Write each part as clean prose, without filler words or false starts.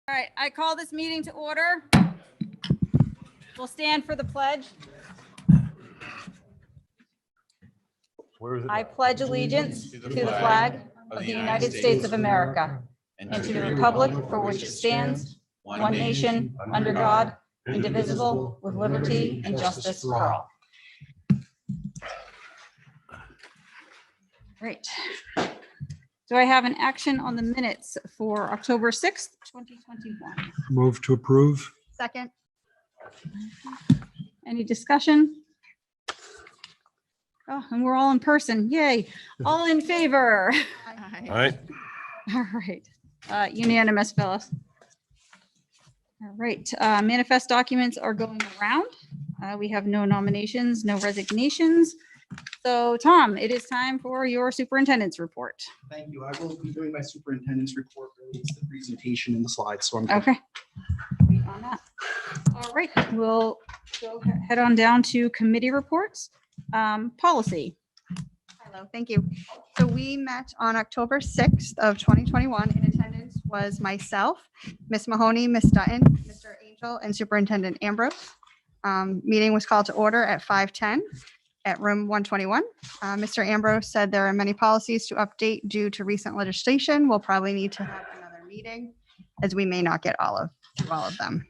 All right, I call this meeting to order. We'll stand for the pledge. I pledge allegiance to the flag of the United States of America and to the republic for which it stands, one nation, under God, indivisible, with liberty and justice for all. Great. Do I have an action on the minutes for October 6th, 2021? Move to approve. Second. Any discussion? Oh, and we're all in person. Yay. All in favor? All right. All right. Unanimous, fellas. All right. Manifest documents are going around. We have no nominations, no resignations. So, Tom, it is time for your superintendent's report. Thank you. I will be doing my superintendent's report related to the presentation in the slides. So I'm good. Okay. Wait on that. All right. We'll go head on down to committee reports. Policy. Hello, thank you. So we met on October 6th of 2021. In attendance was myself, Ms. Mahoney, Ms. Dutton, Mr. Angel, and Superintendent Ambrose. Meeting was called to order at 5:10 at room 121. Mr. Ambrose said there are many policies to update due to recent legislation. We'll probably need to have another meeting as we may not get through all of them.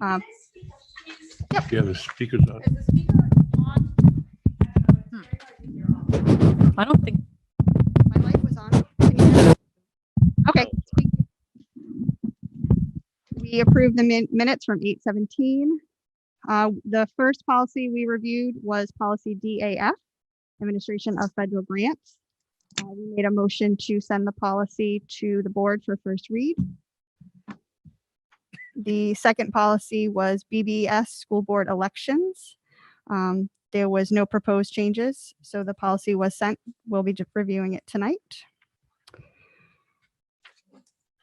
Yeah, the speaker's on. Is the speaker on? I don't think. My light was on. Can you hear me? Okay. We approved the minutes from 8:17. The first policy we reviewed was policy DAF, Administration of Federal Grants. We made a motion to send the policy to the board for first read. The second policy was BBS School Board Elections. There was no proposed changes, so the policy was sent. We'll be reviewing it tonight.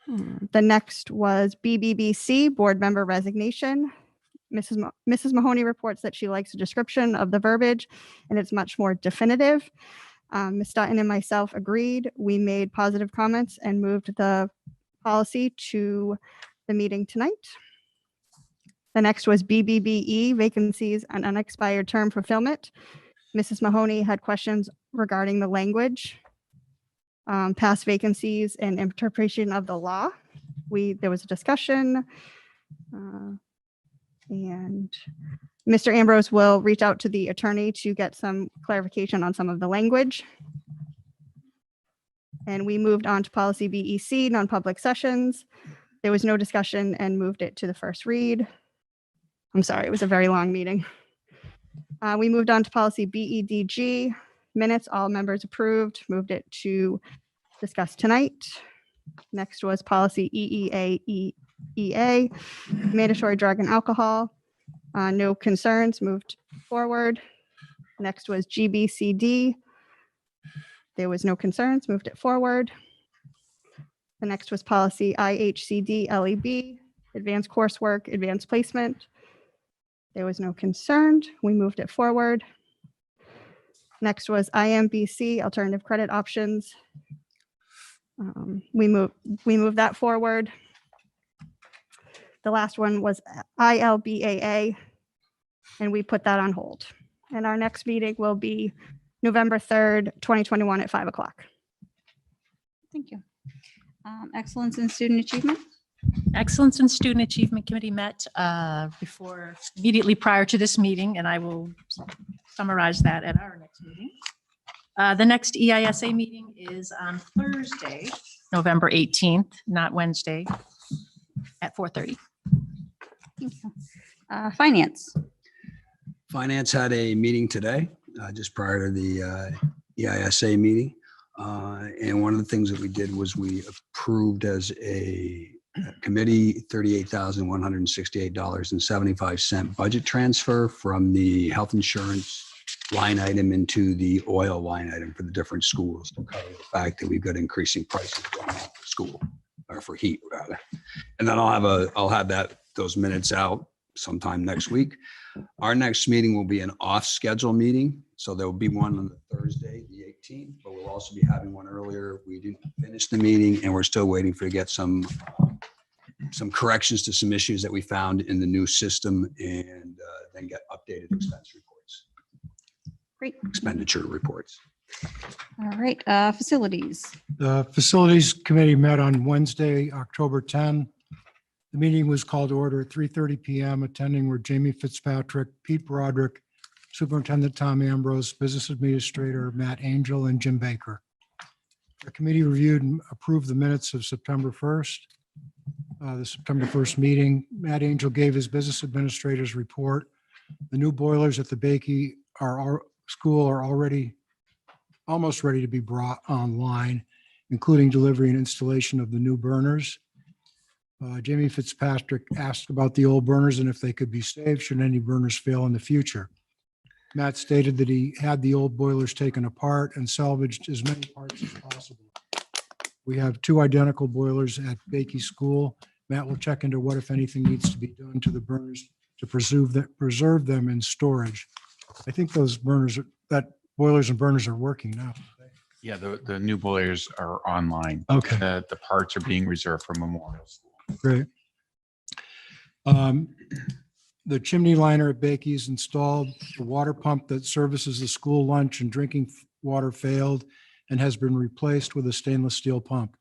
The next was BBBC, Board Member Resignation. Mrs. Mahoney reports that she likes a description of the verbiage and it's much more definitive. Ms. Dutton and myself agreed. We made positive comments and moved the policy to the meeting tonight. The next was BBBE, Vacancies and Unexpired Term Fulfillment. Mrs. Mahoney had questions regarding the language, past vacancies and interpretation of the law. There was a discussion. And Mr. Ambrose will reach out to the attorney to get some clarification on some of the language. And we moved on to policy BEC, non-public sessions. There was no discussion and moved it to the first read. I'm sorry, it was a very long meeting. We moved on to policy BEDG, minutes, all members approved, moved it to discuss tonight. Next was policy EEA, mandatory drug and alcohol. No concerns, moved forward. Next was GBCD. There was no concerns, moved it forward. The next was policy IHCD LEB, advanced coursework, advanced placement. There was no concern, we moved it forward. Next was IMBC, alternative credit options. We moved that forward. The last one was ILBAA, and we put that on hold. And our next meeting will be November 3rd, 2021 at 5 o'clock. Thank you. Excellence in student achievement. Excellence in Student Achievement Committee met immediately prior to this meeting, and I will summarize that at our next meeting. The next EISA meeting is on Thursday, November 18th, not Wednesday, at 4:30. Thank you. Finance. Finance had a meeting today, just prior to the EISA meeting. And one of the things that we did was we approved as a committee $38,168.75 budget transfer from the health insurance line item into the oil line item for the different schools to cover the fact that we've got increasing prices going on for school, or for heat rather. And then I'll have those minutes out sometime next week. Our next meeting will be an off-schedule meeting. So there will be one on the Thursday, the 18th, but we'll also be having one earlier. We didn't finish the meeting and we're still waiting to get some some corrections to some issues that we found in the new system and then get updated expense reports, Great. expenditure reports. All right, facilities. The Facilities Committee met on Wednesday, October 10. The meeting was called to order at 3:30 PM. Attending were Jamie Fitzpatrick, Pete Broderick, Superintendent Tom Ambrose, Business Administrator Matt Angel, and Jim Baker. The committee reviewed and approved the minutes of September 1st, the September 1st meeting. Matt Angel gave his business administrator's report. The new boilers at the Bakey school are almost ready to be brought online, including delivery and installation of the new burners. Jamie Fitzpatrick asked about the old burners and if they could be saved should any burners fail in the future. Matt stated that he had the old boilers taken apart and salvaged as many parts as possible. We have 2 identical boilers at Bakey School. Matt will check into what, if anything, needs to be done to the burners to preserve them in storage. I think those boilers and burners are working now. Yeah, the new boilers are online. Okay. The parts are being reserved for Memorial School. Great. The chimney liner at Bakey's installed. The water pump that services the school lunch and drinking water failed and has been replaced with a stainless steel pump.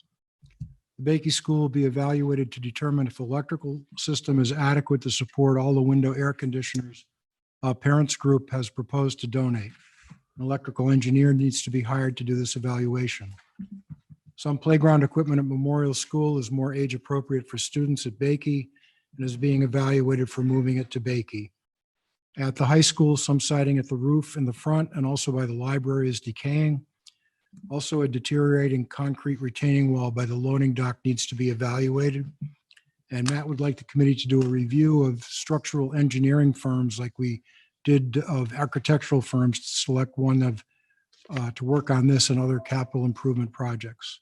The Bakey School will be evaluated to determine if electrical system is adequate to support all the window air conditioners. Parents group has proposed to donate. An electrical engineer needs to be hired to do this evaluation. Some playground equipment at Memorial School is more age appropriate for students at Bakey and is being evaluated for moving it to Bakey. At the high school, some siding at the roof in the front and also by the library is decaying. Also, a deteriorating concrete retaining wall by the loading dock needs to be evaluated. And Matt would like the committee to do a review of structural engineering firms like we did of architectural firms to select one to work on this and other capital improvement projects.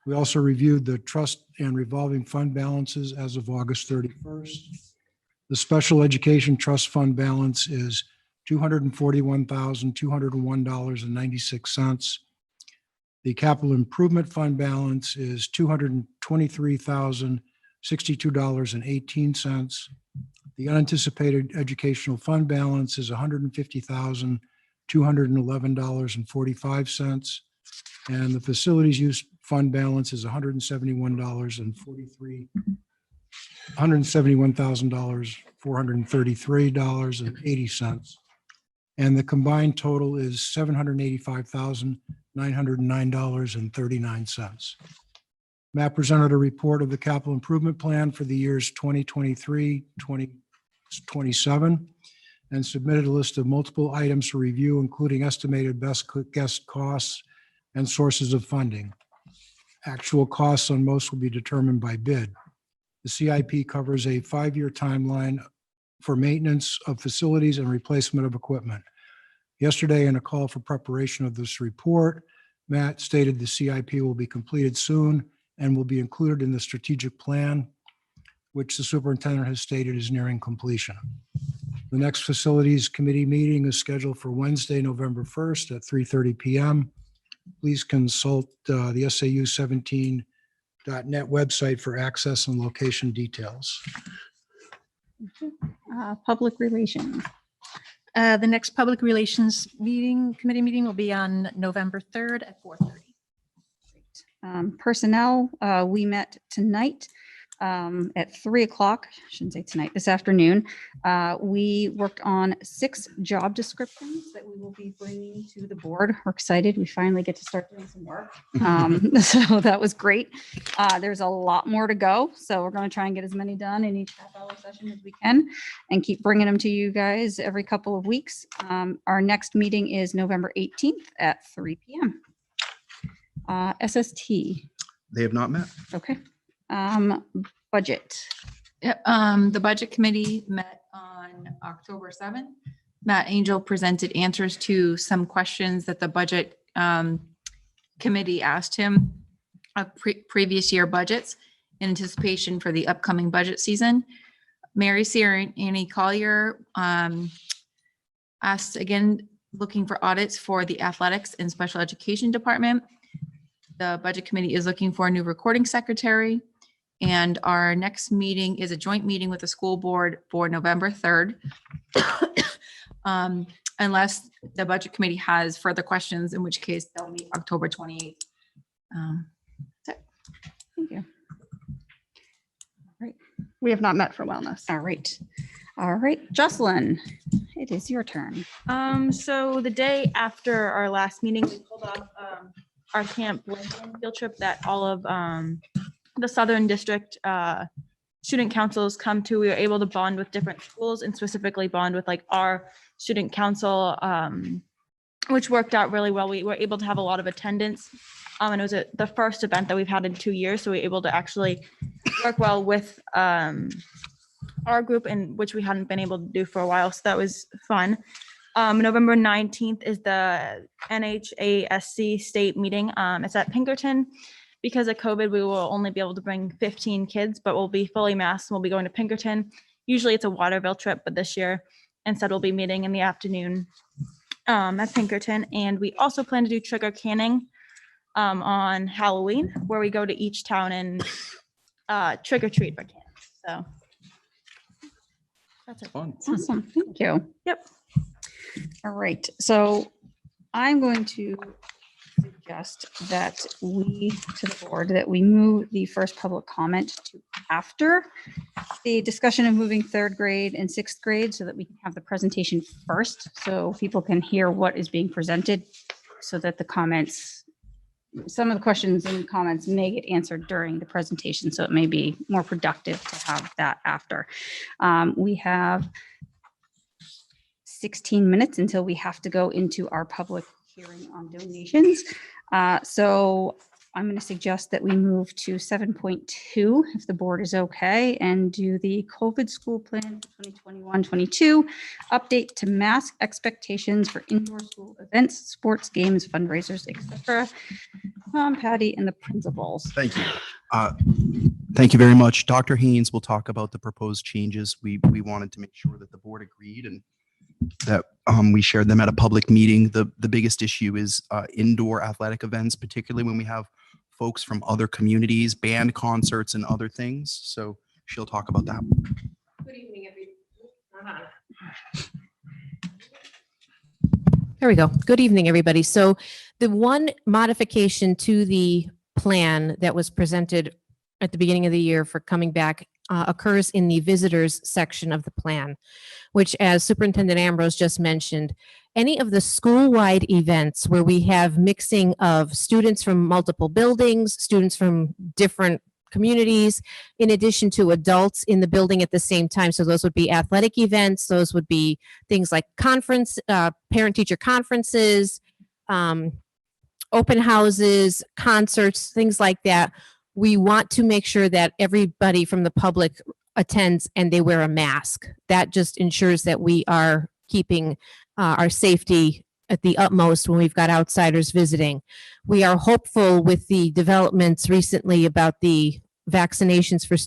We also reviewed the trust and revolving fund balances as of August 31st. The special education trust fund balance is $241,201.96. The capital improvement fund balance is $223,062.18. The unanticipated educational fund balance is $150,211.45. And the facilities use fund balance is $171,433.80. And the combined total is $785,909.39. Matt presented a report of the capital improvement plan for the years 2023, 2027, and submitted a list of multiple items for review, including estimated best guess costs and sources of funding. Actual costs on most will be determined by bid. The CIP covers a 5-year timeline for maintenance of facilities and replacement of equipment. Yesterday, in a call for preparation of this report, Matt stated the CIP will be completed soon and will be included in the strategic plan, which the superintendent has stated is nearing completion. The next facilities committee meeting is scheduled for Wednesday, November 1st at 3:30 PM. Please consult the SAU17.net website for access and location details. Public relations. The next public relations committee meeting will be on November 3rd at 4:30. Personnel, we met tonight at 3 o'clock. Shouldn't say tonight, this afternoon. We worked on 6 job descriptions that we will be bringing to the board. We're excited. We finally get to start doing some work. So that was great. There's a lot more to go. So we're going to try and get as many done in each half-hour session as we can and keep bringing them to you guys every couple of weeks. Our next meeting is November 18th at 3 p.m. SST. They have not met. Okay. Budget. The budget committee met on October 7th. Matt Angel presented answers to some questions that the budget committee asked him of previous year budgets in anticipation for the upcoming budget season. Mary Sierra Annie Collier asked again, looking for audits for the athletics and special education department. The budget committee is looking for a new recording secretary. And our next meeting is a joint meeting with the school board for November 3rd. Unless the budget committee has further questions, in which case they'll meet October 28th. Thank you. We have not met for wellness. All right. All right, Jocelyn, it is your turn. So the day after our last meeting, we pulled off our Camp Lincoln field trip that all of the Southern District student councils come to. We were able to bond with different schools and specifically bond with like our student council, which worked out really well. We were able to have a lot of attendance. And it was the first event that we've had in 2 years. So we were able to actually work well with our group, in which we hadn't been able to do for a while. So that was fun. November 19th is the NHASC state meeting. It's at Pinkerton. Because of COVID, we will only be able to bring 15 kids, but we'll be fully masked and we'll be going to Pinkerton. Usually it's a Waterville trip, but this year instead we'll be meeting in the afternoon at Pinkerton. And we also plan to do trigger canning on Halloween, where we go to each town and trick or treat for candy. So that's it. Fun. Awesome, thank you. Yep. All right, so I'm going to suggest that we, to the board, that we move the first public comment to after the discussion of moving third grade and sixth grade so that we can have the presentation first, so people can hear what is being presented, so that the comments, some of the questions and comments may get answered during the presentation, so it may be more productive to have that after. We have 16 minutes until we have to go into our public hearing on donations. So I'm going to suggest that we move to 7.2, if the board is okay, and do the COVID school plan 2021-22, update to mask expectations for indoor school events, sports, games, fundraisers, etc. Patty and the principals. Thank you. Thank you very much. Dr. Haynes will talk about the proposed changes. We wanted to make sure that the board agreed and that we shared them at a public meeting. The biggest issue is indoor athletic events, particularly when we have folks from other communities, band concerts and other things. So she'll talk about that. Good evening, There we go. Good evening, everybody. So the one modification to the plan that was presented at the beginning of the year for coming back occurs in the visitors section of the plan, which, as Superintendent Ambrose just mentioned, any of the school-wide events where we have mixing of students from multiple buildings, students from different communities, in addition to adults in the building at the same time. So those would be athletic events. Those would be things like parent-teacher conferences, open houses, concerts, things like that. We want to make sure that everybody from the public attends and they wear a mask. That just ensures that we are keeping our safety at the utmost when we've got outsiders visiting. We are hopeful with the developments recently about the vaccinations for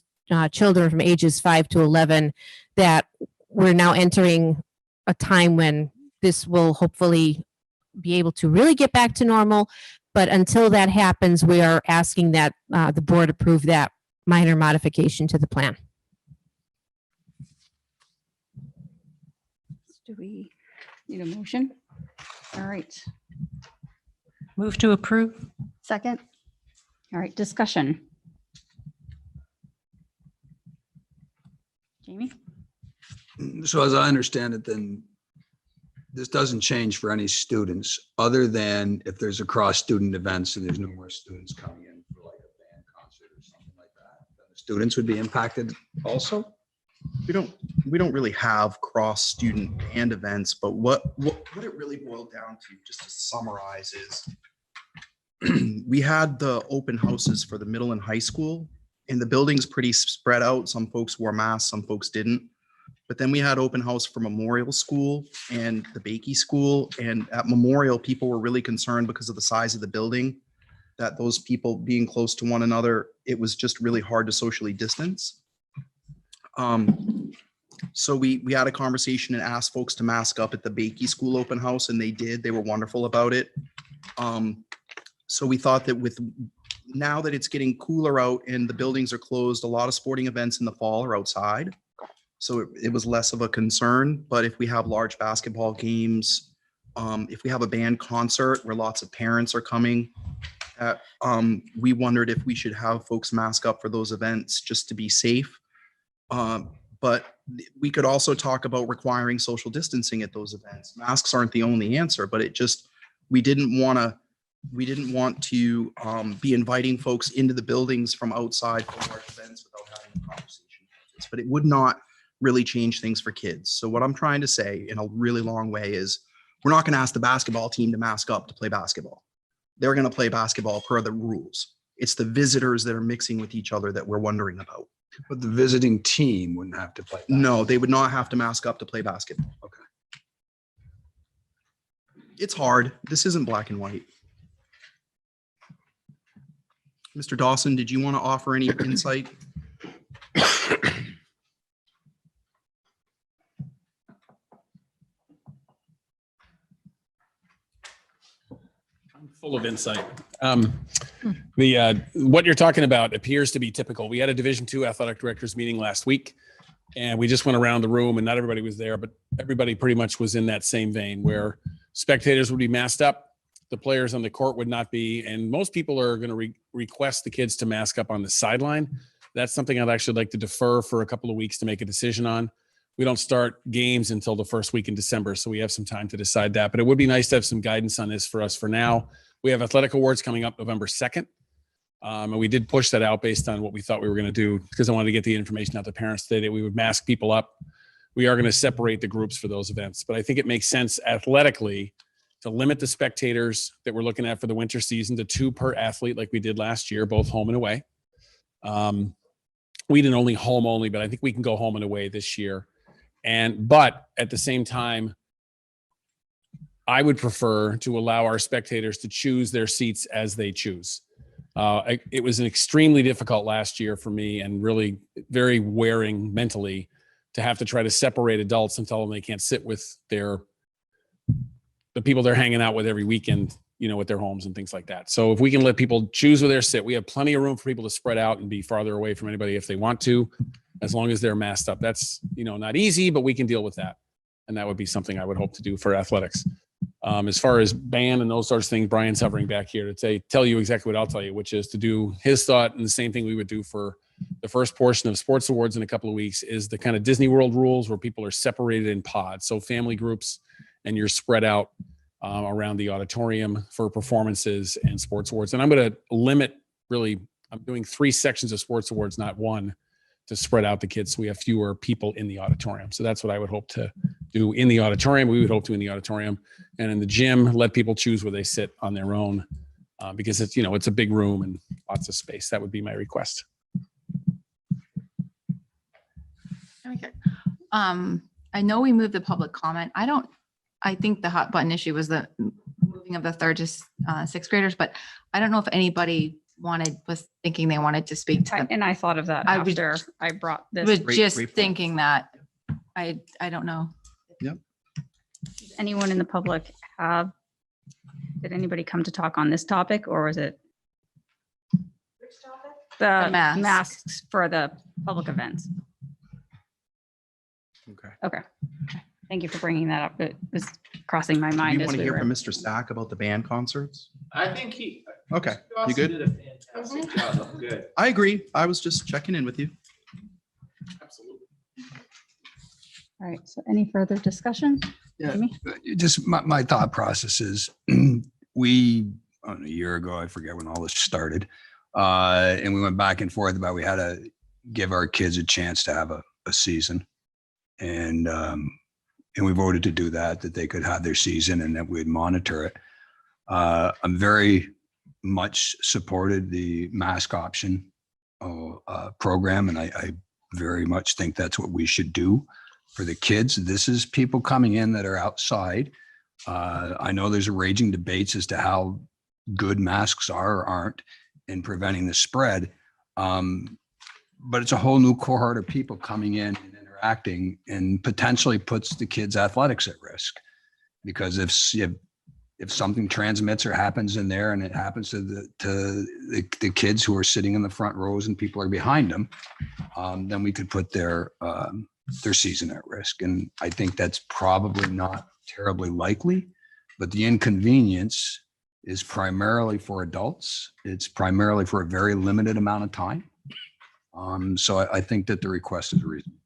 children from ages 5 to 11 that we're now entering a time when this will hopefully be able to really get back to normal. But until that happens, we are asking that the board approve that minor modification to the plan. Do we need a motion? All right. Move to approve. Second. All right, discussion. Jamie? So as I understand it, then this doesn't change for any students other than if there's a cross-student events and there's no more students coming in for like a band concert or something like that. Then the students would be impacted also? We don't really have cross-student band events, but what it really boiled down to, just to summarize, is we had the open houses for the middle and high school, and the building's pretty spread out. Some folks wore masks, some folks didn't. But then we had open house for Memorial School and the Bakey School. And at Memorial, people were really concerned because of the size of the building, that those people being close to one another, it was just really hard to socially distance. So we had a conversation and asked folks to mask up at the Bakey School open house, and they did. They were wonderful about it. So we thought that with now that it's getting cooler out and the buildings are closed, a lot of sporting events in the fall are outside. So it was less of a concern, but if we have large basketball games, if we have a band concert where lots of parents are coming, we wondered if we should have folks mask up for those events just to be safe. But we could also talk about requiring social distancing at those events. Masks aren't the only answer, but we didn't want to be inviting folks into the buildings from outside for large events without having a conversation about this. But it would not really change things for kids. So what I'm trying to say in a really long way is we're not going to ask the basketball team to mask up to play basketball. They're going to play basketball per the rules. It's the visitors that are mixing with each other that we're wondering about. But the visiting team wouldn't have to play. No, they would not have to mask up to play basketball. Okay. It's hard. This isn't black and white. Mr. Dawson, did you want to offer any insight? Full of insight. What you're talking about appears to be typical. We had a Division II athletic directors meeting last week, and we just went around the room, and not everybody was there, but everybody pretty much was in that same vein where spectators would be masked up, the players on the court would not be, and most people are going to request the kids to mask up on the sideline. That's something I'd actually like to defer for a couple of weeks to make a decision on. We don't start games until the first week in December, so we have some time to decide that. But it would be nice to have some guidance on this for us for now. We have athletic awards coming up November 2nd. And we did push that out based on what we thought we were going to do because I wanted to get the information out to parents today that we would mask people up. We are going to separate the groups for those events. But I think it makes sense athletically to limit the spectators that we're looking at for the winter season to 2 per athlete like we did last year, both home and away. We didn't only home only, but I think we can go home and away this year. But at the same time, I would prefer to allow our spectators to choose their seats as they choose. It was an extremely difficult last year for me and really very wearing mentally to have to try to separate adults and tell them they can't sit with the people they're hanging out with every weekend, with their homes and things like that. So if we can let people choose where they sit, we have plenty of room for people to spread out and be farther away from anybody if they want to, as long as they're masked up. That's, not easy, but we can deal with that. And that would be something I would hope to do for athletics. As far as band and those sorts of things, Brian's hovering back here to tell you exactly what I'll tell you, which is to do his thought and the same thing we would do for the first portion of sports awards in a couple of weeks is the kind of Disney World rules where people are separated in pods. So family groups and you're spread out around the auditorium for performances and sports awards. And I'm going to limit I'm doing 3 sections of sports awards, not 1, to spread out the kids so we have fewer people in the auditorium. So that's what I would hope to do in the auditorium. We would hope to in the auditorium and in the gym, let people choose where they sit on their own because it's, it's a big room and lots of space. That would be my request. Okay. I know we moved the public comment. I think the hot button issue was the moving of the 3rd to 6th graders, but I don't know if anybody was thinking they wanted to speak to them. And I thought of that I was- after I brought I this. was just great point. thinking that. I don't know. Does anyone in the public did anybody come to talk on this topic or was it? The masks. masks for the public events. Okay. Okay. Thank you for bringing that up. It was crossing my Do mind. you as want to we hear were- from Mr. Stack about the band concerts? I think he. Okay, you Dawson good? Did a fantastic job. I'm good. I agree. I was just checking in with you. Absolutely. All right. So any further discussion? Yeah, Amy? just my thought process is a year ago, I forget when all this started. And we went back and forth about we had to give our kids a chance to have a season. And we voted to do that they could have their season and that we'd monitor it. I'm very much supported the mask option program. And I very much think that's what we should do for the kids. This is people coming in that are outside. I know there's raging debates as to how good masks are or aren't in preventing the spread. But it's a whole new cohort of people coming in and interacting and potentially puts the kids' athletics at risk. Because if if something transmits or happens in there and it happens to the kids who are sitting in the front rows and people are behind them, then we could put their season at risk. And I think that's probably not terribly likely, but the inconvenience is primarily for adults. It's primarily for a very limited amount of time. So I think that the request is reasonable.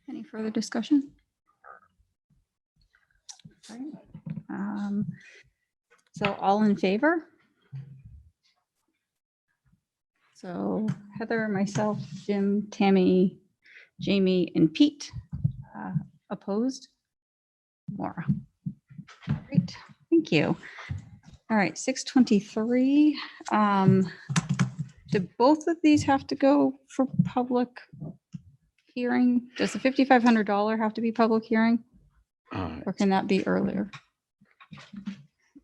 Any further discussion? All right. So all in favor? So Heather, myself, Jim, Tammy, Jamie, and Pete. Opposed? Maura. Great, thank you. All right, 6:23. Do both of these have to go for public hearing? Does the $5,500 have to be public hearing? Or can that be earlier?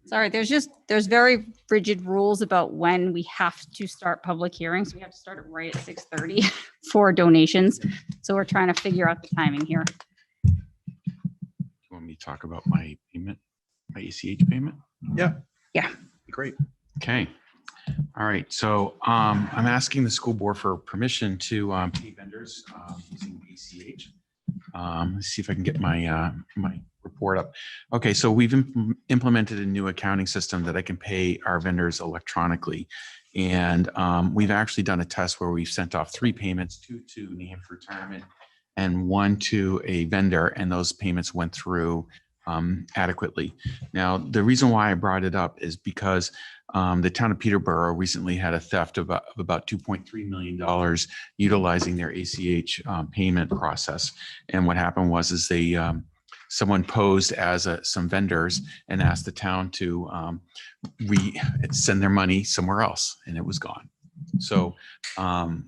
Sorry, there's very rigid rules about when we have to start public hearings. We have to start it right at 6:30 for donations. So we're trying to figure out the timing here. You want me to talk about my payment, my ACH payment? Yeah. Yeah. Great. Okay. All right. So I'm asking the school board for permission to pay vendors using ACH. Let's see if I can get my my report up. Okay, so we've implemented a new accounting system that I can pay our vendors electronically. And we've actually done a test where we've sent off 3 payments, 2 to New Hampshire Retirement and 1 to a vendor, and those payments went through adequately. Now, the reason why I brought it up is because the town of Peterborough recently had a theft of about $2.3 million utilizing their ACH payment process. And what happened was they someone posed as some vendors and asked the town to send their money somewhere else, and it was gone. So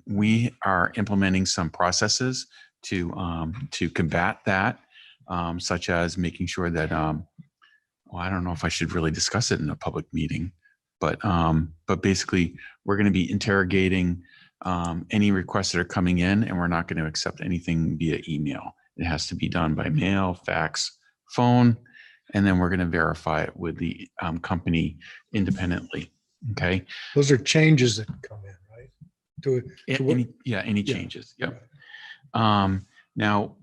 we are implementing some processes to combat that, such as making sure that well, I don't know if I should really discuss it in a public meeting, but basically we're going to be interrogating any requests that are coming in, and we're not going to accept anything via email. It has to be done by mail, fax, phone, and then we're going to verify it with the company independently. Okay. Those are changes that come in, right? Any changes. Yep. Now,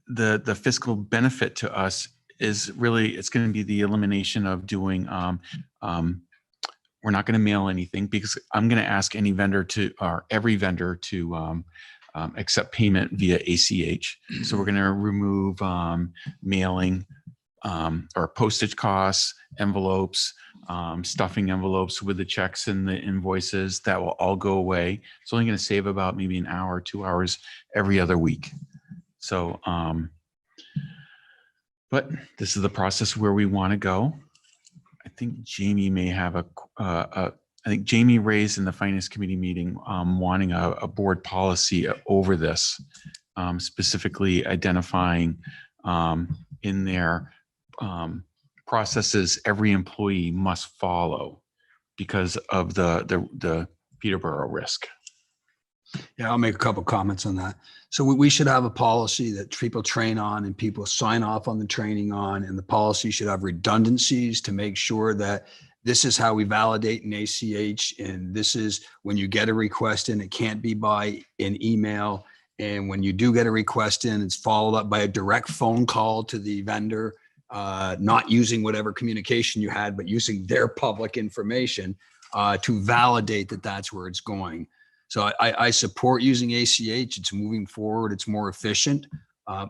the fiscal benefit to us is really, it's going to be the elimination of doing, we're not going to mail anything, because I'm going to ask any vendor or every vendor to accept payment via ACH. So we're going to remove mailing or postage costs, envelopes, stuffing envelopes with the checks and the invoices. That will all go away. It's only going to save about maybe an hour, 2 hours every other week. So, but this is the process where we want to go. I think Jamie may have I think Jamie raised in the finance committee meeting wanting a board policy over this, specifically identifying in their processes every employee must follow because of the Peterborough risk. Yeah, I'll make a couple comments on that. So we should have a policy that people train on and people sign off on the training on, and the policy should have redundancies to make sure that this is how we validate an ACH, and this is when you get a request in, it can't be by an email. And when you do get a request in, it's followed up by a direct phone call to the vendor, not using whatever communication you had, but using their public information to validate that that's where it's going. So I support using ACH. It's moving forward. It's more efficient.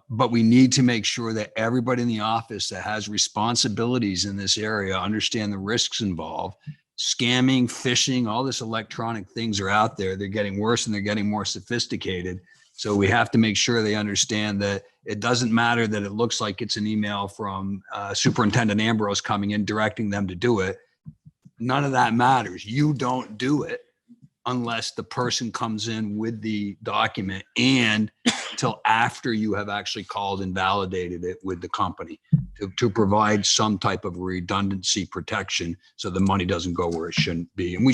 But we need to make sure that everybody in the office that has responsibilities in this area understand the risks involved. Scamming, phishing, all this electronic things are out there. They're getting worse and they're getting more sophisticated. So we have to make sure they understand that it doesn't matter that it looks like it's an email from Superintendent Ambrose coming in directing them to do it. None of that matters. You don't do it unless the person comes in with the document and until after you have actually called and validated it with the company to provide some type of redundancy protection so the money doesn't go where it shouldn't be. And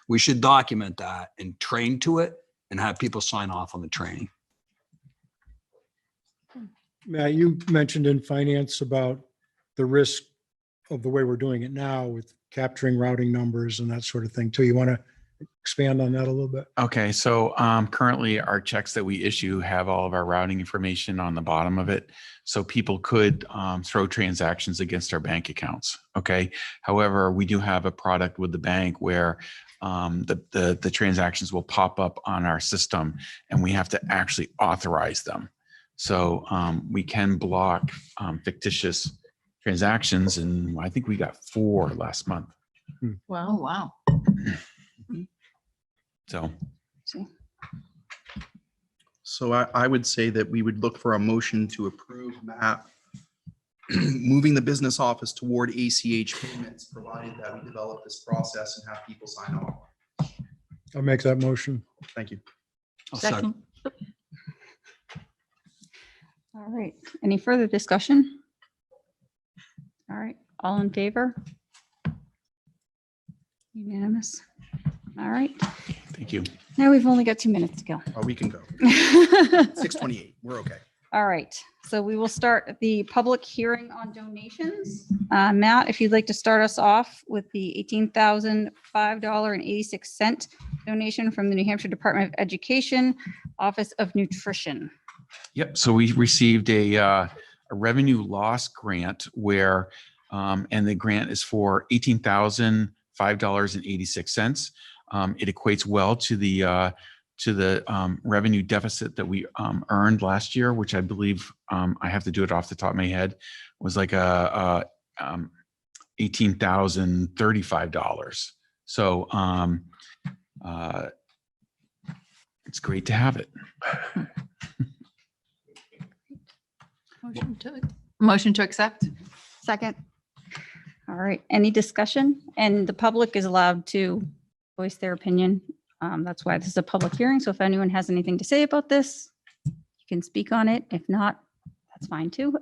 we should document that and train to it and have people sign off on the training. Matt, you mentioned in finance about the risk of the way we're doing it now with capturing routing numbers and that sort of thing too. You want to expand on that a little bit? Okay, so currently our checks that we issue have all of our routing information on the bottom of it. So people could throw transactions against our bank accounts. Okay. However, we do have a product with the bank where the transactions will pop up on our system and we have to actually authorize them. So we can block fictitious transactions, and I think we got 4 last month. Oh, wow. So So I would say that we would look for a motion to approve Matt moving the business office toward ACH payments, provided that we develop this process and have people sign off. I'll make that motion. Thank you. Second. All right. Any further discussion? All right. All in favor? Unanimous. All right. thank you. Now we've only got 2 minutes to go. Oh, we can go. 6:28. We're okay. All right. So we will start the public hearing on donations. Matt, if you'd like to start us off with the $18,005.86 donation from the New Hampshire Department of Education, Office of Nutrition. Yep. So we received a revenue loss grant where, and the grant is for $18,005.86. It equates well to the revenue deficit that we earned last year, which I believe I have to do it off the top of my head, was like $18,035. So it's great to have it. Motion to accept? Second. All right. Any discussion? And the public is allowed to voice their opinion. That's why this is a public hearing. So if anyone has anything to say about this, you can speak on it. If not, that's fine too.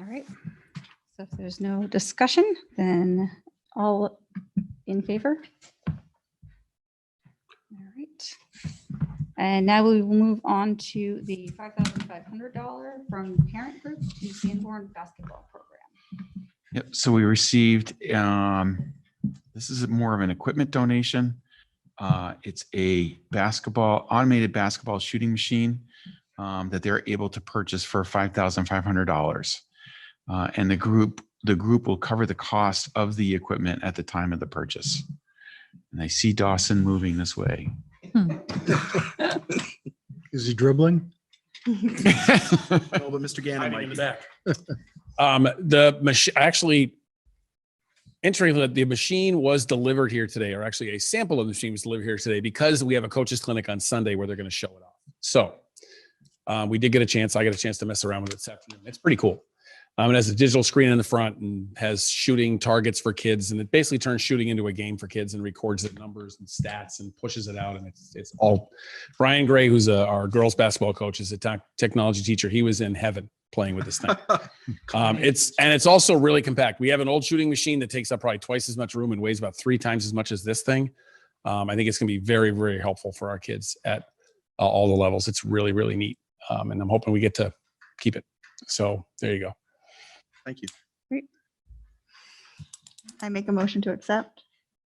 All right. So if there's no discussion, then all in favor? All right. And now we will move on to the $5,500 from parent group to Sanborn basketball program. Yep. So we received, this is more of an equipment donation. It's a automated basketball shooting machine that they're able to purchase for $5,500. And the group will cover the cost of the equipment at the time of the purchase. And I see Dawson moving this way. Is he dribbling? No, but Mr. Gannon might be. The machine, actually, interestingly, the machine was delivered here today, or actually a sample of the machine was delivered here today because we have a coaches clinic on Sunday where they're going to show it off. So we did get a chance. I got a chance to mess around with it this afternoon. It's pretty cool. It has a digital screen in the front and has shooting targets for kids. And it basically turns shooting into a game for kids and records the numbers and stats and pushes it out. And it's all Brian Gray, who's our girls basketball coach, is a technology teacher. He was in heaven playing with this thing. It's also really compact. We have an old shooting machine that takes up probably twice as much room and weighs about 3 times as much as this thing. I think it's going to be very, very helpful for our kids at all the levels. It's really, really neat. And I'm hoping we get to keep it. So there you go. Thank you. Great. I make a motion to accept.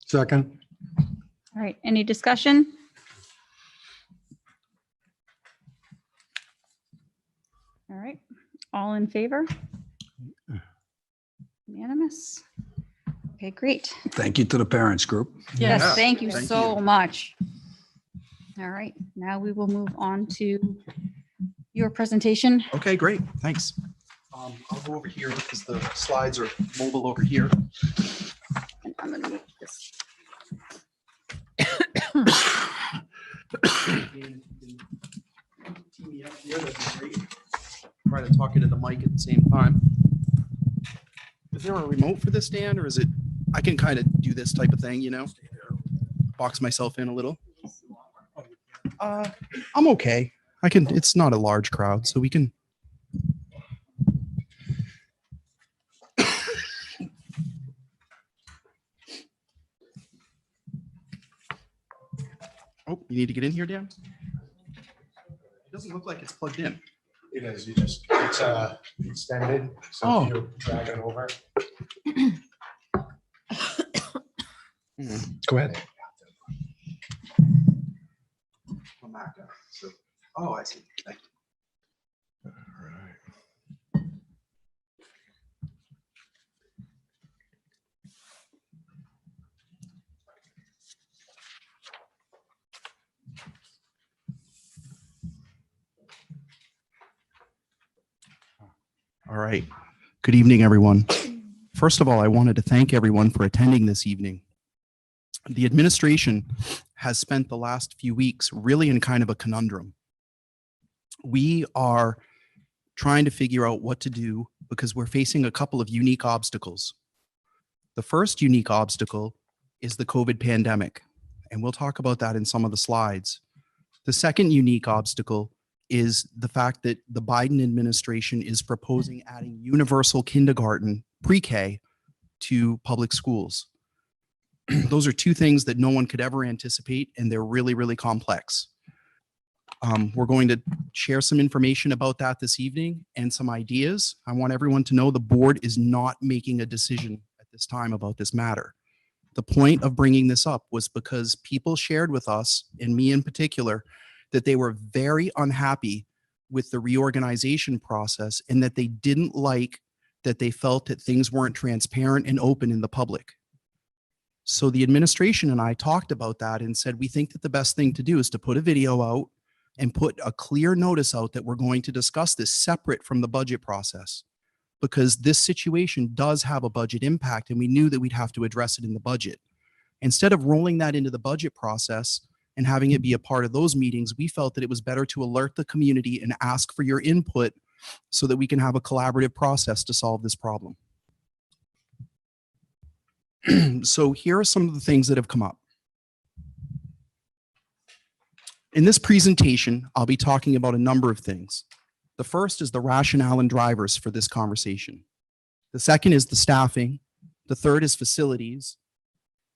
Second. All right. Any discussion? All right. All in favor? Unanimous. Okay, great. Thank you to the parents group. Yes, Yeah, thank you thank so you. much. All right, now we will move on to your presentation. Okay, great. Thanks. I'll go over here because the slides are mobile over here. And I'm gonna move this. Try to talk into the mic at the same time. Is there a remote for this, Dan, or is it, I can kind of do this type of thing, you know? Box myself in a little. I'm okay. It's not a large crowd, so we can. Oh, you need to get in here, Dan? It doesn't look like it's plugged in. It is, it's extended, so Oh. if you drag it over. Go ahead. Oh, I see. Thank you. All right. Good evening, everyone. First of all, I wanted to thank everyone for attending this evening. The administration has spent the last few weeks really in kind of a conundrum. We are trying to figure out what to do because we're facing a couple of unique obstacles. The first unique obstacle is the COVID pandemic, and we'll talk about that in some of the slides. The second unique obstacle is the fact that the Biden administration is proposing adding universal kindergarten, pre-K, to public schools. Those are two things that no one could ever anticipate, and they're really, really complex. We're going to share some information about that this evening and some ideas. I want everyone to know the board is not making a decision at this time about this matter. The point of bringing this up was because people shared with us, and me in particular, that they were very unhappy with the reorganization process and that they didn't like that they felt that things weren't transparent and open in the public. So the administration and I talked about that and said, we think that the best thing to do is to put a video out and put a clear notice out that we're going to discuss this separate from the budget process, because this situation does have a budget impact and we knew that we'd have to address it in the budget. Instead of rolling that into the budget process and having it be a part of those meetings, we felt that it was better to alert the community and ask for your input so that we can have a collaborative process to solve this problem. So here are some of the things that have come up. In this presentation, I'll be talking about a number of things. The first is the rationale and drivers for this conversation. The second is the staffing. The third is facilities,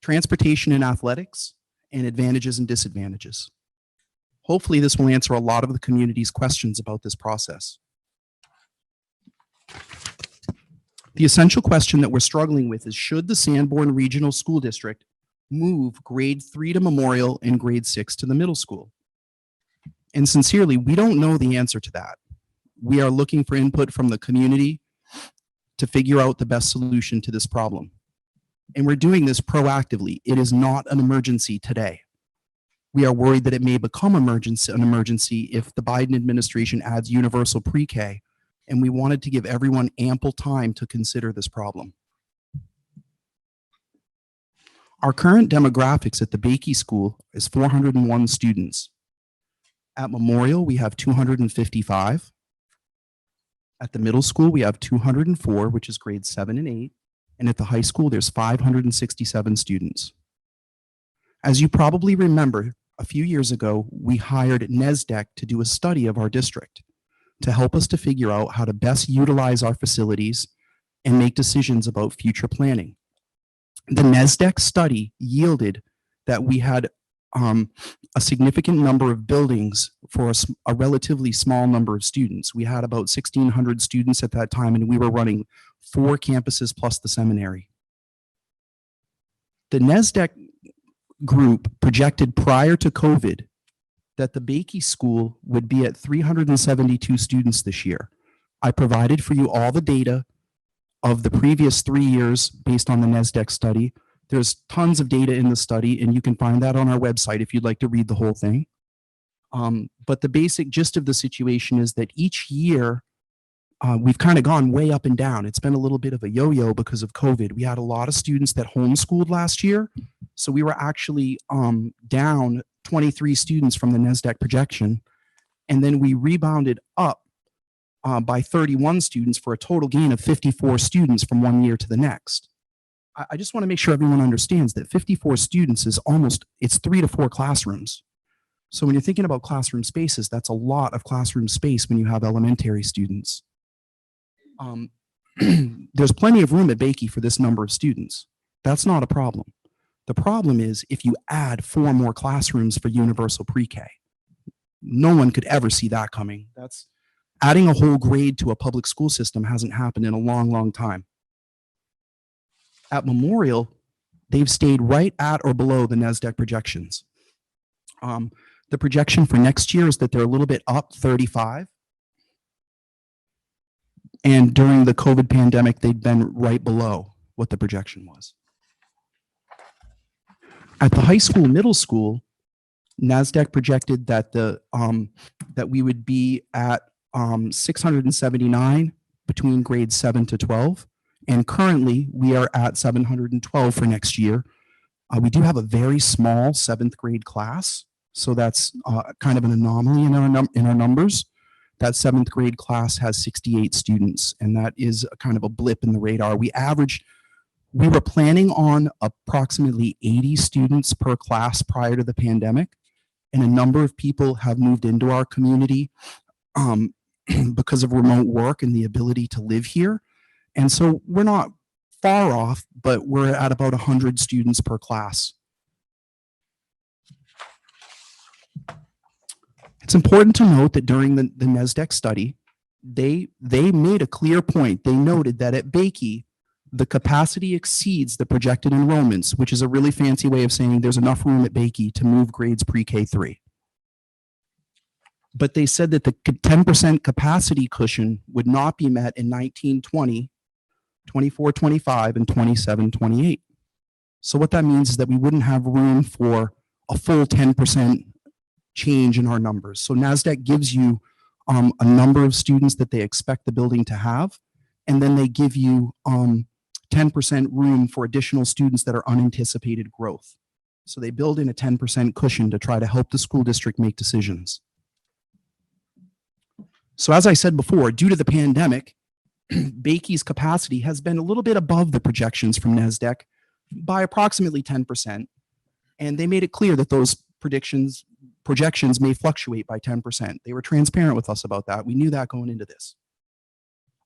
transportation and athletics, and advantages and disadvantages. Hopefully this will answer a lot of the community's questions about this process. The essential question that we're struggling with is, should the Sanborn Regional School District move grade 3 to Memorial and grade 6 to the middle school? And sincerely, we don't know the answer to that. We are looking for input from the community to figure out the best solution to this problem. And we're doing this proactively. It is not an emergency today. We are worried that it may become an emergency if the Biden administration adds universal pre-K, and we wanted to give everyone ample time to consider this problem. Our current demographics at the Bakey School is 401 students. At Memorial, we have 255. At the middle school, we have 204, which is grades 7 and 8. And at the high school, there's 567 students. As you probably remember, a few years ago, we hired NESDEC to do a study of our district to help us to figure out how to best utilize our facilities and make decisions about future planning. The NESDEC study yielded that we had a significant number of buildings for a relatively small number of students. We had about 1,600 students at that time, and we were running 4 campuses plus the seminary. The NESDEC group projected prior to COVID that the Bakey School would be at 372 students this year. I provided for you all the data of the previous 3 years based on the NESDEC study. There's tons of data in the study, and you can find that on our website if you'd like to read the whole thing. But the basic gist of the situation is that each year, we've kind of gone way up and down. It's been a little bit of a yo-yo because of COVID. We had a lot of students that homeschooled last year, so we were actually down 23 students from the NESDEC projection, and then we rebounded up by 31 students for a total gain of 54 students from one year to the next. I just want to make sure everyone understands that 54 students is it's 3 to 4 classrooms. So when you're thinking about classroom spaces, that's a lot of classroom space when you have elementary students. There's plenty of room at Bakey for this number of students. That's not a problem. The problem is if you add 4 more classrooms for universal pre-K. No one could ever see that coming. Adding a whole grade to a public school system hasn't happened in a long, long time. At Memorial, they've stayed right at or below the NASDAQ projections. The projection for next year is that they're a little bit up 35. And during the COVID pandemic, they'd been right below what the projection was. At the high school, middle school, NASDAQ projected that that we would be at 679 between grades 7 to 12. And currently we are at 712 for next year. We do have a very small 7th grade class. So that's kind of an anomaly in our numbers. That 7th grade class has 68 students, and that is a kind of a blip in the radar. We were planning on approximately 80 students per class prior to the pandemic, and a number of people have moved into our community because of remote work and the ability to live here. And so we're not far off, but we're at about 100 students per class. It's important to note that during the NASDAQ study, they made a clear point. They noted that at Bakey, the capacity exceeds the projected enrollments, which is a really fancy way of saying there's enough room at Bakey to move grades pre-K 3. But they said that the 10% capacity cushion would not be met in 1920, 24-25, and 27-28. So what that means is that we wouldn't have room for a full 10% change in our numbers. So NASDAQ gives you a number of students that they expect the building to have, and then they give you 10% room for additional students that are unanticipated growth. So they build in a 10% cushion to try to help the school district make decisions. So as I said before, due to the pandemic, Bakey's capacity has been a little bit above the projections from NASDAQ by approximately 10%. And they made it clear that those projections may fluctuate by 10%. They were transparent with us about that. We knew that going into this.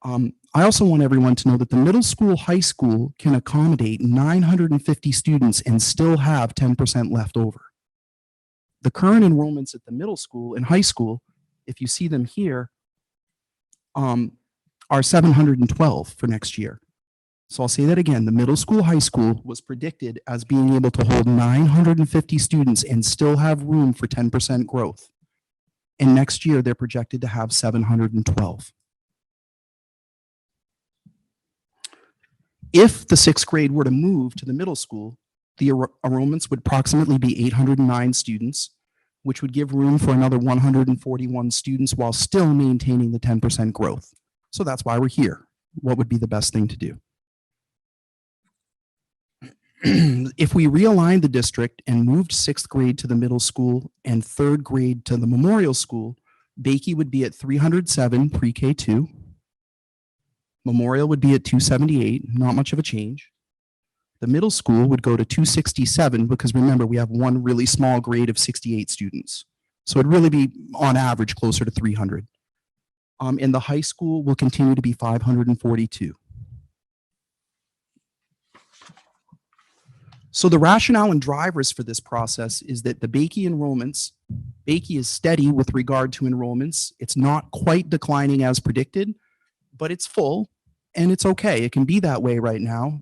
I also want everyone to know that the middle school, high school can accommodate 950 students and still have 10% left over. The current enrollments at the middle school and high school, if you see them here, are 712 for next year. So I'll say that again, the middle school, high school was predicted as being able to hold 950 students and still have room for 10% growth. And next year, they're projected to have 712. If the 6th grade were to move to the middle school, the enrollments would approximately be 809 students, which would give room for another 141 students while still maintaining the 10% growth. So that's why we're here. What would be the best thing to do? If we realigned the district and moved 6th grade to the middle school and 3rd grade to the Memorial School, Bakey would be at 307 pre-K 2. Memorial would be at 278, not much of a change. The middle school would go to 267 because remember, we have one really small grade of 68 students. So it'd really be on average closer to 300. And the high school will continue to be 542. So the rationale and drivers for this process is that the Bakey enrollments, Bakey is steady with regard to enrollments. It's not quite declining as predicted, but it's full and it's okay. It can be that way right now.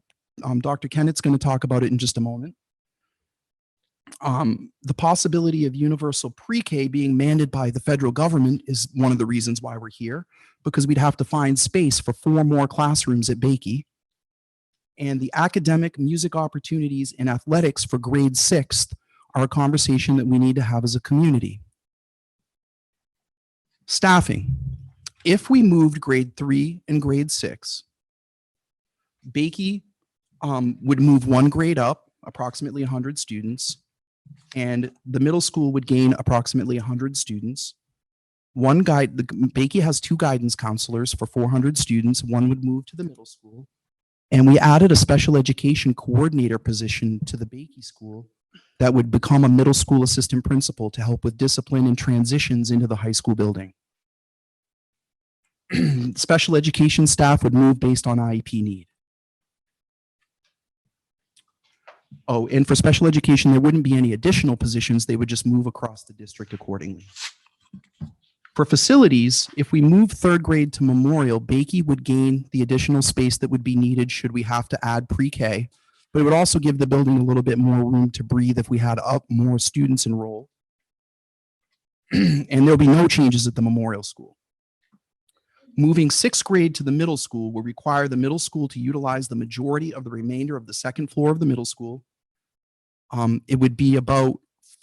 Dr. Kenneth's going to talk about it in just a moment. The possibility of universal pre-K being mandated by the federal government is one of the reasons why we're here, because we'd have to find space for 4 more classrooms at Bakey. And the academic, music opportunities, and athletics for grade 6th are a conversation that we need to have as a community. Staffing. If we moved grade 3 and grade 6, Bakey would move 1 grade up, approximately 100 students, and the middle school would gain approximately 100 students. Bakey has 2 guidance counselors for 400 students. 1 would move to the middle school. And we added a special education coordinator position to the Bakey school that would become a middle school assistant principal to help with discipline and transitions into the high school building. Special education staff would move based on IEP need. Oh, and for special education, there wouldn't be any additional positions. They would just move across the district accordingly. For facilities, if we move third grade to Memorial, Bakey would gain the additional space that would be needed should we have to add pre-K, but it would also give the building a little bit more room to breathe if we had up more students enroll. And there'll be no changes at the Memorial School. Moving sixth grade to the middle school will require the middle school to utilize the majority of the remainder of the second floor of the middle school. It would be about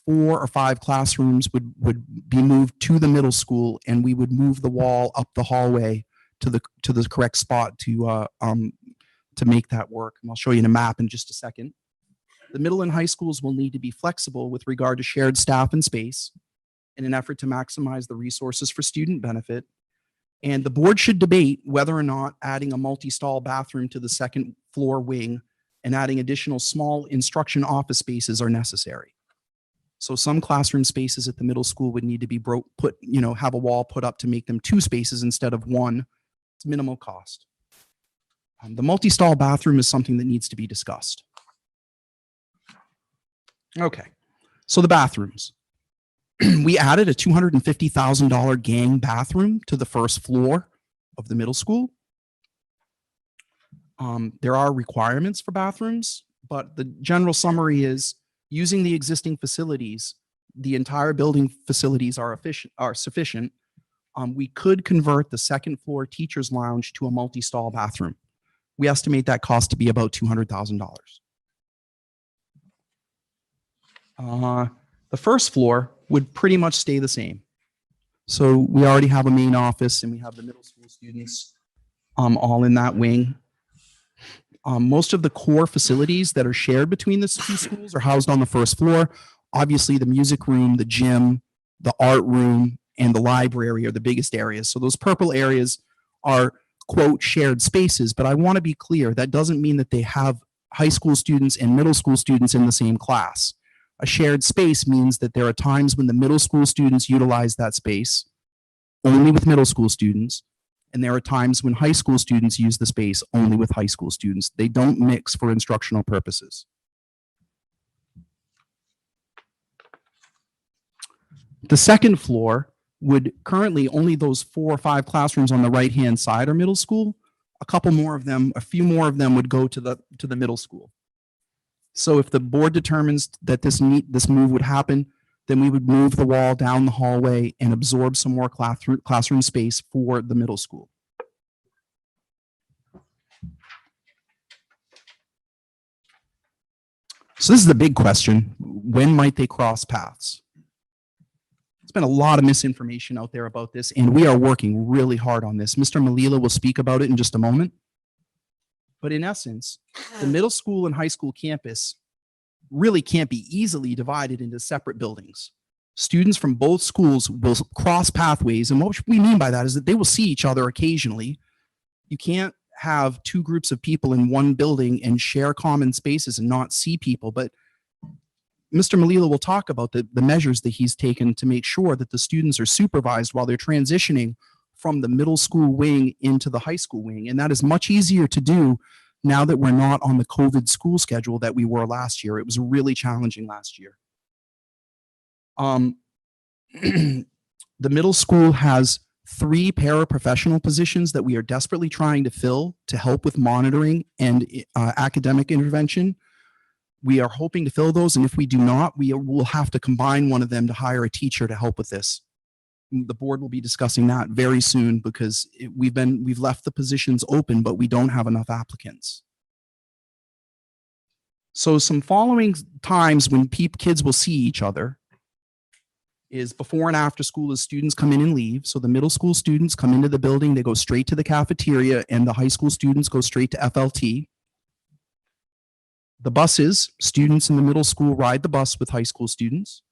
4 or 5 classrooms would be moved to the middle school, and we would move the wall up the hallway to the correct spot to make that work. And I'll show you in a map in just a second. The middle and high schools will need to be flexible with regard to shared staff and space in an effort to maximize the resources for student benefit. And the board should debate whether or not adding a multi-stall bathroom to the second floor wing and adding additional small instruction office spaces are necessary. So some classroom spaces at the middle school would need to be have a wall put up to make them 2 spaces instead of 1. It's minimal cost. The multi-stall bathroom is something that needs to be discussed. Okay, so the bathrooms. We added a $250,000 gang bathroom to the first floor of the middle school. There are requirements for bathrooms, but the general summary is using the existing facilities, the entire building facilities are sufficient. We could convert the second floor teacher's lounge to a multi-stall bathroom. We estimate that cost to be about $200,000. The first floor would pretty much stay the same. So we already have a main office and we have the middle school students all in that wing. Most of the core facilities that are shared between the 2 schools are housed on the first floor. Obviously, the music room, the gym, the art room, and the library are the biggest areas. So those purple areas are, quote, shared spaces, but I want to be clear, that doesn't mean that they have high school students and middle school students in the same class. A shared space means that there are times when the middle school students utilize that space only with middle school students, and there are times when high school students use the space only with high school students. They don't mix for instructional purposes. The second floor would currently only those 4 or 5 classrooms on the right-hand side are middle school. A few more of them would go to the middle school. So if the board determines that this move would happen, then we would move the wall down the hallway and absorb some more classroom space for the middle school. So this is the big question. When might they cross paths? There's been a lot of misinformation out there about this, and we are working really hard on this. Mr. Molila will speak about it in just a moment. But in essence, the middle school and high school campus really can't be easily divided into separate buildings. Students from both schools will cross pathways, and what we mean by that is that they will see each other occasionally. You can't have 2 groups of people in one building and share common spaces and not see people, but Mr. Molila will talk about the measures that he's taken to make sure that the students are supervised while they're transitioning from the middle school wing into the high school wing. And that is much easier to do now that we're not on the COVID school schedule that we were last year. It was really challenging last year. The middle school has 3 paraprofessional positions that we are desperately trying to fill to help with monitoring and academic intervention. We are hoping to fill those, and if we do not, we will have to combine one of them to hire a teacher to help with this. The board will be discussing that very soon because we've left the positions open, but we don't have enough applicants. So some following times when kids will see each other is before and after school as students come in and leave. So the middle school students come into the building, they go straight to the cafeteria, and the high school students go straight to FLT. The buses, students in the middle school ride the bus with high school students.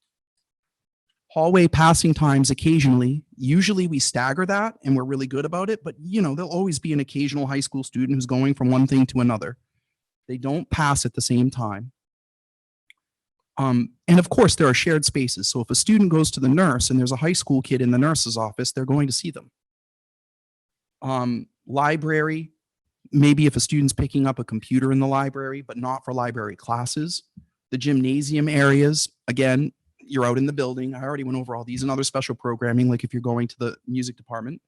Hallway passing times occasionally. Usually we stagger that and we're really good about it, but there'll always be an occasional high school student who's going from one thing to another. They don't pass at the same time. And of course there are shared spaces. So if a student goes to the nurse and there's a high school kid in the nurse's office, they're going to see them. Library, maybe if a student's picking up a computer in the library, but not for library classes. The gymnasium areas, again, you're out in the building. I already went over all these and other special programming, like if you're going to the music department.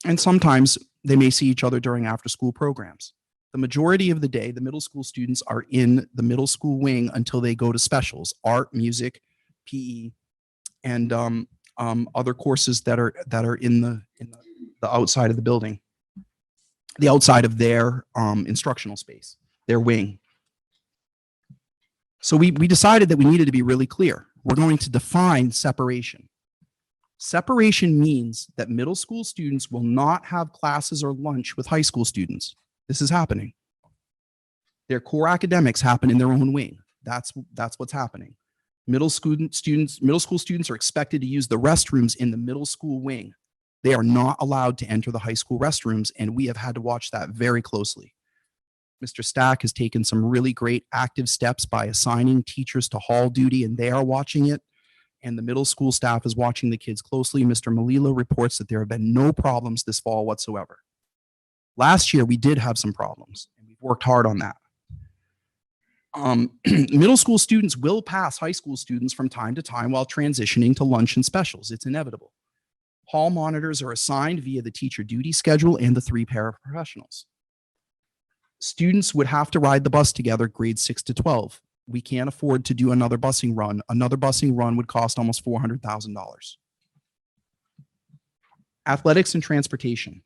And sometimes they may see each other during after school programs. The majority of the day, the middle school students are in the middle school wing until they go to specials, art, music, PE, and other courses that are in the outside of the building, the outside of their instructional space, their wing. So we decided that we needed to be really clear. We're going to define separation. Separation means that middle school students will not have classes or lunch with high school students. This is happening. Their core academics happen in their own wing. That's what's happening. Middle school students are expected to use the restrooms in the middle school wing. They are not allowed to enter the high school restrooms, and we have had to watch that very closely. Mr. Stack has taken some really great active steps by assigning teachers to hall duty, and they are watching it. And the middle school staff is watching the kids closely. Mr. Molila reports that there have been no problems this fall whatsoever. Last year, we did have some problems, and we've worked hard on that. Middle school students will pass high school students from time to time while transitioning to lunch and specials. It's inevitable. Hall monitors are assigned via the teacher duty schedule and the 3 paraprofessionals. Students would have to ride the bus together grades 6 to 12. We can't afford to do another busing run. Another busing run would cost almost $400,000. Athletics and transportation.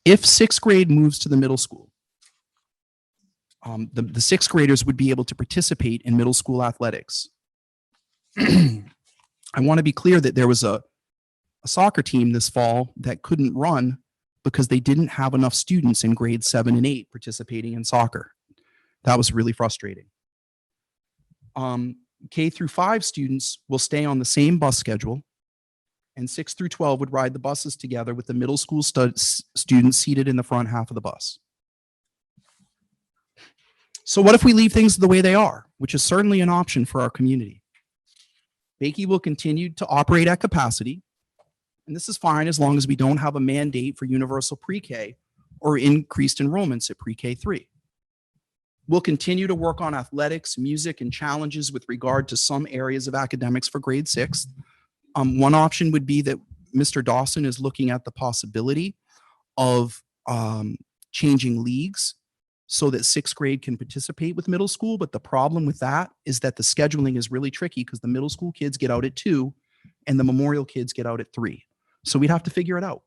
If 6th grade moves to the middle school, the 6th graders would be able to participate in middle school athletics. I want to be clear that there was a soccer team this fall that couldn't run because they didn't have enough students in grades 7 and 8 participating in soccer. That was really frustrating. K through 5 students will stay on the same bus schedule, and 6 through 12 would ride the buses together with the middle school students seated in the front half of the bus. So what if we leave things the way they are, which is certainly an option for our community? Bakey will continue to operate at capacity, and this is fine as long as we don't have a mandate for universal pre-K or increased enrollments at pre-K 3. We'll continue to work on athletics, music, and challenges with regard to some areas of academics for grade 6. One option would be that Mr. Dawson is looking at the possibility of changing leagues so that 6th grade can participate with middle school. But the problem with that is that the scheduling is really tricky because the middle school kids get out at 2 and the Memorial kids get out at 3. So we'd have to figure it out.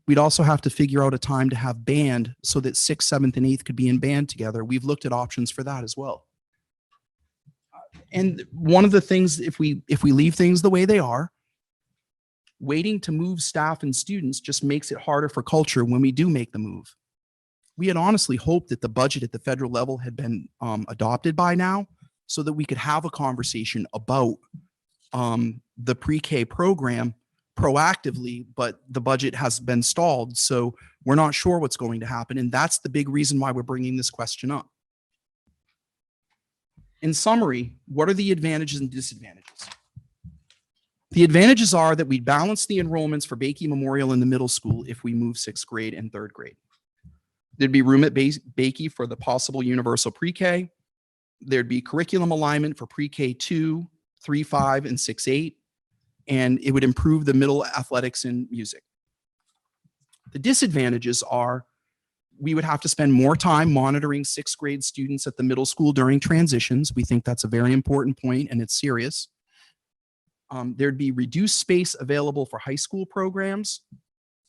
We'd also have to figure out a time to have band so that 6th, 7th, and 8th could be in band together. We've looked at options for that as well. And one of the things, if we leave things the way they are, waiting to move staff and students just makes it harder for culture when we do make the move. We had honestly hoped that the budget at the federal level had been adopted by now so that we could have a conversation about the pre-K program proactively, but the budget has been stalled. So we're not sure what's going to happen. And that's the big reason why we're bringing this question up. In summary, what are the advantages and disadvantages? The advantages are that we balance the enrollments for Bakey Memorial in the middle school if we move 6th grade and 3rd grade. There'd be room at Bakey for the possible universal pre-K. There'd be curriculum alignment for pre-K 2, 3, 5, and 6, 8. And it would improve the middle athletics and music. The disadvantages are we would have to spend more time monitoring 6th grade students at the middle school during transitions. We think that's a very important point and it's serious. There'd be reduced space available for high school programs,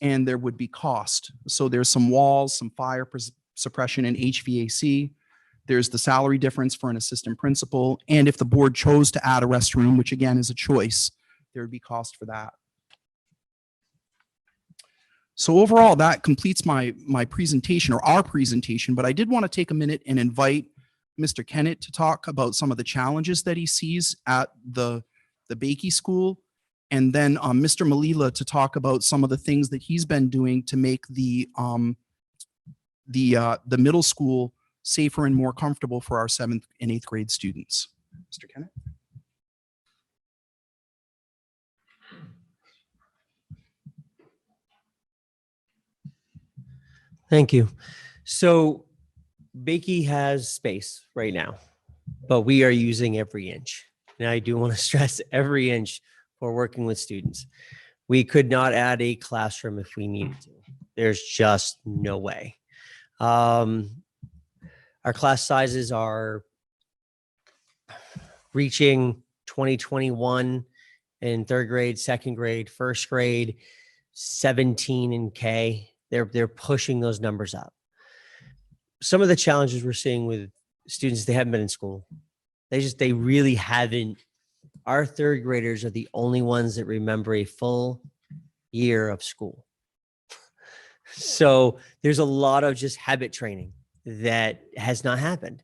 and there would be cost. So there's some walls, some fire suppression and HVAC. There's the salary difference for an assistant principal. And if the board chose to add a restroom, which again is a choice, there would be cost for that. So overall, that completes my presentation or our presentation, but I did want to take a minute and invite Mr. Kenneth to talk about some of the challenges that he sees at the Bakey School, and then Mr. Molila to talk about some of the things that he's been doing to make the middle school safer and more comfortable for our 7th and 8th grade students. Mr. Kenneth? Thank you. So Bakey has space right now, but we are using every inch. and I do want to stress every inch for working with students. We could not add a classroom if we needed to. There's just no way. Our class sizes are reaching 2021 in third grade, second grade, first grade, 17 in K. They're pushing those numbers up. Some of the challenges we're seeing with students, they haven't been in school. They really haven't. Our third graders are the only ones that remember a full year of school. So there's a lot of just habit training that has not happened.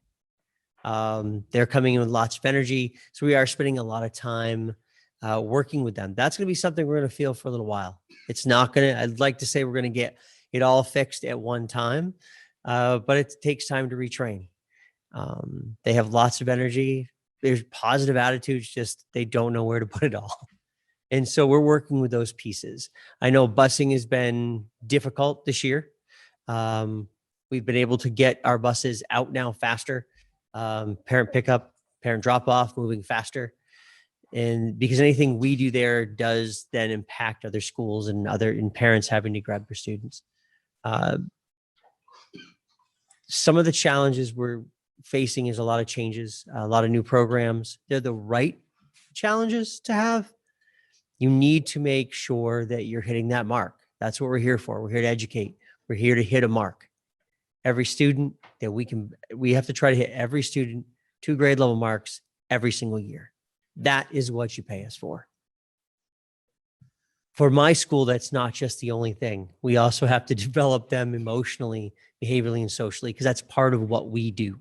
They're coming in with lots of energy. So we are spending a lot of time working with them. That's going to be something we're going to feel for a little while. It's not going to, I'd like to say we're going to get it all fixed at one time, but it takes time to retrain. They have lots of energy. There's positive attitudes, just they don't know where to put it all. And so we're working with those pieces. I know busing has been difficult this year. We've been able to get our buses out now faster. Parent pickup, parent drop off, moving faster. And because anything we do there does then impact other schools and parents having to grab their students. Some of the challenges we're facing is a lot of changes, a lot of new programs. They're the right challenges to have. You need to make sure that you're hitting that mark. That's what we're here for. We're here to educate. We're here to hit a mark. Every student that we have to try to hit every student 2 grade level marks every single year. That is what you pay us for. For my school, that's not just the only thing. We also have to develop them emotionally, behaviorally, and socially, because that's part of what we do.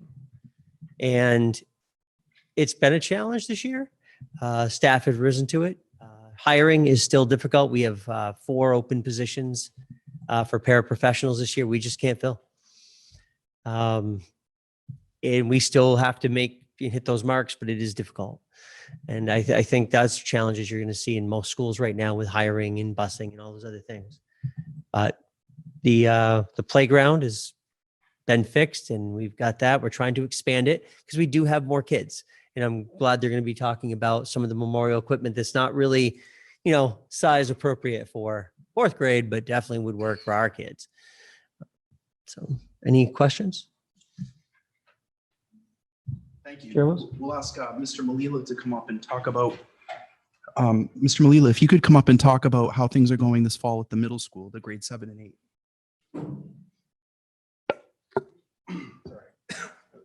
And it's been a challenge this year. Staff have risen to it. Hiring is still difficult. We have 4 open positions for paraprofessionals this year. We just can't fill. And we still have to hit those marks, but it is difficult. And I think that's challenges you're going to see in most schools right now with hiring and busing and all those other things. But the playground has been fixed, and we've got that. We're trying to expand it because we do have more kids. And I'm glad they're going to be talking about some of the memorial equipment that's not really, size appropriate for 4th grade, but definitely would work for our kids. So any questions? Thank you. Sure. We'll ask Mr. Molila to come up and talk about, Mr. Molila, if you could come up and talk about how things are going this fall at the middle school, the grade 7 and 8.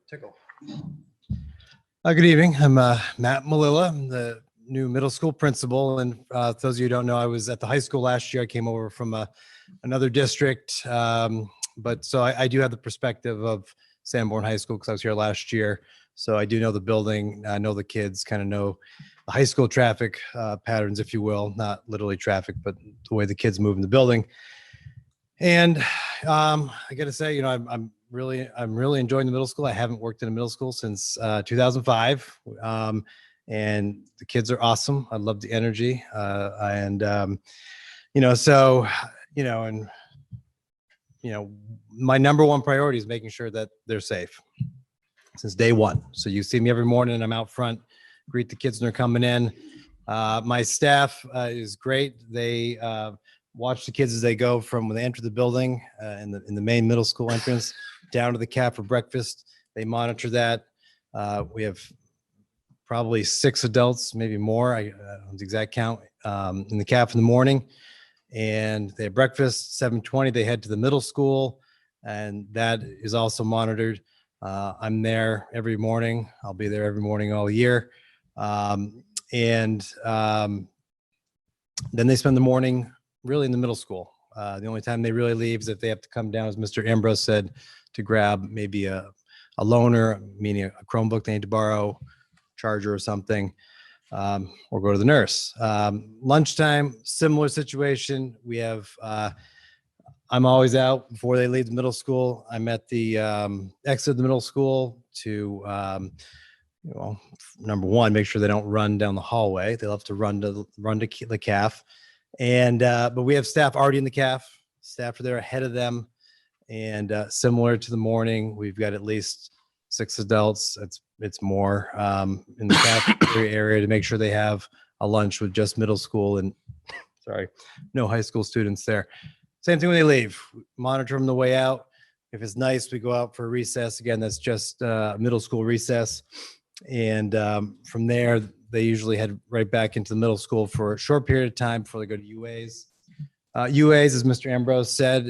Tickle. Good evening. I'm Matt Molila. I'm the new middle school principal. And those of you who don't know, I was at the high school last year. I came over from another district. But so I do have the perspective of Sanborn High School because I was here last year. So I do know the building. I know the kids, kind of know the high school traffic patterns, if you will, not literally traffic, but the way the kids move in the building. And I got to say, I'm really enjoying the middle school. I haven't worked in a middle school since 2005. And the kids are awesome. I love the energy. My number one priority is making sure that they're safe since day one. So you see me every morning, I'm out front, greet the kids when they're coming in. My staff is great. They watch the kids as they go from when they enter the building in the main middle school entrance down to the caf for breakfast. They monitor that. We have probably 6 adults, maybe more. I don't know the exact count in the caf in the morning. And they have breakfast, 7:20, they head to the middle school, and that is also monitored. I'm there every morning. I'll be there every morning all year. Then they spend the morning really in the middle school. The only time they really leave is if they have to come down, as Mr. Ambrose said, to grab maybe a loaner, meaning a Chromebook they need to borrow, charger or something, or go to the nurse. Lunchtime, similar situation. We have, I'm always out before they leave the middle school. I'm at the exit of the middle school to, number one, make sure they don't run down the hallway. They'll have to run to the caf. But we have staff already in the caf. Staff are there ahead of them. And similar to the morning, we've got at least 6 adults, it's more in the cafeteria area to make sure they have a lunch with just middle school and no high school students there. Same thing when they leave. Monitor them the way out. If it's nice, we go out for a recess. Again, that's just middle school recess. And from there, they usually head right back into the middle school for a short period of time before they go to UAs. UAs, as Mr. Ambrose said,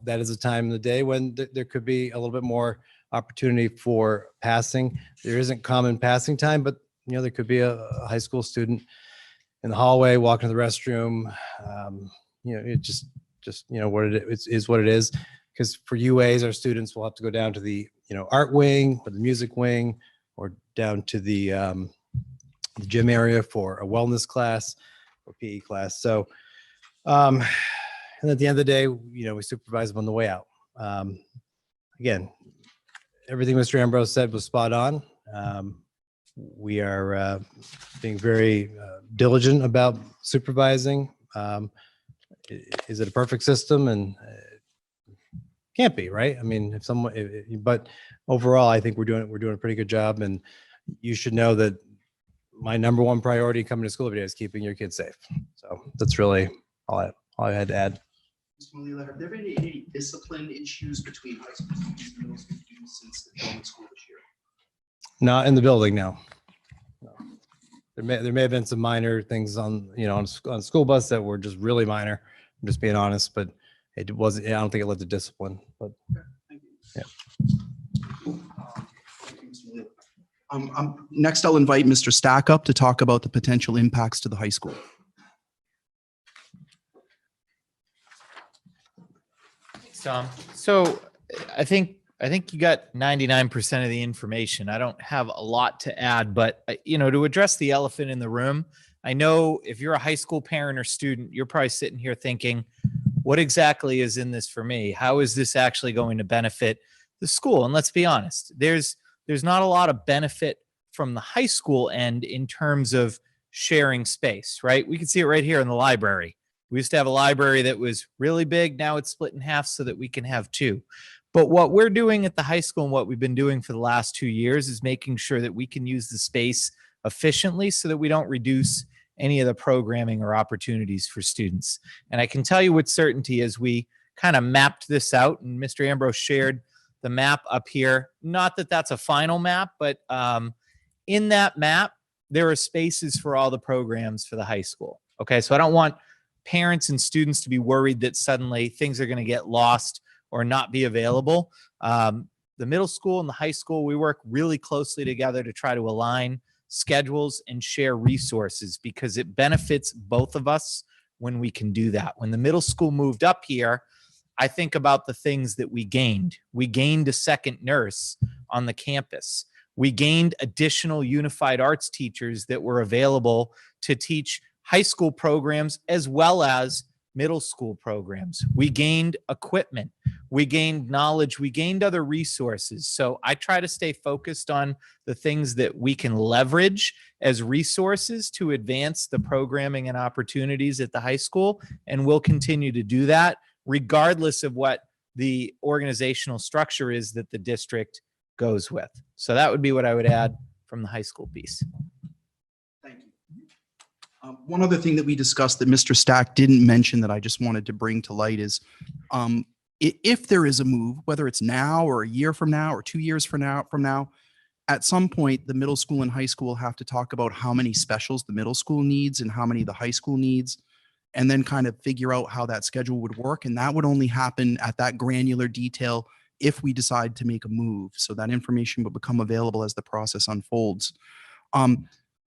that is a time in the day when there could be a little bit more opportunity for passing. There isn't common passing time, but there could be a high school student in the hallway walking to the restroom. It just what it is what it is. Because for UAs, our students will have to go down to the art wing or the music wing, or down to the gym area for a wellness class or PE class. So, and at the end of the day, we supervise them on the way out. Again, everything Mr. Ambrose said was spot on. We are being very diligent about supervising. Is it a perfect system? And can't be, right? I mean, if someone, but overall, I think we're doing a pretty good job. And you should know that my number one priority coming to school every day is keeping your kids safe. So that's really all I had to add. Mr. Molila, have there been any discipline issues between high school students and middle school students since the beginning of school this year? Not in the building, no. There may have been some minor things on school bus that were just really minor. I'm just being honest, but it wasn't. I don't think it led to discipline. But Thank you. Yeah. Thank you, Mr. Molila. Next, I'll invite Mr. Stack up to talk about the potential impacts to the high school. Tom. So I think you got 99% of the information. I don't have a lot to add, but to address the elephant in the room, I know if you're a high school parent or student, you're probably sitting here thinking, what exactly is in this for me? How is this actually going to benefit the school? And let's be honest, there's not a lot of benefit from the high school end in terms of sharing space, right? We can see it right here in the library. We used to have a library that was really big. Now it's split in half so that we can have 2. But what we're doing at the high school and what we've been doing for the last 2 years is making sure that we can use the space efficiently so that we don't reduce any of the programming or opportunities for students. And I can tell you with certainty as we kind of mapped this out, and Mr. Ambrose shared the map up here, not that that's a final map, but in that map, there are spaces for all the programs for the high school. Okay, so I don't want parents and students to be worried that suddenly things are going to get lost or not be available. The middle school and the high school, we work really closely together to try to align schedules and share resources because it benefits both of us when we can do that. When the middle school moved up here, I think about the things that we gained. We gained a second nurse on the campus. We gained additional unified arts teachers that were available to teach high school programs as well as middle school programs. We gained equipment. We gained knowledge. We gained other resources. So I try to stay focused on the things that we can leverage as resources to advance the programming and opportunities at the high school. And we'll continue to do that regardless of what the organizational structure is that the district goes with. So that would be what I would add from the high school piece. Thank you. One other thing that we discussed that Mr. Stack didn't mention that I just wanted to bring to light is if there is a move, whether it's now or a year from now or 2 years from now, at some point, the middle school and high school have to talk about how many specials the middle school needs and how many the high school needs, and then kind of figure out how that schedule would work. And that would only happen at that granular detail if we decide to make a move. So that information will become available as the process unfolds.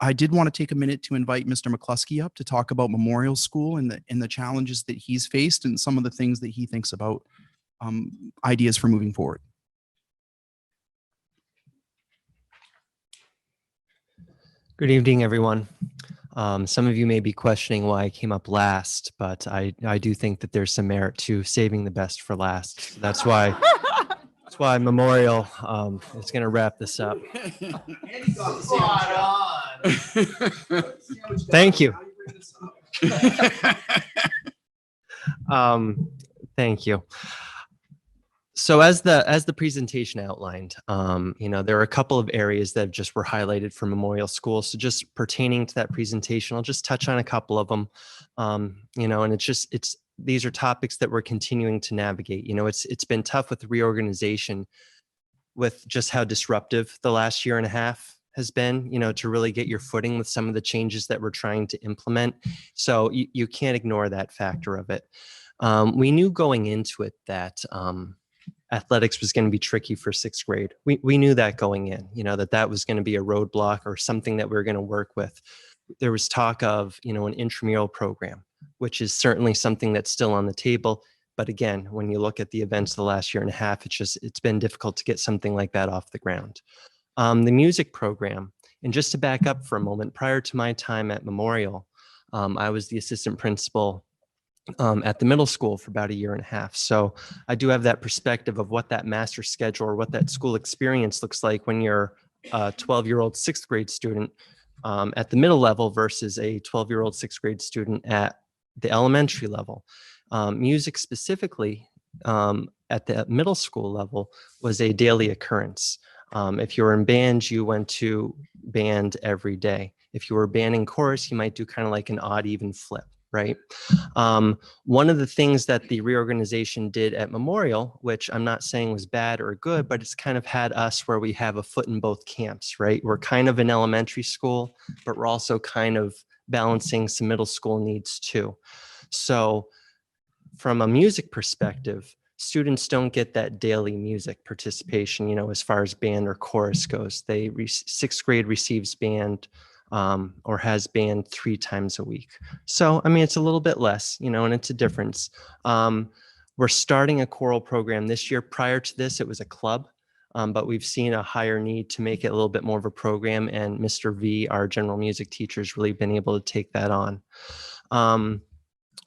I did want to take a minute to invite Mr. Mccluskey up to talk about Memorial School and the challenges that he's faced and some of the things that he thinks about ideas for moving forward. Good evening, everyone. Some of you may be questioning why I came up last, but I do think that there's some merit to saving the best for last. That's why Memorial is going to wrap this up. Thank you. Thank you. So as the presentation outlined, there are a couple of areas that just were highlighted for Memorial School. So just pertaining to that presentation, I'll just touch on a couple of them. And these are topics that we're continuing to navigate. It's been tough with the reorganization, with just how disruptive the last year and a half has been, to really get your footing with some of the changes that we're trying to implement. So you can't ignore that factor of it. We knew going into it that athletics was going to be tricky for sixth grade. We knew that going in, that was going to be a roadblock or something that we were going to work with. There was talk of, an intramural program, which is certainly something that's still on the table. But again, when you look at the events of the last year and a half, it's been difficult to get something like that off the ground. The music program, and just to back up for a moment, prior to my time at Memorial, I was the assistant principal at the middle school for about a year and a half. So I do have that perspective of what that master schedule or what that school experience looks like when you're a 12-year-old sixth grade student at the middle level versus a 12-year-old sixth grade student at the elementary level. Music specifically at the middle school level was a daily occurrence. If you were in band, you went to band every day. If you were band in chorus, you might do kind of like an odd even flip, right? One of the things that the reorganization did at Memorial, which I'm not saying was bad or good, but it's kind of had us where we have a foot in both camps, right? We're kind of an elementary school, but we're also kind of balancing some middle school needs too. So from a music perspective, students don't get that daily music participation, as far as band or chorus goes. Sixth grade receives band or has band 3 times a week. So, it's a little bit less, and it's a difference. We're starting a choral program this year. Prior to this, it was a club, but we've seen a higher need to make it a little bit more of a program. And Mr. V, our general music teacher, has really been able to take that on.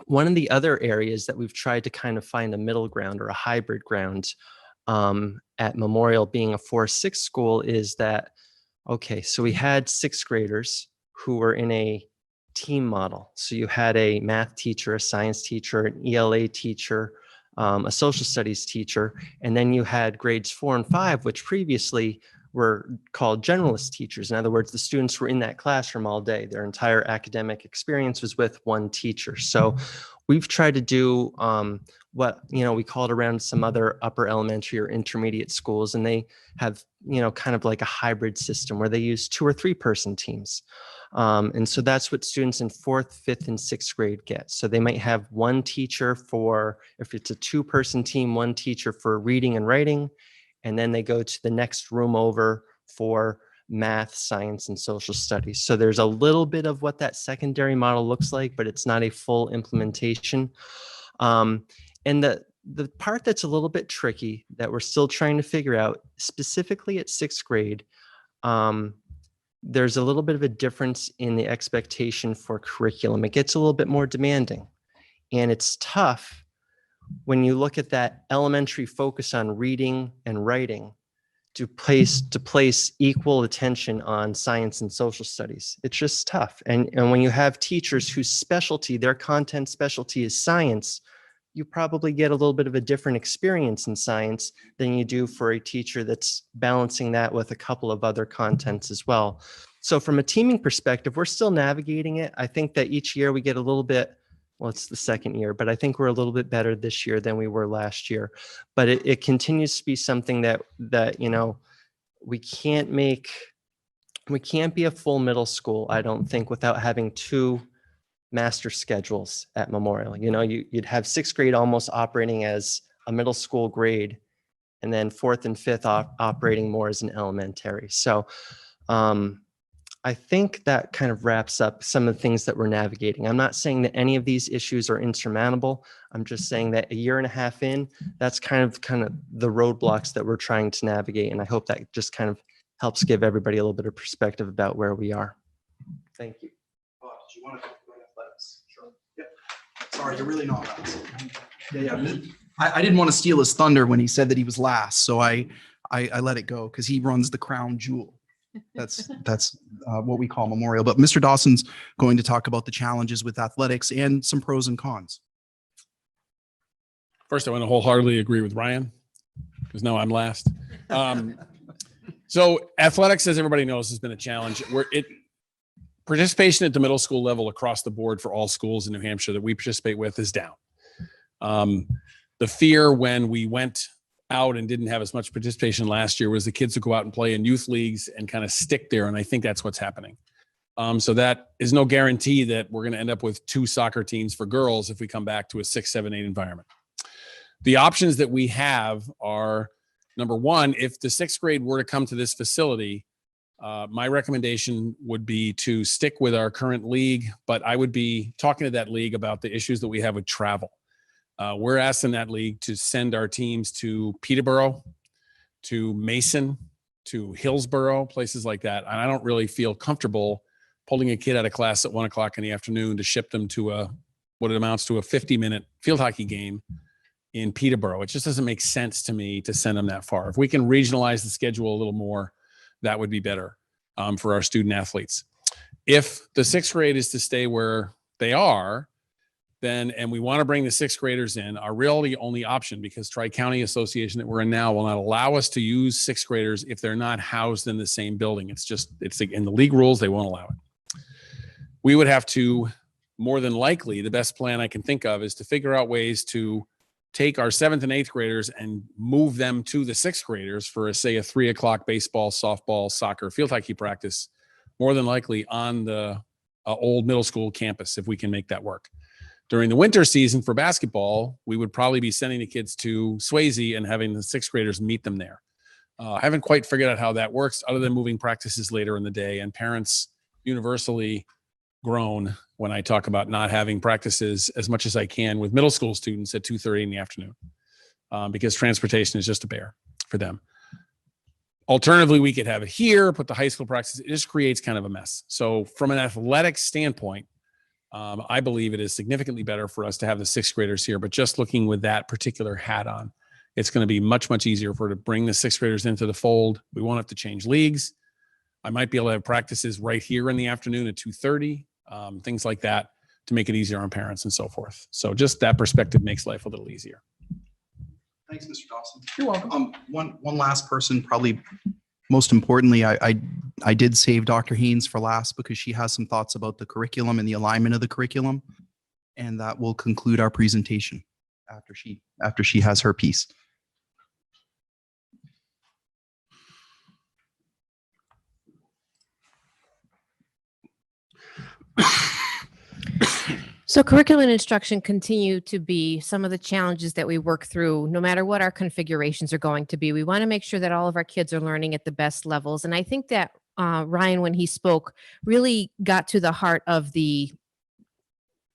One of the other areas that we've tried to kind of find a middle ground or a hybrid ground at Memorial, being a 4-6 school, is that, okay, so we had sixth graders who were in a team model. So you had a math teacher, a science teacher, an ELA teacher, a social studies teacher, and then you had grades 4 and 5, which previously were called generalist teachers. In other words, the students were in that classroom all day. Their entire academic experience was with one teacher. So we've tried to do what, we call it around some other upper elementary or intermediate schools, and they have, kind of like a hybrid system where they use 2 or 3 person teams. And so that's what students in 4th, 5th, and 6th grade get. So they might have one teacher for, if it's a 2-person team, one teacher for reading and writing, and then they go to the next room over for math, science, and social studies. So there's a little bit of what that secondary model looks like, but it's not a full implementation. And the part that's a little bit tricky that we're still trying to figure out, specifically at 6th grade, there's a little bit of a difference in the expectation for curriculum. It gets a little bit more demanding, and it's tough when you look at that elementary focus on reading and writing to place equal attention on science and social studies. It's just tough. And when you have teachers whose specialty, their content specialty is science, you probably get a little bit of a different experience in science than you do for a teacher that's balancing that with a couple of other contents as well. So from a teaming perspective, we're still navigating it. I think that each year we get a little bit, well, it's the second year, but I think we're a little bit better this year than we were last year. But it continues to be something that we can't be a full middle school, I don't think, without having 2 master schedules at Memorial. You'd have 6th grade almost operating as a middle school grade, and then 4th and 5th operating more as an elementary. So I think that kind of wraps up some of the things that we're navigating. I'm not saying that any of these issues are insurmountable. I'm just saying that a year and a half in, that's kind of the roadblocks that we're trying to navigate. And I hope that just kind of helps give everybody a little bit of perspective about where we are. Thank you. Bob, did you want to talk about athletics? Sure. Yep. Sorry, you're really not last. Yeah. I didn't want to steal his thunder when he said that he was last, so I let it go because he runs the crown jewel. That's what we call Memorial. But Mr. Dawson's going to talk about the challenges with athletics and some pros and cons. First, I want to wholeheartedly agree with Ryan. because now I'm last. So athletics, as everybody knows, has been a challenge. Participation at the middle school level across the board for all schools in New Hampshire that we participate with is down. The fear when we went out and didn't have as much participation last year was the kids would go out and play in youth leagues and kind of stick there. And I think that's what's happening. So that is no guarantee that we're going to end up with 2 soccer teams for girls if we come back to a 6, 7, 8 environment. The options that we have are, number one, if the 6th grade were to come to this facility, my recommendation would be to stick with our current league, but I would be talking to that league about the issues that we have with travel. We're asking that league to send our teams to Peterborough, to Mason, to Hillsborough, places like that. And I don't really feel comfortable pulling a kid out of class at 1 o'clock in the afternoon to ship them to what it amounts to a 50-minute field hockey game in Peterborough. It just doesn't make sense to me to send them that far. If we can regionalize the schedule a little more, that would be better for our student athletes. If the 6th grade is to stay where they are, then, and we want to bring the 6th graders in, our really only option, because Tri-County Association that we're in now will not allow us to use 6th graders if they're not housed in the same building. It's in the league rules, they won't allow it. We would have to, more than likely, the best plan I can think of is to figure out ways to take our 7th and 8th graders and move them to the 6th graders for, say, a 3 o'clock baseball, softball, soccer, field hockey practice, more than likely on the old middle school campus, if we can make that work. During the winter season for basketball, we would probably be sending the kids to Swayze and having the 6th graders meet them there. I haven't quite figured out how that works other than moving practices later in the day, and parents universally groan when I talk about not having practices as much as I can with middle school students at 2:30 in the afternoon because transportation is just a bear for them. Alternatively, we could have it here, put the high school practice. It just creates kind of a mess. So from an athletic standpoint, I believe it is significantly better for us to have the 6th graders here, but just looking with that particular hat on, it's going to be much, much easier for to bring the 6th graders into the fold. We won't have to change leagues. I might be able to have practices right here in the afternoon at 2:30, things like that to make it easier on parents and so forth. So just that perspective makes life a little easier. Thanks, Mr. Dawson. You're welcome. One last person, probably most importantly, I did save Dr. Haynes for last because she has some thoughts about the curriculum and the alignment of the curriculum. And that will conclude our presentation after she has her piece. So curriculum and instruction continue to be some of the challenges that we work through, no matter what our configurations are going to be. We want to make sure that all of our kids are learning at the best levels. And I think that Ryan, when he spoke, really got to the heart of the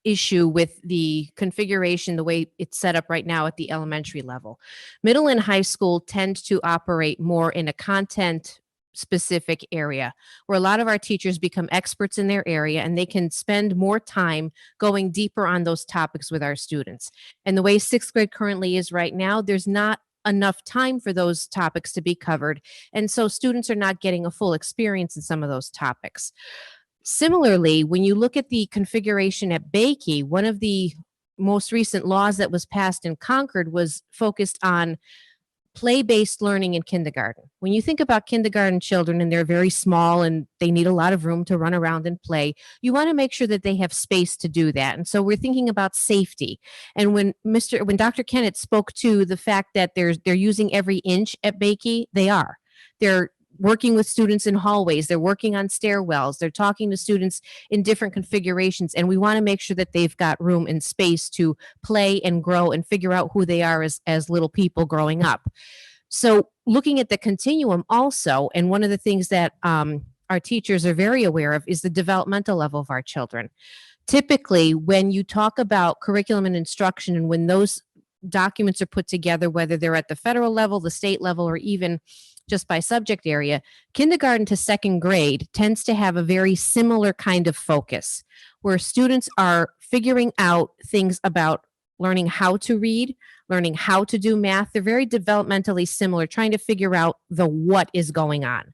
issue with the configuration, the way it's set up right now at the elementary level. Middle and high school tend to operate more in a content specific area where a lot of our teachers become experts in their area and they can spend more time going deeper on those topics with our students. And the way 6th grade currently is right now, there's not enough time for those topics to be covered. And so students are not getting a full experience in some of those topics. Similarly, when you look at the configuration at Bakey, one of the most recent laws that was passed in Concord was focused on play-based learning in kindergarten. When you think about kindergarten children and they're very small and they need a lot of room to run around and play, you want to make sure that they have space to do that. And so we're thinking about safety. And when Dr. Kenneth spoke to the fact that they're using every inch at Bakey, they are. They're working with students in hallways, they're working on stairwells, they're talking to students in different configurations, and we want to make sure that they've got room and space to play and grow and figure out who they are as little people growing up. So looking at the continuum also, and one of the things that our teachers are very aware of is the developmental level of our children. Typically, when you talk about curriculum and instruction and when those documents are put together, whether they're at the federal level, the state level, or even just by subject area, kindergarten to 2nd grade tends to have a very similar kind of focus where students are figuring out things about learning how to read, learning how to do math. They're very developmentally similar, trying to figure out the what is going on.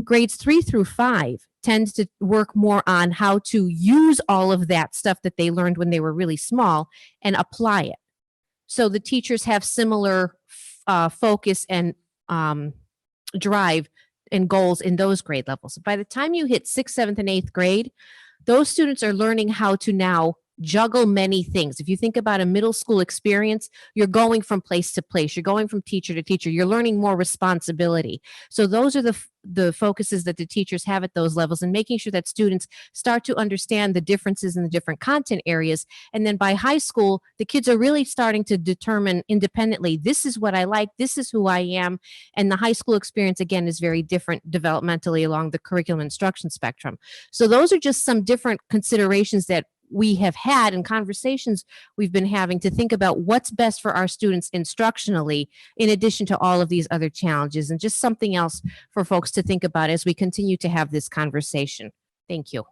Grades 3 through 5 tend to work more on how to use all of that stuff that they learned when they were really small and apply it. So the teachers have similar focus and drive and goals in those grade levels. By the time you hit 6th, 7th, and 8th grade, those students are learning how to now juggle many things. If you think about a middle school experience, you're going from place to place, you're going from teacher to teacher, you're learning more responsibility. So those are the focuses that the teachers have at those levels, and making sure that students start to understand the differences in the different content areas. And then by high school, the kids are really starting to determine independently, this is what I like, this is who I am. And the high school experience, again, is very different developmentally along the curriculum instruction spectrum. So those are just some different considerations that we have had and conversations we've been having to think about what's best for our students instructionally, in addition to all of these other challenges, and just something else for folks to think about as we continue to have this conversation. Thank you.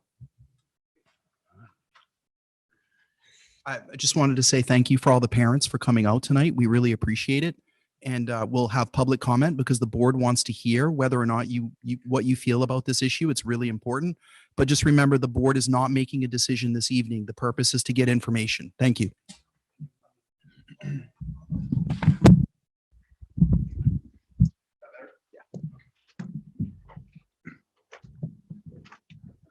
I just wanted to say thank you for all the parents for coming out tonight. We really appreciate it. And we'll have public comment because the board wants to hear whether or not what you feel about this issue. It's really important. But just remember, the board is not making a decision this evening. The purpose is to get information. Thank you.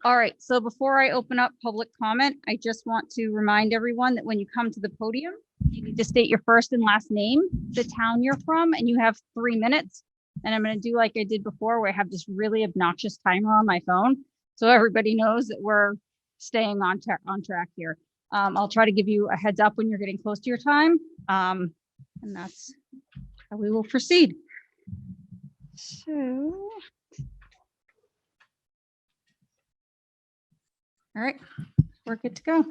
All right, so before I open up public comment, I just want to remind everyone that when you come to the podium, you need to state your first and last name, the town you're from, and you have 3 minutes. And I'm going to do like I did before, where I have this really obnoxious timer on my phone, so everybody knows that we're staying on track here. I'll try to give you a heads up when you're getting close to your time, and that's how we will proceed. So, all right, we're good to go.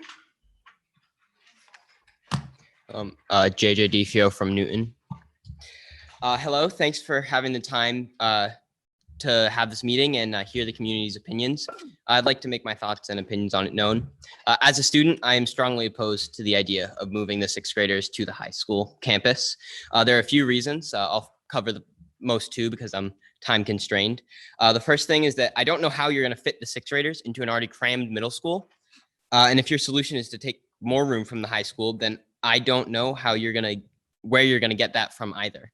JJ DeFio from Newton. Hello, thanks for having the time to have this meeting and hear the community's opinions. I'd like to make my thoughts and opinions on it known. As a student, I am strongly opposed to the idea of moving the 6th graders to the high school campus. There are a few reasons. I'll cover the most two because I'm time constrained. The first thing is that I don't know how you're going to fit the 6th graders into an already crammed middle school. And if your solution is to take more room from the high school, then I don't know where you're going to get that from either.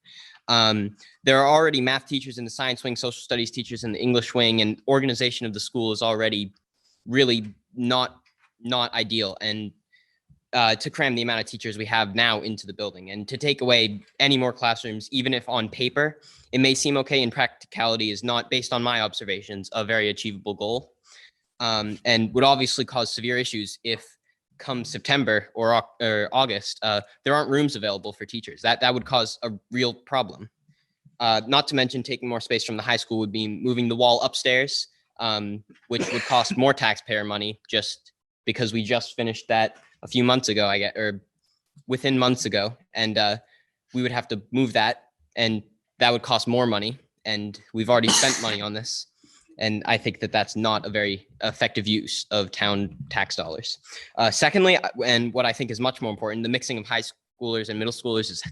There are already math teachers in the science wing, social studies teachers in the English wing, and organization of the school is already really not ideal. And to cram the amount of teachers we have now into the building and to take away any more classrooms, even if on paper it may seem okay, in practicality is not, based on my observations, a very achievable goal, and would obviously cause severe issues if come September or August, there aren't rooms available for teachers. That would cause a real problem. Not to mention, taking more space from the high school would be moving the wall upstairs, which would cost more taxpayer money, just because we just finished that a few months ago, or within months ago, and we would have to move that, and that would cost more money, and we've already spent money on this. And I think that that's not a very effective use of town tax dollars. Secondly, and what I think is much more important, the mixing of high schoolers and middle schoolers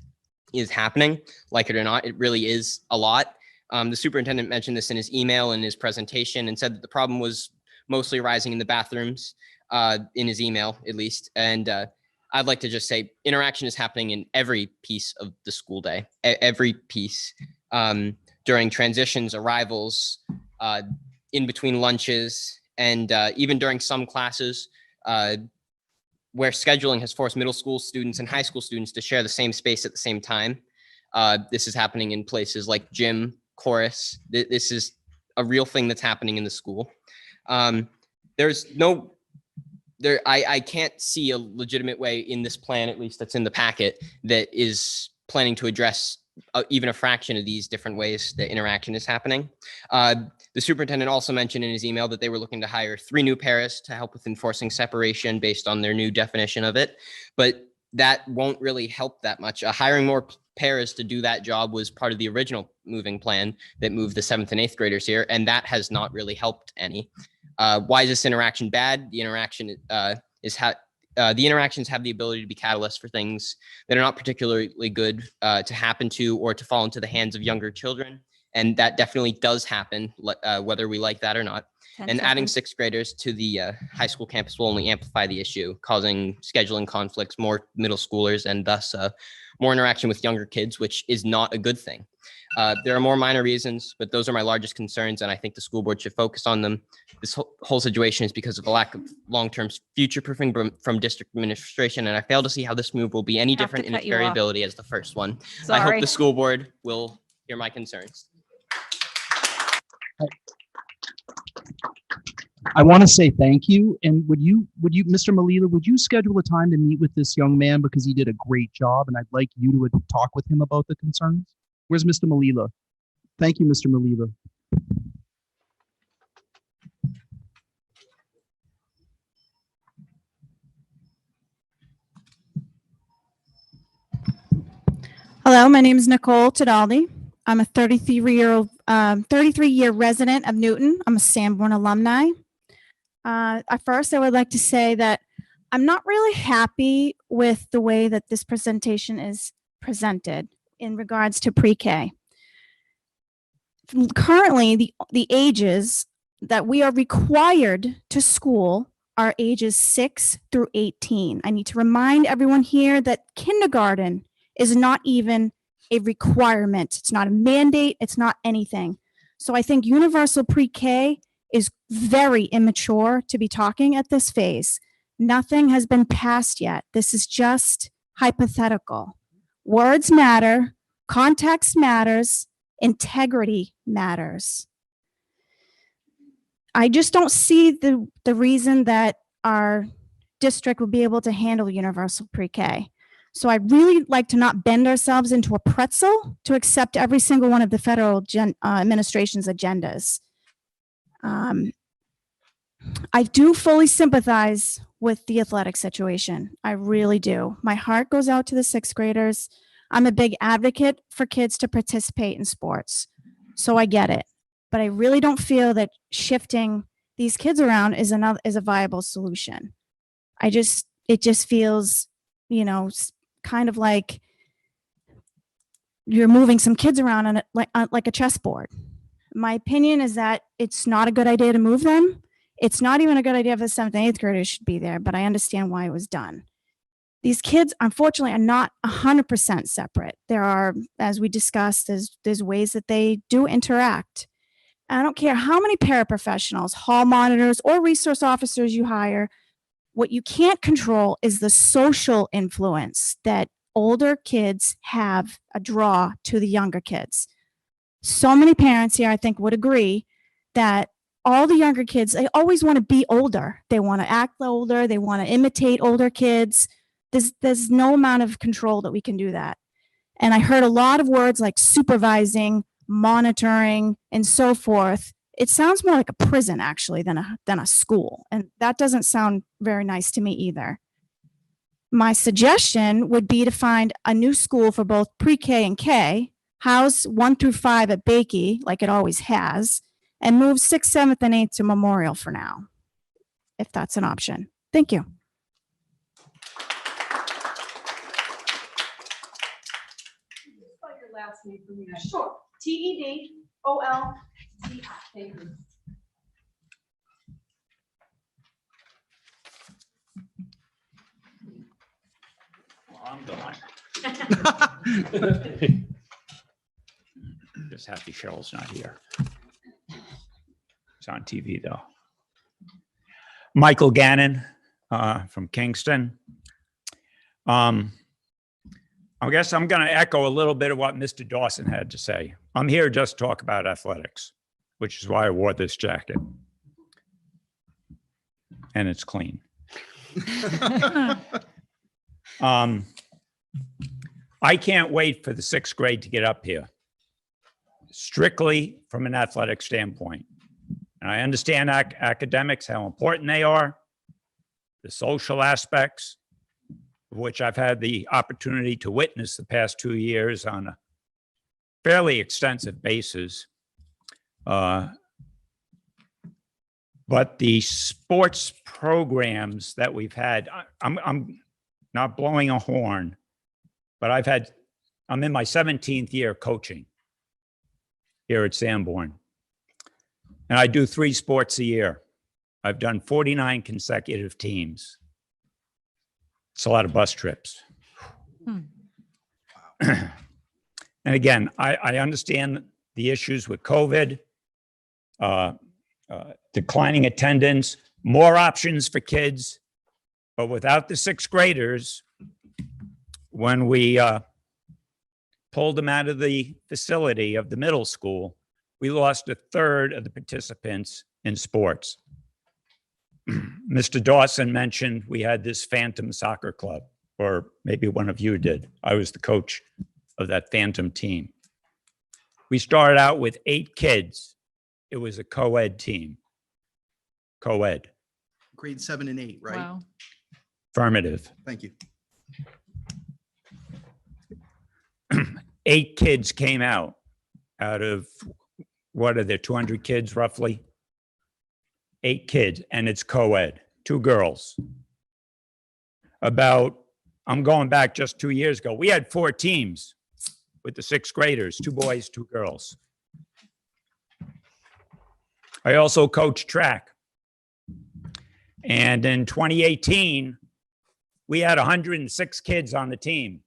is happening, like it or not. It really is a lot. The superintendent mentioned this in his email and his presentation, and said that the problem was mostly arising in the bathrooms, in his email at least. And I'd like to just say interaction is happening in every piece of the school day, every piece, during transitions, arrivals, in between lunches, and even during some classes where scheduling has forced middle school students and high school students to share the same space at the same time. This is happening in places like gym, chorus. This is a real thing that's happening in the school. I can't see a legitimate way in this plan, at least that's in the packet, that is planning to address even a fraction of these different ways that interaction is happening. The superintendent also mentioned in his email that they were looking to hire 3 new paras to help with enforcing separation based on their new definition of it, but that won't really help that much. Hiring more paras to do that job was part of the original moving plan that moved the 7th and 8th graders here, and that has not really helped any. Why is this interaction bad? The interactions have the ability to be catalysts for things that are not particularly good to happen to or to fall into the hands of younger children. And that definitely does happen, whether we like that or not. And adding 6th graders to the high school campus will only amplify the issue, causing scheduling conflicts, more middle schoolers, and thus more interaction with younger kids, which is not a good thing. There are more minor reasons, but those are my largest concerns, and I think the school board should focus on them. This whole situation is because of a lack of long-term future proofing from district administration, and I fail to see how this move will be any different in its variability as the first one. I hope Sorry. the school board will hear my concerns. I want to say thank you. And would you, Mr. Molila, would you schedule a time to meet with this young man because he did a great job, and I'd like you to talk with him about the concerns? Where's Mr. Molila? Thank you, Mr. Molila. Hello, my name is Nicole Tadaldi. I'm a 33-year resident of Newton. I'm a Sanborn alumni. First, I would like to say that I'm not really happy with the way that this presentation is presented in regards to pre-K. Currently, the ages that we are required to school are ages 6 through 18. I need to remind everyone here that kindergarten is not even a requirement. It's not a mandate. It's not anything. So I think universal pre-K is very immature to be talking at this phase. Nothing has been passed yet. This is just hypothetical. Words matter, context matters, integrity matters. I just don't see the reason that our district would be able to handle universal pre-K. So I'd really like to not bend ourselves into a pretzel to accept every single one of the federal administration's agendas. I do fully sympathize with the athletic situation. I really do. My heart goes out to the 6th graders. I'm a big advocate for kids to participate in sports. So I get it. But I really don't feel that shifting these kids around is a viable solution. It just feels, kind of like you're moving some kids around on like a chessboard. My opinion is that it's not a good idea to move them. It's not even a good idea if the 7th and 8th graders should be there, but I understand why it was done. These kids, unfortunately, are not 100% separate. There are, as we discussed, there's ways that they do interact. And I don't care how many paraprofessionals, hall monitors, or resource officers you hire, what you can't control is the social influence that older kids have a draw to the younger kids. So many parents here, I think, would agree that all the younger kids, they always want to be older. They want to act older. They want to imitate older kids. There's no amount of control that we can do that. And I heard a lot of words like supervising, monitoring, and so forth. It sounds more like a prison, actually, than a school. And that doesn't sound very nice to me either. My suggestion would be to find a new school for both pre-K and K, house 1 through 5 at Bakey, like it always has, and move 6th, 7th, and 8th to Memorial for now, if that's an option. Thank you. Your last name for me. Sure. TEDOL. Thank you. Well, I'm gone. Just happy Cheryl's not here. It's on TV though. Michael Gannon from Kingston. I guess I'm going to echo a little bit of what Mr. Dawson had to say. I'm here just to talk about athletics, which is why I wore this jacket. And it's clean. I can't wait for the 6th grade to get up here, strictly from an athletic standpoint. And I understand academics, how important they are, the social aspects, which I've had the opportunity to witness the past 2 years on a fairly extensive basis. But the sports programs that we've had, I'm not blowing a horn, but I'm in my 17th year coaching here at Sanborn. And I do 3 sports a year. I've done 49 consecutive teams. It's a lot of bus trips. And again, I understand the issues with COVID, declining attendance, more options for kids, but without the sixth graders, when we pulled them out of the facility of the middle school, we lost a third of the participants in sports. Mr. Dawson mentioned we had this phantom soccer club, or maybe one of you did. I was the coach of that phantom team. We started out with 8 kids. It was a co-ed team. Co-ed. Grade 7 and 8, right? Wow. Affirmative. Thank you. 8 kids came out of, what are there, 200 kids roughly? 8 kids, and it's co-ed, 2 girls. I'm going back just 2 years ago, we had 4 teams with the 6th graders, 2 boys, 2 girls. I also coach track. And in 2018, we had 106 kids on the team.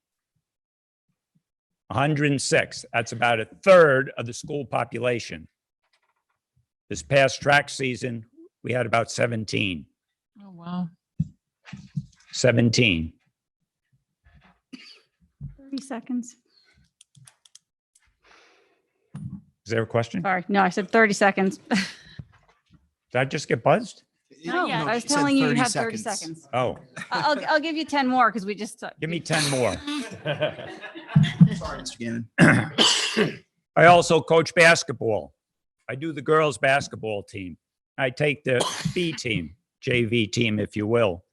106. That's about a third of the school population. This past track season, we had about 17. Oh, wow. 17. 30 seconds. Is there a question? Sorry, no, I said 30 seconds. Did I just get buzzed? No, No, I was she said telling you you 30 had 30 seconds. seconds. Oh, I'll give you 10 more because we just. give me 10 more. Sorry, Mr. Gannon. I also coach basketball. I do the girls' basketball team. I take the B team, JV team, if you will.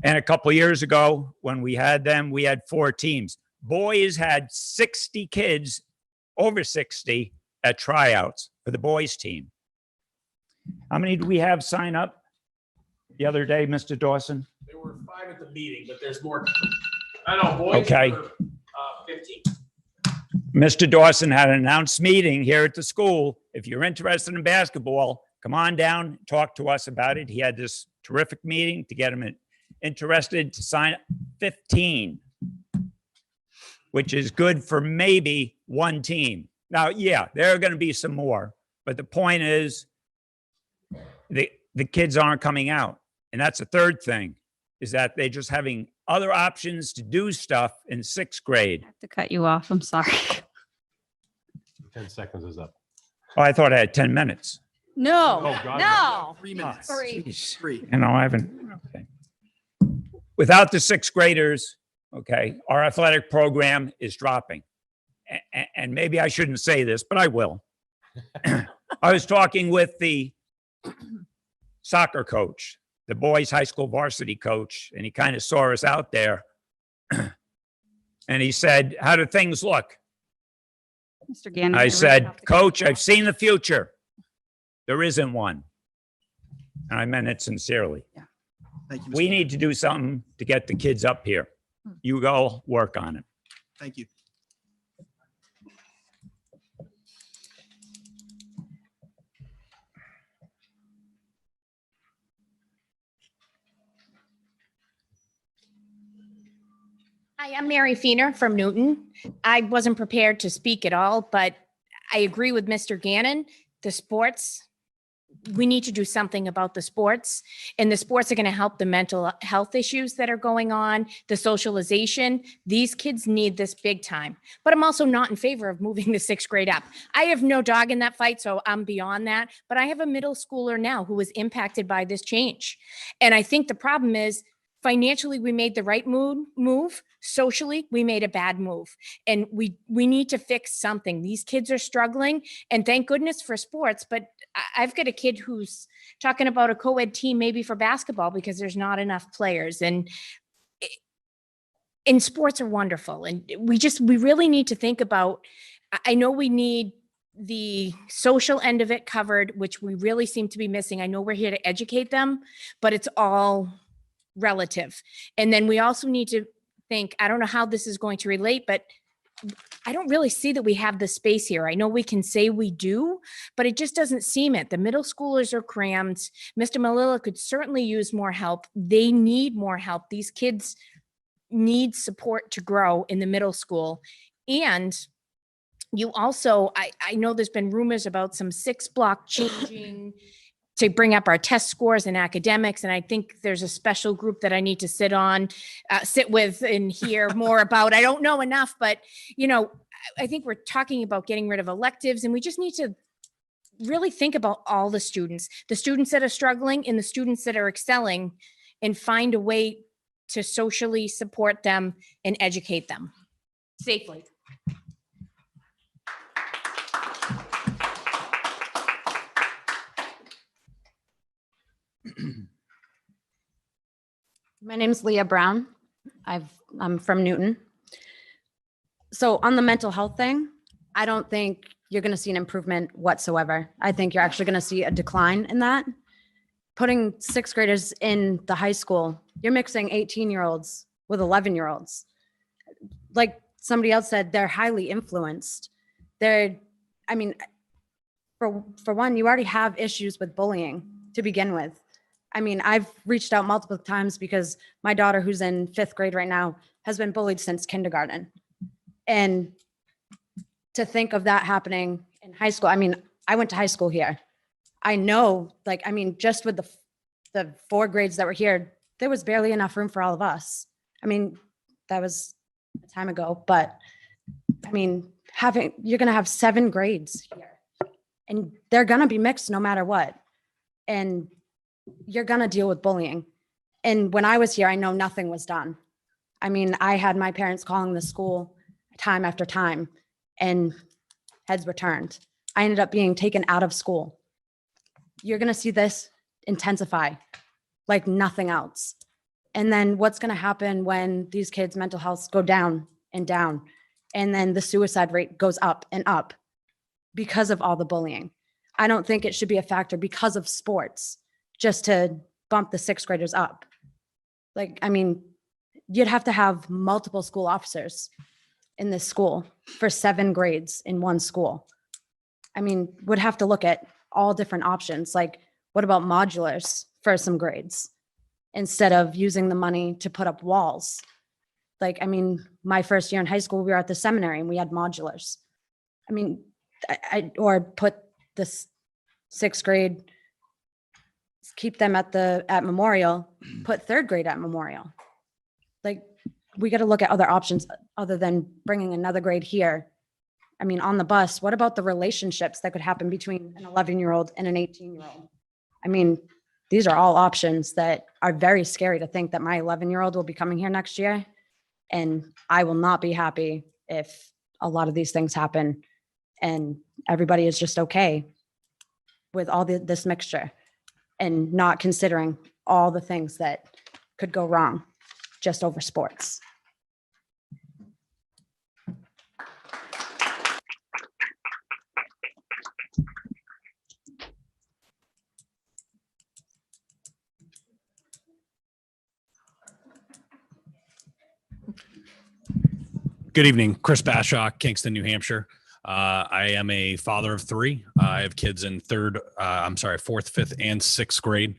And a couple of years ago, when we had them, we had 4 teams. Boys had 60 kids, over 60, at tryouts for the boys' team. How many do we have sign up the other day, Mr. Dawson? There were 5 at the meeting, but there's more. I know, boys. Okay. Were, 15. Mr. Dawson had an announced meeting here at the school. If you're interested in basketball, come on down, talk to us about it. He had this terrific meeting to get him interested to sign up. 15, which is good for maybe 1 team. Now, yeah, there are going to be some more, but the point is the kids aren't coming out. And that's the third thing, is that they're just having other options to do stuff in 6th grade. I have to cut you off. I'm sorry. 10 seconds is up. Oh, I thought I had 10 minutes. No, Oh, God, no. 3 minutes. Three. Jeez. 3. You know, I haven't, okay. Without the 6th graders, okay, our athletic program is dropping. And maybe I shouldn't say this, but I will. I was talking with the soccer coach, the boys' high school varsity coach, and he kind of saw us out there. And he said, how do things look? Mr. Gannon. I really said, have to cut Coach, you off. I've seen the future. There isn't one. And I meant it sincerely. Thank you. Mr. We Gannon. need to do something to get the kids up here. You go work on it. Thank you. Hi, I'm Mary Feener from Newton. I wasn't prepared to speak at all, but I agree with Mr. Gannon. The sports, we need to do something about the sports, and the sports are going to help the mental health issues that are going on, the socialization. These kids need this big time. But I'm also not in favor of moving the 6th grade up. I have no dog in that fight, so I'm beyond that. But I have a middle schooler now who was impacted by this change. And I think the problem is, financially, we made the right move. Socially, we made a bad move. And we need to fix something. These kids are struggling, and thank goodness for sports. But I've got a kid who's talking about a co-ed team maybe for basketball because there's not enough players. And sports are wonderful. And we really need to think about, I know we need the social end of it covered, which we really seem to be missing. I know we're here to educate them, but it's all relative. And then we also need to think, I don't know how this is going to relate, but I don't really see that we have the space here. I know we can say we do, but it just doesn't seem it. The middle schoolers are crammed. Mr. Molila could certainly use more help. They need more help. These kids needs support to grow in the middle school. And you also, I know there's been rumors about some 6-block changing to bring up our test scores and academics. And I think there's a special group that I need to sit with and hear more about. I don't know enough, but I think we're talking about getting rid of electives, and we just need to really think about all the students that are struggling and the students that are excelling, and find a way to socially support them and educate them safely. My name's Leah Brown. I'm from Newton. So on the mental health thing, I don't think you're going to see an improvement whatsoever. I think you're actually going to see a decline in that. Putting 6th graders in the high school, you're mixing 18-year-olds with 11-year-olds. Like somebody else said, they're highly influenced. For one, you already have issues with bullying to begin with. I've reached out multiple times because my daughter, who's in 5th grade right now, has been bullied since kindergarten. And to think of that happening in high school, I went to high school here. I know, just with the 4 grades that were here, there was barely enough room for all of us. That was a time ago, but you're going to have 7 grades here, and they're going to be mixed no matter what. And you're going to deal with bullying. And when I was here, I know nothing was done. I had my parents calling the school time after time, and heads were turned. I ended up being taken out of school. You're going to see this intensify like nothing else. And then what's going to happen when these kids' mental health go down and down, and then the suicide rate goes up and up because of all the bullying? I don't think it should be a factor because of sports just to bump the 6th graders up. You'd have to have multiple school officers in this school for 7 grades in one school. Would have to look at all different options. Like, what about modulars for some grades instead of using the money to put up walls? My first year in high school, we were at the seminary and we had modulars. Or put this 6th grade, keep them at Memorial, put 3rd grade at Memorial. We got to look at other options other than bringing another grade here. On the bus, what about the relationships that could happen between an 11-year-old and an 18-year-old? These are all options that are very scary to think that my 11-year-old will be coming here next year. And I will not be happy if a lot of these things happen and everybody is just okay with all this mixture and not considering all the things that could go wrong just over sports. Good evening, Chris Bashaw, Kingston, New Hampshire. I am a father of 3. I have kids in 4th, 5th, and 6th grade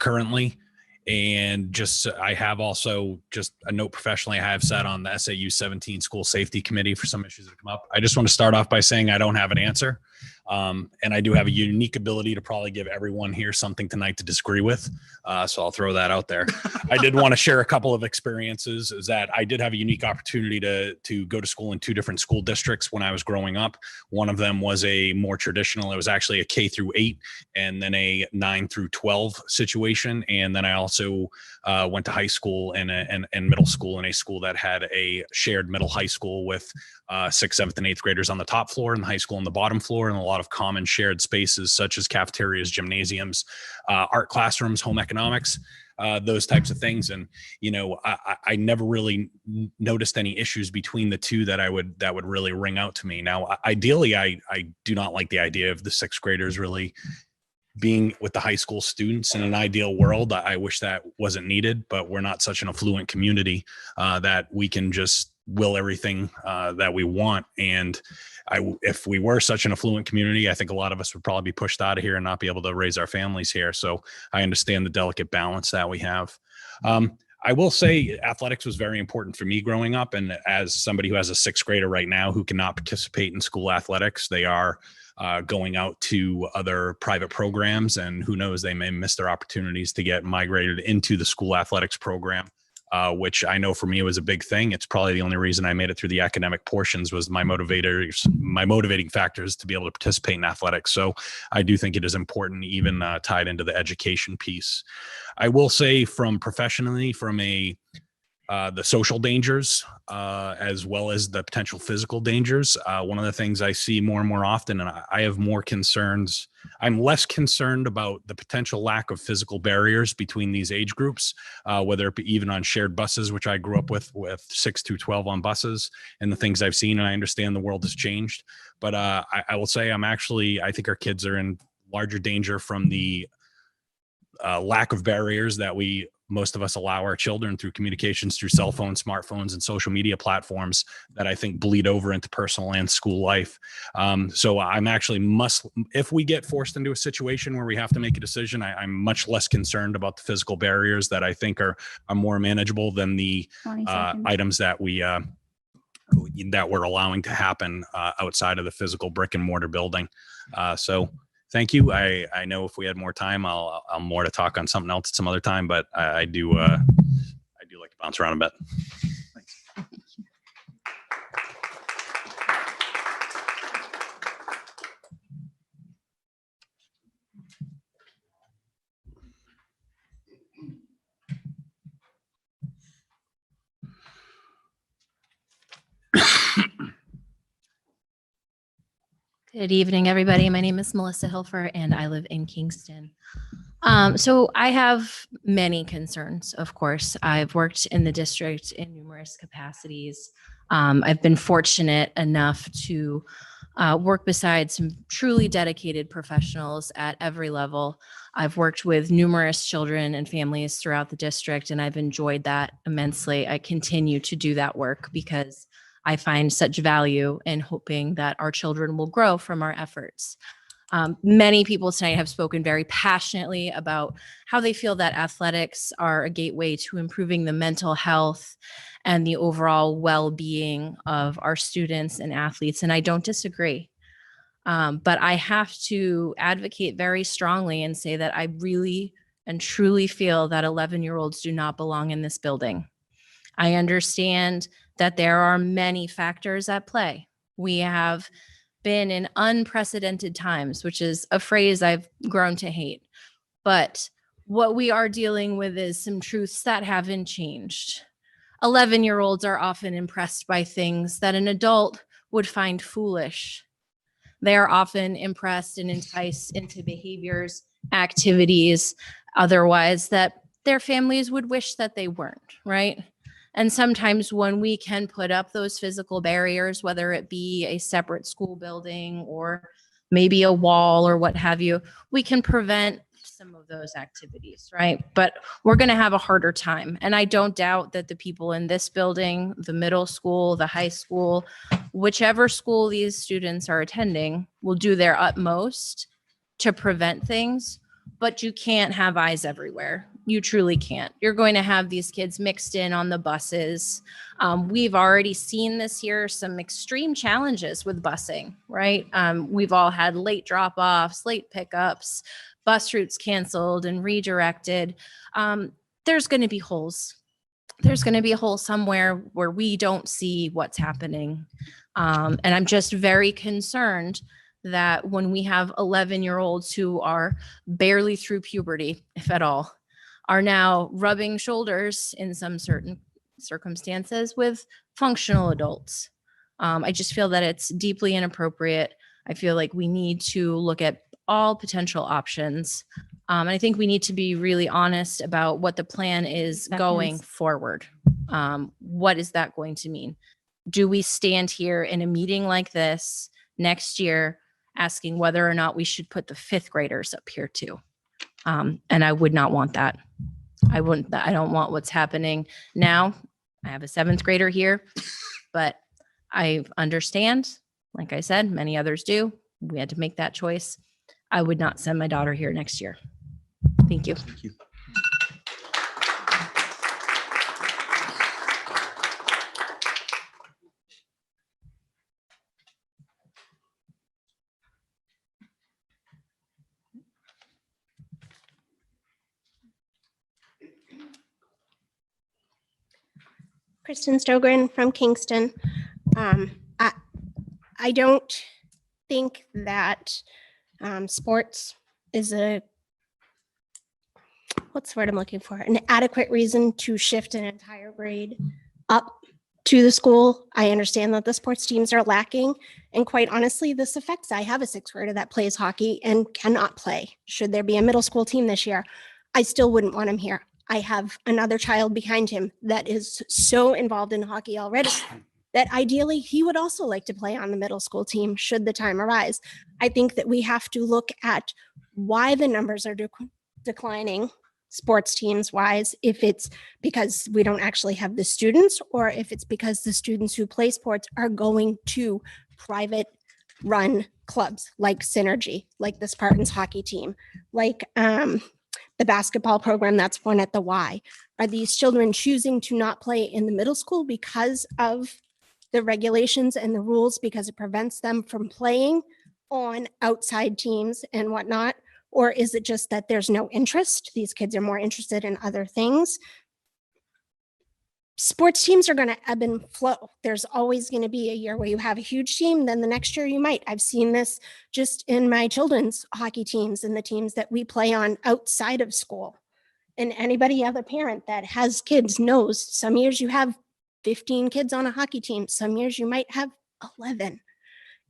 currently. And I have also, just a note professionally, I have sat on the SAU 17 school safety committee for some issues that come up. I just want to start off by saying I don't have an answer. And I do have a unique ability to probably give everyone here something tonight to disagree with. So I'll throw that out there. I did want to share a couple of experiences. Is that I did have a unique opportunity to go to school in 2 different school districts when I was growing up. One of them was a more traditional, it was actually a K through 8 and then a 9 through 12 situation. And then I also went to high school and middle school in a school that had a shared middle high school with 6th, 7th, and 8th graders on the top floor and the high school on the bottom floor, and a lot of common shared spaces such as cafeterias, gymnasiums, art classrooms, home economics, those types of things. And, I never really noticed any issues between the 2 that would really ring out to me. Now, ideally, I do not like the idea of the 6th graders really being with the high school students. In an ideal world, I wish that wasn't needed, but we're not such an affluent community that we can just will everything that we want. And if we were such an affluent community, I think a lot of us would probably be pushed out of here and not be able to raise our families here. So I understand the delicate balance that we have. I will say athletics was very important for me growing up. And as somebody who has a sixth grader right now who cannot participate in school athletics, they are going out to other private programs, and who knows, they may miss their opportunities to get migrated into the school athletics program, which I know for me was a big thing. It's probably the only reason I made it through the academic portions was my motivating factors to be able to participate in athletics. So I do think it is important, even tied into the education piece. I will say from professionally, from the social dangers, as well as the potential physical dangers. One of the things I see more and more often, and I have more concerns, I'm less concerned about the potential lack of physical barriers between these age groups, whether it be even on shared buses, which I grew up with 6 through 12 on buses, and the things I've seen, and I understand the world has changed. But I will say I think our kids are in larger danger from the lack of barriers that most of us allow our children through communications through cell phones, smartphones, and social media platforms that I think bleed over into personal and school life. So I'm actually if we get forced into a situation where we have to make a decision, I'm much less concerned about the physical barriers that I think are more manageable than the items that that we're allowing to happen outside of the physical brick and mortar building. So thank you. I know if we had more time, I'll more to talk on something else at some other time, but I do like to bounce around a bit. Thanks. Good evening, everybody. My name is Melissa Hilfer, and I live in Kingston. So I have many concerns, of course. I've worked in the district in numerous capacities. I've been fortunate enough to work beside some truly dedicated professionals at every level. I've worked with numerous children and families throughout the district, and I've enjoyed that immensely. I continue to do that work because I find such value in hoping that our children will grow from our efforts. Many people tonight have spoken very passionately about how they feel that athletics are a gateway to improving the mental health and the overall well-being of our students and athletes, and I don't disagree. But I have to advocate very strongly and say that I really and truly feel that 11-year-olds do not belong in this building. I understand that there are many factors at play. We have been in unprecedented times, which is a phrase I've grown to hate. But what we are dealing with is some truths that haven't changed. 11-year-olds are often impressed by things that an adult would find foolish. They are often impressed and enticed into behaviors, activities, otherwise that their families would wish that they weren't, right? And sometimes when we can put up those physical barriers, whether it be a separate school building or maybe a wall or what have you, we can prevent some of those activities, right? But we're going to have a harder time. And I don't doubt that the people in this building, the middle school, the high school, whichever school these students are attending, will do their utmost to prevent things. But you can't have eyes everywhere. You truly can't. You're going to have these kids mixed in on the buses. We've already seen this year, some extreme challenges with busing, right? We've all had late drop-offs, late pickups, bus routes canceled and redirected. There's going to be holes. There's going to be a hole somewhere where we don't see what's happening. And I'm just very concerned that when we have 11-year-olds who are barely through puberty, if at all, are now rubbing shoulders in some certain circumstances with functional adults. I just feel that it's deeply inappropriate. I feel like we need to look at all potential options. And I think we need to be really honest about what the plan is going forward. What is that going to mean? Do we stand here in a meeting like this next year asking whether or not we should put the 5th graders up here too? And I would not want that. I don't want what's happening now. I have a 7th grader here, but I understand, like I said, many others do. We had to make that choice. I would not send my daughter here next year. Thank you. Thank you. Kristen Stogren from Kingston. I don't think that sports is what's the word I'm looking for? An adequate reason to shift an entire grade up to the school. I understand that the sports teams are lacking. And quite honestly, this affects, I have a sixth grader that plays hockey and cannot play. Should there be a middle school team this year, I still wouldn't want him here. I have another child behind him that is so involved in hockey already that ideally he would also like to play on the middle school team should the time arise. I think that we have to look at why the numbers are declining sports teams wise, if it's because we don't actually have the students, or if it's because the students who play sports are going to private run clubs like Synergy, like the Spartans hockey team, like the basketball program that's one at the Y. Are these children choosing to not play in the middle school because of the regulations and the rules, because it prevents them from playing on outside teams and whatnot? Or is it just that there's no interest? These kids are more interested in other things. Sports teams are going to ebb and flow. There's always going to be a year where you have a huge team, then the next year you might. I've seen this just in my children's hockey teams and the teams that we play on outside of school. And anybody, other parent that has kids knows some years you have 15 kids on a hockey team. Some years you might have 11.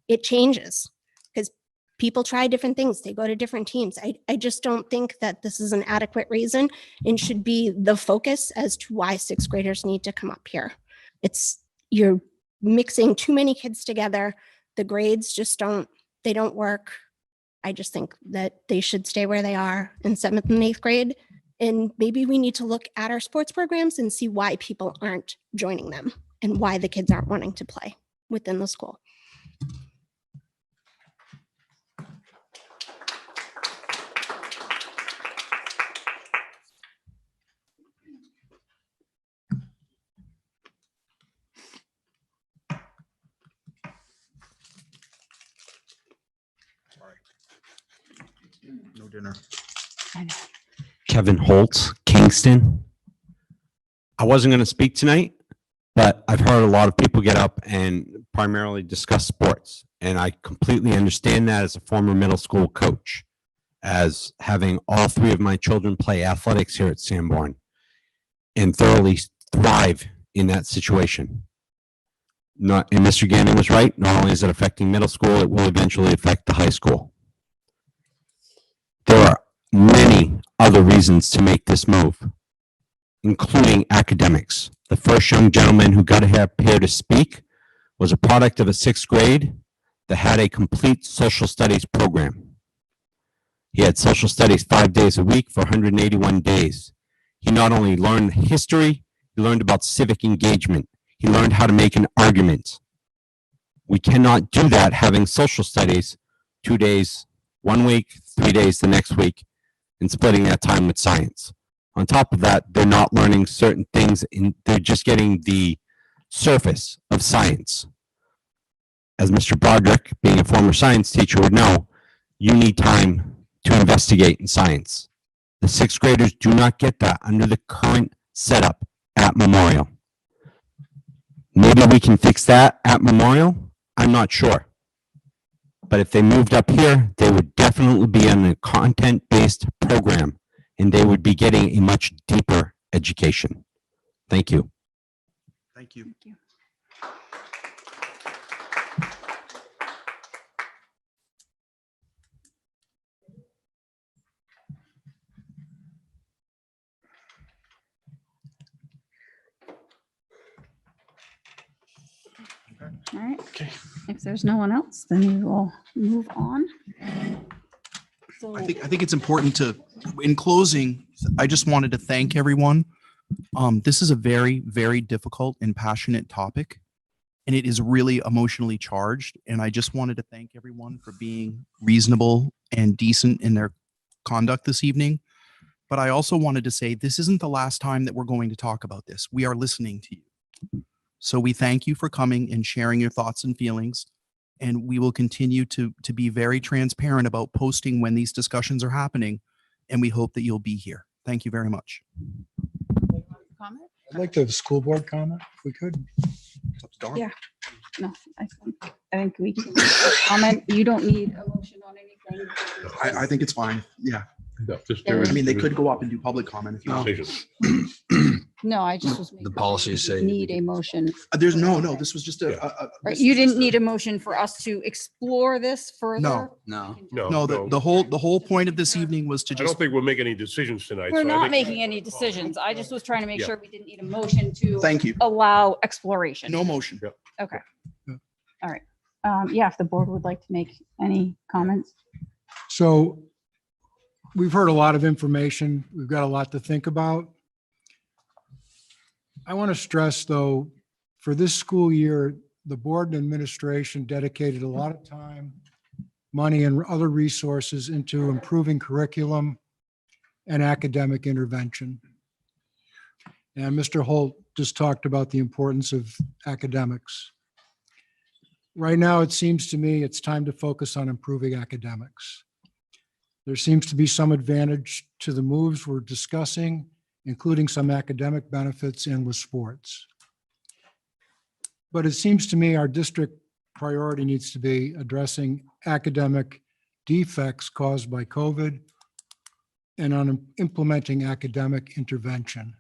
It changes because people try different things. They go to different teams. I just don't think that this is an adequate reason and should be the focus as to why sixth graders need to come up here. You're mixing too many kids together. The grades just don't work. I just think that they should stay where they are in 7th and 8th grade. And maybe we need to look at our sports programs and see why people aren't joining them and why the kids aren't wanting to play within the school. No dinner. Kevin Holtz, Kingston. I wasn't going to speak tonight, but I've heard a lot of people get up and primarily discuss sports. And I completely understand that as a former middle school coach, as having all 3 of my children play athletics here at Sanborn and thoroughly thrive in that situation. And Mr. Gannon was right. Not only is it affecting middle school, it will eventually affect the high school. There are many other reasons to make this move, including academics. The first young gentleman who got up here to speak was a product of a 6th grade that had a complete social studies program. He had social studies 5 days a week for 181 days. He not only learned history, he learned about civic engagement. He learned how to make an argument. We cannot do that having social studies 2 days, 1 week, 3 days the next week, and splitting that time with science. On top of that, they're not learning certain things, and they're just getting the surface of science. As Mr. Broderick, being a former science teacher, would know, you need time to investigate in science. The 6th graders do not get that under the current setup at Memorial. Maybe we can fix that at Memorial. I'm not sure. But if they moved up here, they would definitely be on a content-based program, and they would be getting a much deeper education. Thank you. Thank you. Thank you. All right. Okay. If there's no one else, then we will move on. So I think it's important to, in closing, I just wanted to thank everyone. This is a very, very difficult and passionate topic, and it is really emotionally charged. And I just wanted to thank everyone for being reasonable and decent in their conduct this evening. But I also wanted to say this isn't the last time that we're going to talk about this. We are listening to you. So we thank you for coming and sharing your thoughts and feelings. And we will continue to be very transparent about posting when these discussions are happening. And we hope that you'll be here. Thank you very much. Comment? I'd like to have a school board comment if we could. Yeah. No, I think we can comment. You don't need a motion on anything. I think it's fine. Yeah. Just Yeah. I mean, they could go up and do public comment if you want. No, I just was. The policies say. Need a motion. There's no, this was just Right, you didn't need a motion for us to explore this further? No. No, The whole point of this evening was to I don't just, think we'll make any decisions tonight. We're so I not think- making any decisions. I just was trying to make Yeah. sure we didn't need a motion to. Thank you. Allow exploration. no motion. Okay. All right. Yeah, if the board would like to make any comments. So we've heard a lot of information. We've got a lot to think about. I want to stress, though, for this school year, the board and administration dedicated a lot of time, money, and other resources into improving curriculum and academic intervention. And Mr. Holt just talked about the importance of academics. Right now, it seems to me it's time to focus on improving academics. There seems to be some advantage to the moves we're discussing, including some academic benefits and with sports. But it seems to me our district priority needs to be addressing academic defects caused by COVID and on implementing academic intervention.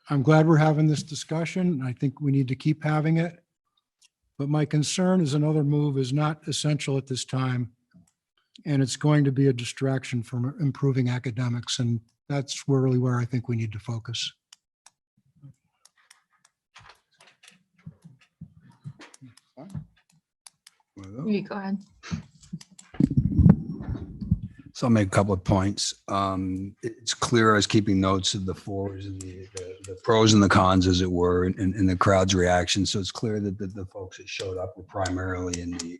I'm glad we're having this discussion. I think we need to keep having it. But my concern is another move is not essential at this time, and it's going to be a distraction from improving academics, and that's really where I think we need to focus. You go ahead. So I'll make a couple of points. It's clear I was keeping notes of the fors and the pros and the cons, as it were, and the crowd's reaction. So it's clear that the folks that showed up were primarily in the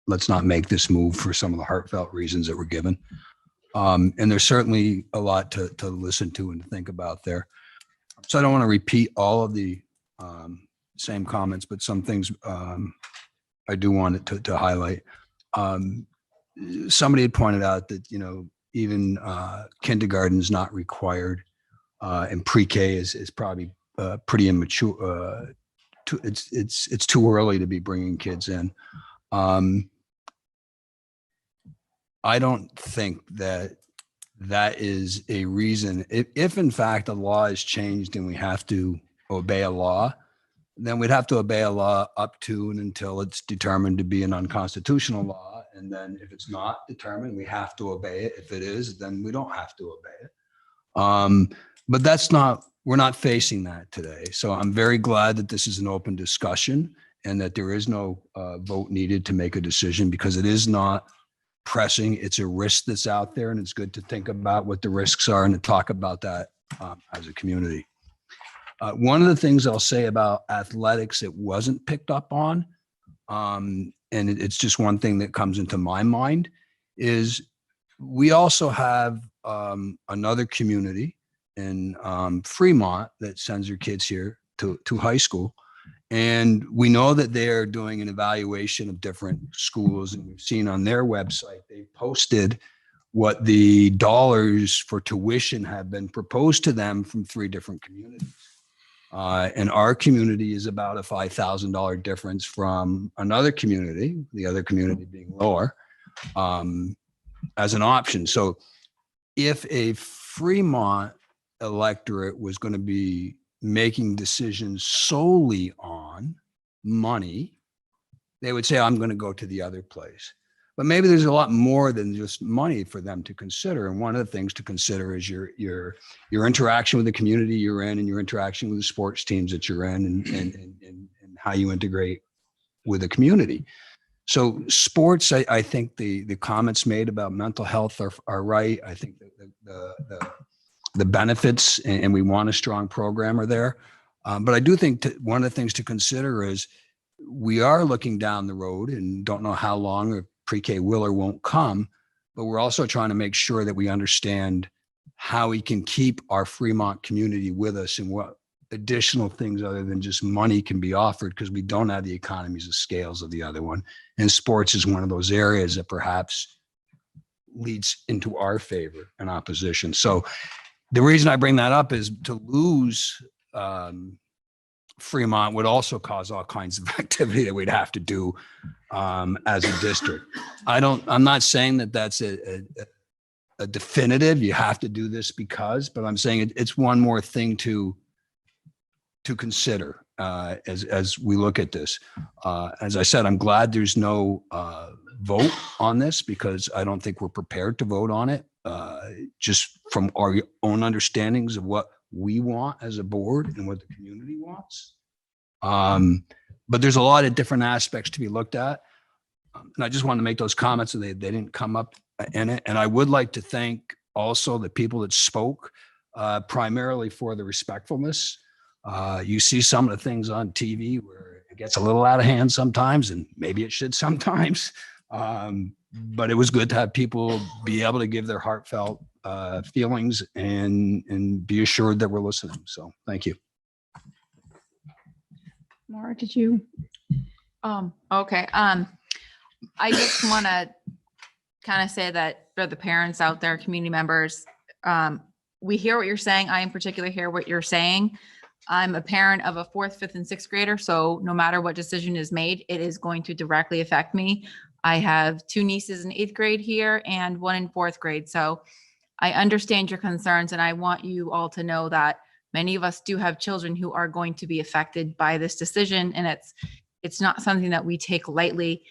let's not make this move for some of the heartfelt reasons that were given. And there's certainly a lot to listen to and think about there. So I don't want to repeat all of the same comments, but some things I do want to highlight. Somebody had pointed out that, even kindergarten is not required, and pre-K is probably pretty immature. It's too early to be bringing kids in. I don't think that is a reason. If in fact a law is changed and we have to obey a law, then we'd have to obey a law up to and until it's determined to be an unconstitutional law. And then if it's not determined, we have to obey it. If it is, then we don't have to obey it. But we're not facing that today. So I'm very glad that this is an open discussion and that there is no vote needed to make a decision, because it is not pressing. It's a risk that's out there, and it's good to think about what the risks are and to talk about that as a community. One of the things I'll say about athletics that wasn't picked up on, and it's just one thing that comes into my mind, is we also have another community in Fremont that sends their kids here to high school. And we know that they're doing an evaluation of different schools, and we've seen on their website, they posted what the dollars for tuition have been proposed to them from 3 different communities. And our community is about a $5,000 difference from another community, the other community being lower, as an option. So if a Fremont electorate was going to be making decisions solely on money, they would say, I'm going to go to the other place. But maybe there's a lot more than just money for them to consider. And one of the things to consider is your interaction with the community you're in, and your interaction with the sports teams that you're in, and how you integrate with the community. So sports, I think the comments made about mental health are right. I think the benefits, and we want a strong program, are there. But I do think one of the things to consider is we are looking down the road and don't know how long or pre-K will or won't come, but we're also trying to make sure that we understand how we can keep our Fremont community with us and what additional things other than just money can be offered, because we don't have the economies of scales of the other one. And sports is one of those areas that perhaps leads into our favor and opposition. So the reason I bring that up is to lose Fremont would also cause all kinds of activity that we'd have to do as a district. I'm not saying that that's a definitive, you have to do this because, but I'm saying it's one more thing to consider as we look at this. As I said, I'm glad there's no vote on this because I don't think we're prepared to vote on it, just from our own understandings of what we want as a board and what the community wants. But there's a lot of different aspects to be looked at. And I just wanted to make those comments, and they didn't come up in it. And I would like to thank also the people that spoke, primarily for the respectfulness. You see some of the things on TV where it gets a little out of hand sometimes, and maybe it should sometimes. But it was good to have people be able to give their heartfelt feelings and be assured that we're listening. So thank you. Maura, did you? Okay. I just want to kind of say that for the parents out there, community members, we hear what you're saying. I in particular hear what you're saying. I'm a parent of a 4th, 5th, and 6th grader. So no matter what decision is made, it is going to directly affect me. I have 2 nieces in 8th grade here and 1 in 4th grade. So I understand your concerns, and I want you all to know that many of us do have children who are going to be affected by this decision, and it's not something that we take lightly.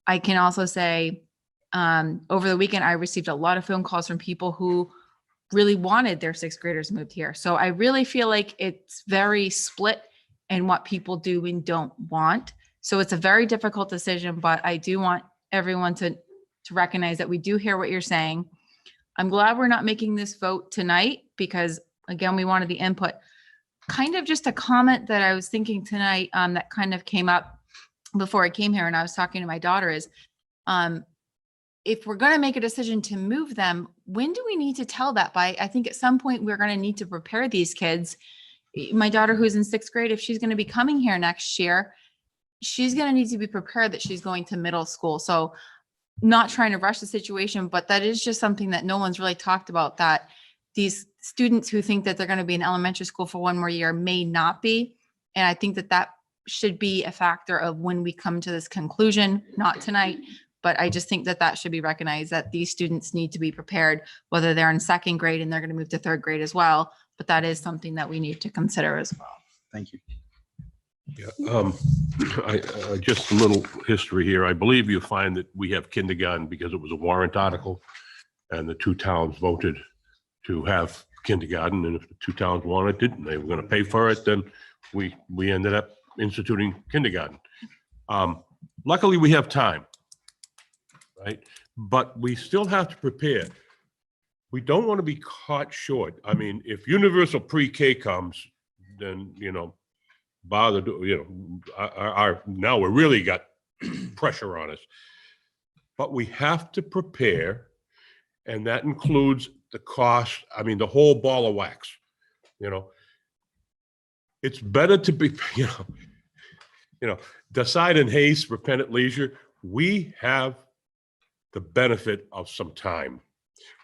I can also say over the weekend, I received a lot of phone calls from people who really wanted their 6th graders moved here. So I really feel like it's very split in what people do and don't want. So it's a very difficult decision, but I do want everyone to recognize that we do hear what you're saying. I'm glad we're not making this vote tonight because, again, we wanted the input. Kind of just a comment that I was thinking tonight that kind of came up before I came here and I was talking to my daughter is, if we're going to make a decision to move them, when do we need to tell that by? I think at some point we're going to need to prepare these kids. My daughter who's in 6th grade, if she's going to be coming here next year, she's going to need to be prepared that she's going to middle school. So not trying to rush the situation, but that is just something that no one's really talked about, that these students who think that they're going to be in elementary school for 1 more year may not be. And I think that that should be a factor of when we come to this conclusion, not tonight, but I just think that that should be recognized, that these students need to be prepared, whether they're in 2nd grade and they're going to move to 3rd grade as well. But that is something that we need to consider as well. Thank you. Yeah, just a little history here. I believe you find that we have kindergarten because it was a warrant article and the 2 towns voted to have kindergarten. And if the 2 towns wanted it and they were going to pay for it, then we ended up instituting kindergarten. Luckily, we have time, right? But we still have to prepare. We don't want to be caught short. I mean, if universal pre-K comes, then, now we really got pressure on us. But we have to prepare, and that includes the cost. I mean, the whole ball of wax. It's better to be, decide in haste, repent at leisure. We have the benefit of some time.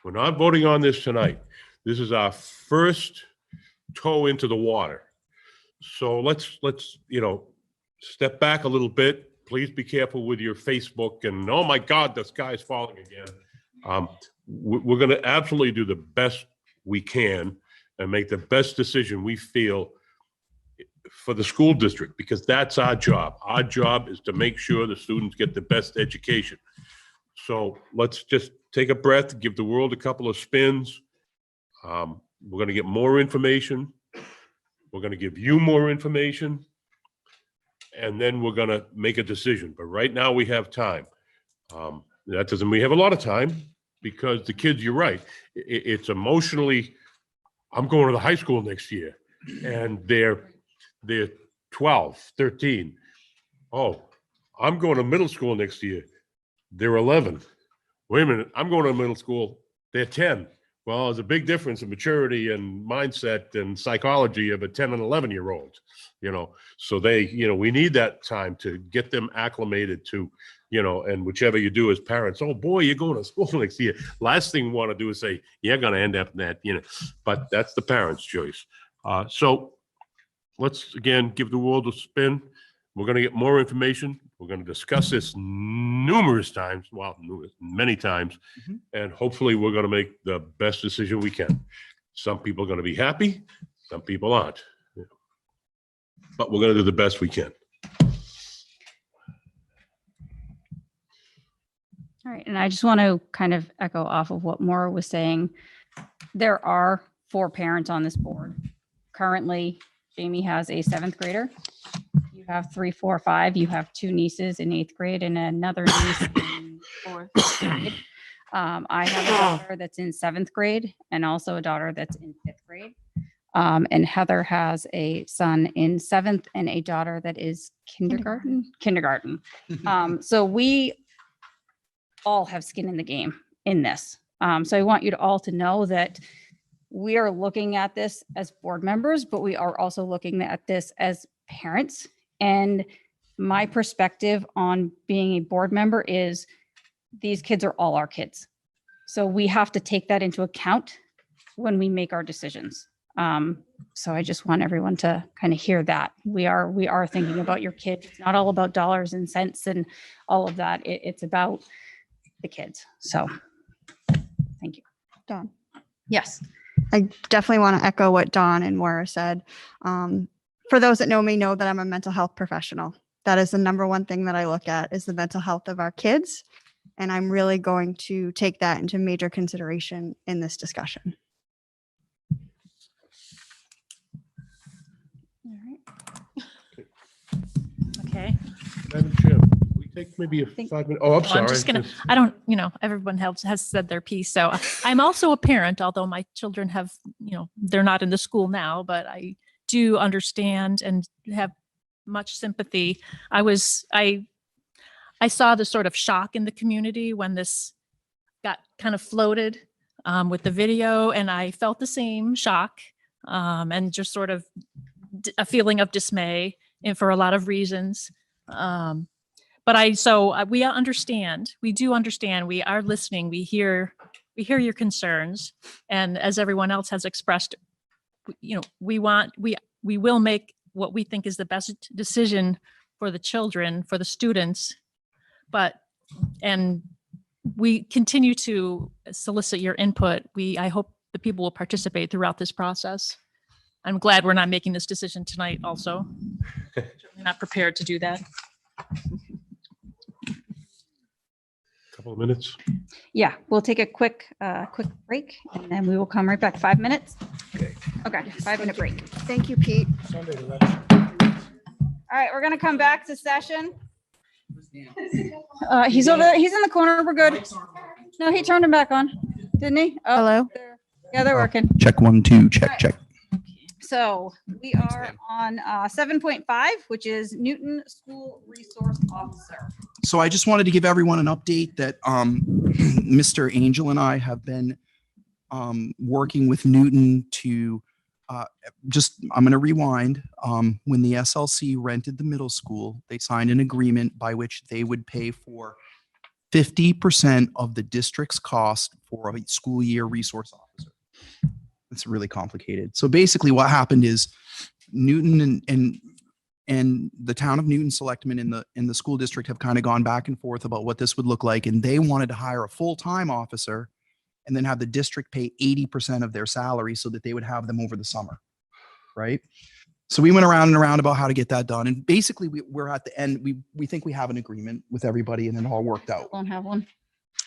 We're not voting on this tonight. This is our first toe into the water. So let's step back a little bit. Please be careful with your Facebook and, oh my God, the sky's falling again. We're going to absolutely do the best we can and make the best decision we feel for the school district, because that's our job. Our job is to make sure the students get the best education. So let's just take a breath, give the world a couple of spins. We're going to get more information. We're going to give you more information, and then we're going to make a decision. But right now we have time. That doesn't mean we have a lot of time, because the kids, you're right. It's emotionally, I'm going to the high school next year, and they're 12, 13. Oh, I'm going to middle school next year. They're 11. Wait a minute, I'm going to middle school. They're 10. Well, there's a big difference in maturity and mindset and psychology of a 10 and 11-year-old, so they, we need that time to get them acclimated to and whichever you do as parents, oh boy, you're going to school next year. Last thing we want to do is say, you're going to end up in that, but that's the parents' choice. So let's, again, give the world a spin. We're going to get more information. We're going to discuss this numerous times, many times, and hopefully we're going to make the best decision we can. Some people are going to be happy, some people aren't, but we're going to do the best we can. All right, and I just want to kind of echo off of what Maura was saying. There are 4 parents on this board. Currently, Jamie has a 7th grader. You have 3, 4, 5. You have 2 nieces in 8th grade and another niece in 4th grade. I have a daughter that's in 7th grade and also a daughter that's in 5th grade. And Heather has a son in 7th and a daughter that is kindergarten. So we all have skin in the game in this. So I want you to all to know that we are looking at this as board members, but we are also looking at this as parents. And my perspective on being a board member is these kids are all our kids. So we have to take that into account when we make our decisions. So I just want everyone to kind of hear that. We are thinking about your kids. It's not all about dollars and cents and all of that. It's about the kids. So thank you. Dawn. Yes. I definitely want to echo what Dawn and Maura said. For those that know me, know that I'm a mental health professional. That is the number one thing that I look at is the mental health of our kids. And I'm really going to take that into major consideration in this discussion. Okay. Madam Chair, we take maybe a 5-minute, oh, I'm Well, sorry. I'm just gonna, I don't, everyone has said their piece. So I'm also a parent, although my children have, they're not in the school now, but I do understand and have much sympathy. I saw the sort of shock in the community when this got kind of floated with the video, and I felt the same shock and just sort of a feeling of dismay, and for a lot of reasons. But we understand, we do understand, we are listening, we hear your concerns. And as everyone else has expressed, we will make what we think is the best decision for the children, for the students. And we continue to solicit your input. I hope the people will participate throughout this process. I'm glad we're not making this decision tonight also. Certainly not prepared to do that. Couple of minutes. Yeah, we'll take a quick break and then we will come right back. 5 minutes? Okay, 5-minute break. Thank you, Pete. All right, we're gonna come back to session. He's over there. He's in the corner. We're good. No, he turned him back on, didn't he? Oh, hello. Yeah, they're working. Check 1, 2, check. So we are on 7.5, which is Newton School Resource Officer. So I just wanted to give everyone an update that Mr. Angel and I have been working with Newton to I'm going to rewind. When the SLC rented the middle school, they signed an agreement by which they would pay for 50% of the district's cost for a school year resource officer. It's really complicated. So basically what happened is Newton and the town of Newton Selectmen in the school district have kind of gone back and forth about what this would look like. And they wanted to hire a full-time officer and then have the district pay 80% of their salary so that they would have them over the summer. Right. So we went around and around about how to get that done. And basically we're at the end. We think we have an agreement with everybody and it all worked out. Won't have one.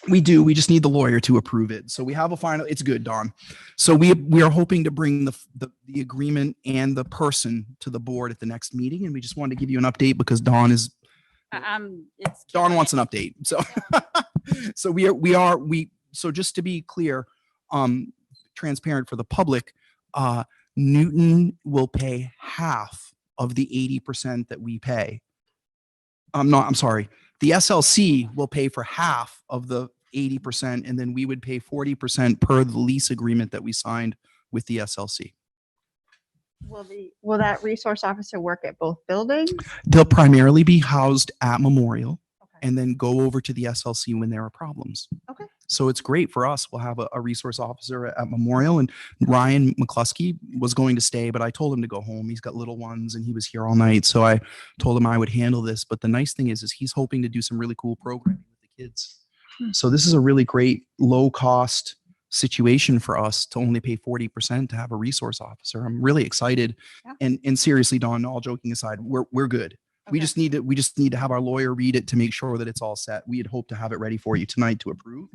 We do. We just need the lawyer to approve it. So we have a final. It's good, Dawn. So we are hoping to bring the agreement and the person to the board at the next meeting. And we just wanted to give you an update because Dawn wants an update. So just to be clear, transparent for the public, Newton will pay half of the 80% that we pay. I'm sorry. The SLC will pay for half of the 80%, and then we would pay 40% per the lease agreement that we signed with the SLC. Will that resource officer work at both buildings? They'll primarily be housed at Memorial, and then go over to the SLC when there are problems. Okay. So it's great for us. We'll have a resource officer at Memorial, and Ryan Mccluskey was going to stay, but I told him to go home. He's got little ones and he was here all night. So I told him I would handle this. But the nice thing is he's hoping to do some really cool programming with the kids. So this is a really great low cost situation for us to only pay 40% to have a resource officer. I'm really excited. Yeah. And seriously, Dawn, all joking aside, we're good. We just need to have our lawyer read it to make sure that it's all set. We had hoped to have it ready for you tonight to approve,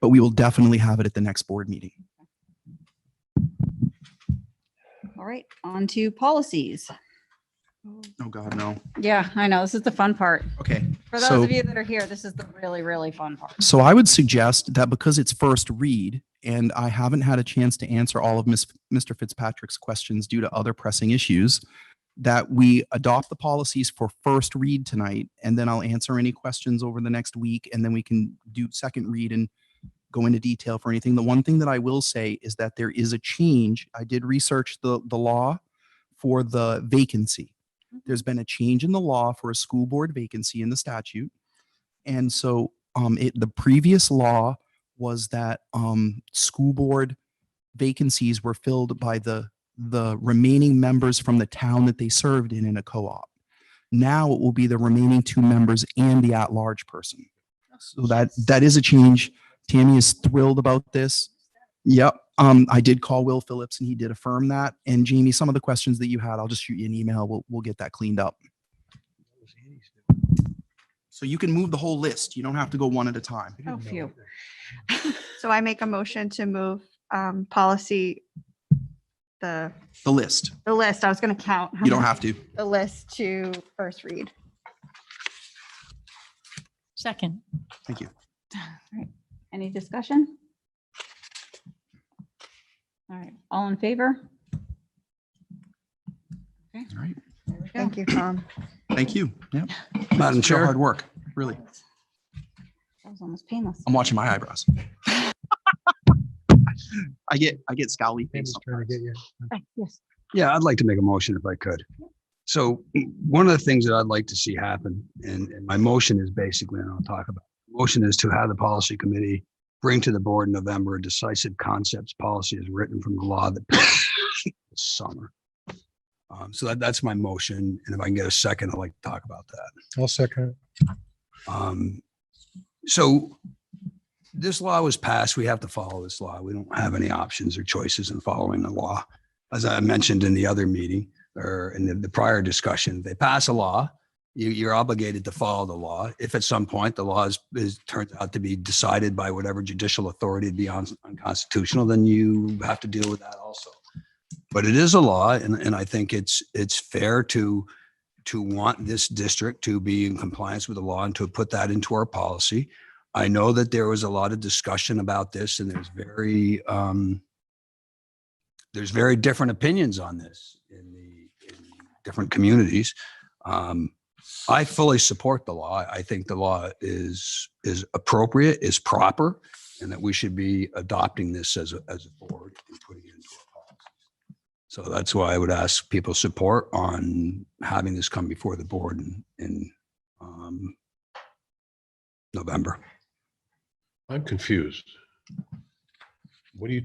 but we will definitely have it at the next board meeting. All right, on to policies. Oh God, no. Yeah, I know. This is the fun part. Okay. For those so- of you that are here, this is the really, really fun part. So I would suggest that because it's first read and I haven't had a chance to answer all of Mr. Fitzpatrick's questions due to other pressing issues, that we adopt the policies for first read tonight, and then I'll answer any questions over the next week, and then we can do second read and go into detail for anything. The one thing that I will say is that there is a change. I did research the law for the vacancy. There's been a change in the law for a school board vacancy in the statute. And so the previous law was that school board vacancies were filled by the remaining members from the town that they served in a co-op. Now it will be the remaining 2 members and the at-large person. So that is a change. Tammy is thrilled about this. Yep. I did call Will Phillips and he did affirm that. And Jamie, some of the questions that you had, I'll just shoot you an email. We'll get that cleaned up. So you can move the whole list. You don't have to go one at a time. Oh, phew. So I make a motion to move policy, the list. I was going to count. You don't have to. The list to first read. Second. Thank you. All right. Any discussion? All right, all in favor? Okay. All right. Thank you, Tom. Thank you. Yep. Madam It's your Chair. hard work, really. That was almost painless. I'm watching my eyebrows. I get scowly face sometimes. Yes. Yeah, I'd like to make a motion if I could. So one of the things that I'd like to see happen, and my motion is basically, and I'll talk about, motion is to have the policy committee bring to the board in November a decisive concepts policy as written from the law that passed this summer. So that's my motion. And if I can get a second, I'd like to talk about that. I'll second it. So this law was passed. We have to follow this law. We don't have any options or choices in following the law. As I mentioned in the other meeting or in the prior discussion, they pass a law. You're obligated to follow the law. If at some point the law turns out to be decided by whatever judicial authority to be unconstitutional, then you have to deal with that also. But it is a law, and I think it's fair to want this district to be in compliance with the law and to put that into our policy. I know that there was a lot of discussion about this, and there's very different opinions on this in different communities. I fully support the law. I think the law is appropriate, is proper, and that we should be adopting this as a board and putting it into our policy. So that's why I would ask people's support on having this come before the board in November. I'm confused. What do you,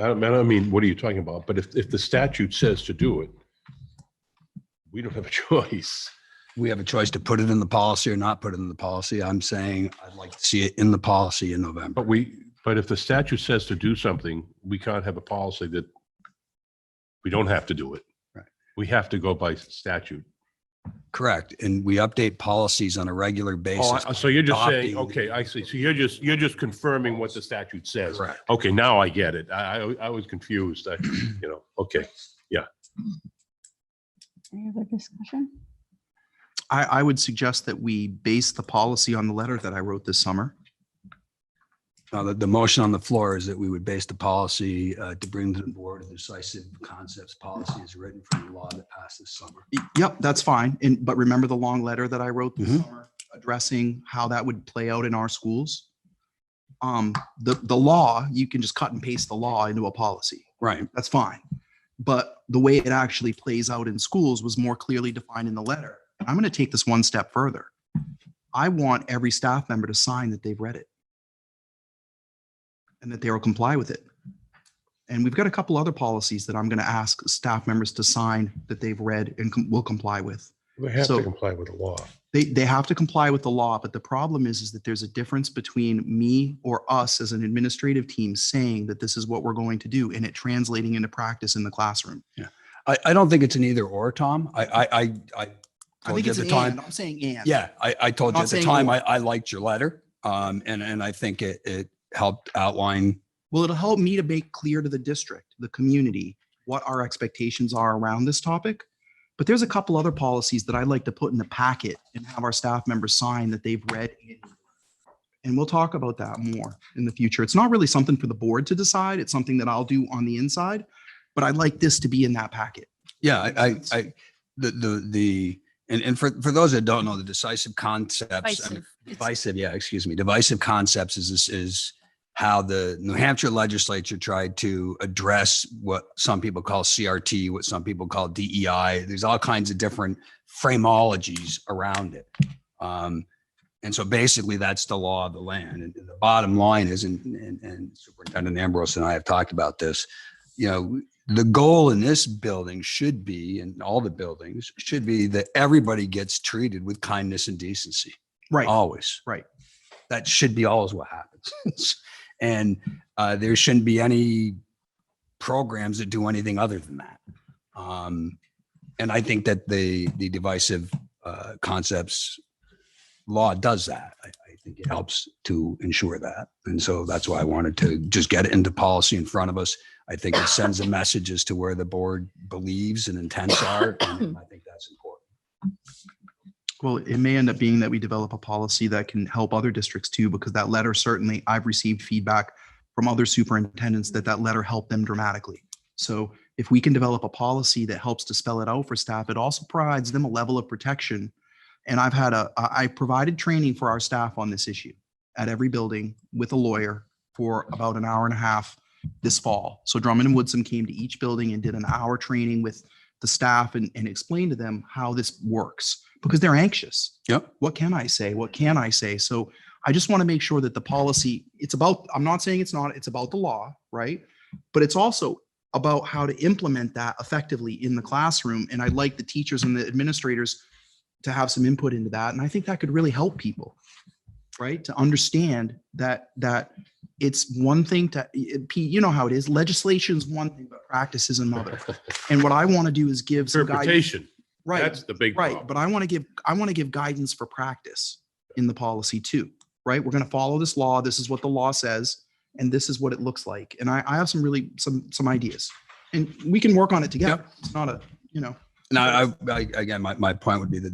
I don't mean, what are you talking about? But if the statute says to do it, we don't have a choice. We have a choice to put it in the policy or not put it in the policy. I'm saying I'd like to see it in the policy in November. But if the statute says to do something, we can't have a policy that we don't have to do it. Right. We have to go by statute. Correct. And we update policies on a regular basis. Oh, so you're just saying, adopting- okay, I see. So you're just confirming what the statute says. Correct. Okay, now I get it. I was confused. Okay, yeah. Any other discussion? I would suggest that we base the policy on the letter that I wrote this summer. The motion on the floor is that we would base the policy to bring to the board a decisive concepts policy as written from the law that passed this summer. Yep, that's fine. But remember the long letter that I wrote this summer addressing how that would play out in our schools? The law, you can just cut and paste the law into a policy. Right. That's fine. But the way it actually plays out in schools was more clearly defined in the letter. I'm going to take this one step further. I want every staff member to sign that they've read it and that they will comply with it. And we've got a couple other policies that I'm going to ask staff members to sign that they've read and will comply with. They have So- to comply with the law. They have to comply with the law, but the problem is that there's a difference between me or us as an administrative team saying that this is what we're going to do and it translating into practice in the classroom. Yeah. I don't think it's an either or, Tom. I I told think you it's at an the time. and. I'm saying and. Yeah, I told I'm you not at the saying time, or. I liked your letter. And I think it helped outline. Well, it'll help me to make clear to the district, the community, what our expectations are around this topic. But there's a couple other policies that I'd like to put in the packet and have our staff members sign that they've read. And we'll talk about that more in the future. It's not really something for the board to decide. It's something that I'll do on the inside, but I'd like this to be in that packet. Yeah, and for those that don't know, the decisive concepts, divisive concepts is how the New Hampshire legislature tried to address what some people call CRT, what some people call DEI. There's all kinds of different phraseologies around it. And so basically that's the law of the land. And the bottom line is, and Superintendent Ambrose and I have talked about this, the goal in this building should be, and all the buildings should be, that everybody gets treated with kindness and decency. Right. Always. Right. That should be always what happens. And there shouldn't be any programs that do anything other than that. And I think that the divisive concepts law does that. I think it helps to ensure that. And so that's why I wanted to just get it into policy in front of us. I think it sends a message as to where the board believes and intents are. And I think that's important. Well, it may end up being that we develop a policy that can help other districts too, because that letter, certainly I've received feedback from other superintendents that letter helped them dramatically. So if we can develop a policy that helps to spell it out for staff, it also provides them a level of protection. And I provided training for our staff on this issue at every building with a lawyer for about an hour and a half this fall. So Drummond and Woodson came to each building and did an hour training with the staff and explained to them how this works, because they're anxious. Yep. What can I say? What can I say? So I just want to make sure that the policy, I'm not saying it's not, it's about the law, right? But it's also about how to implement that effectively in the classroom. And I'd like the teachers and the administrators to have some input into that. And I think that could really help people, right? To understand that it's one thing you know how it is. Legislation is one thing, but practice is another. And what I want to do is give some guidance. Interpretation. Right. That's the big Right. problem. But I want to give guidance for practice in the policy too, right? We're going to follow this law. This is what the law says, and this is what it looks like. And I have some ideas, and we can work on it together. It's not a, Now, again, my point would be that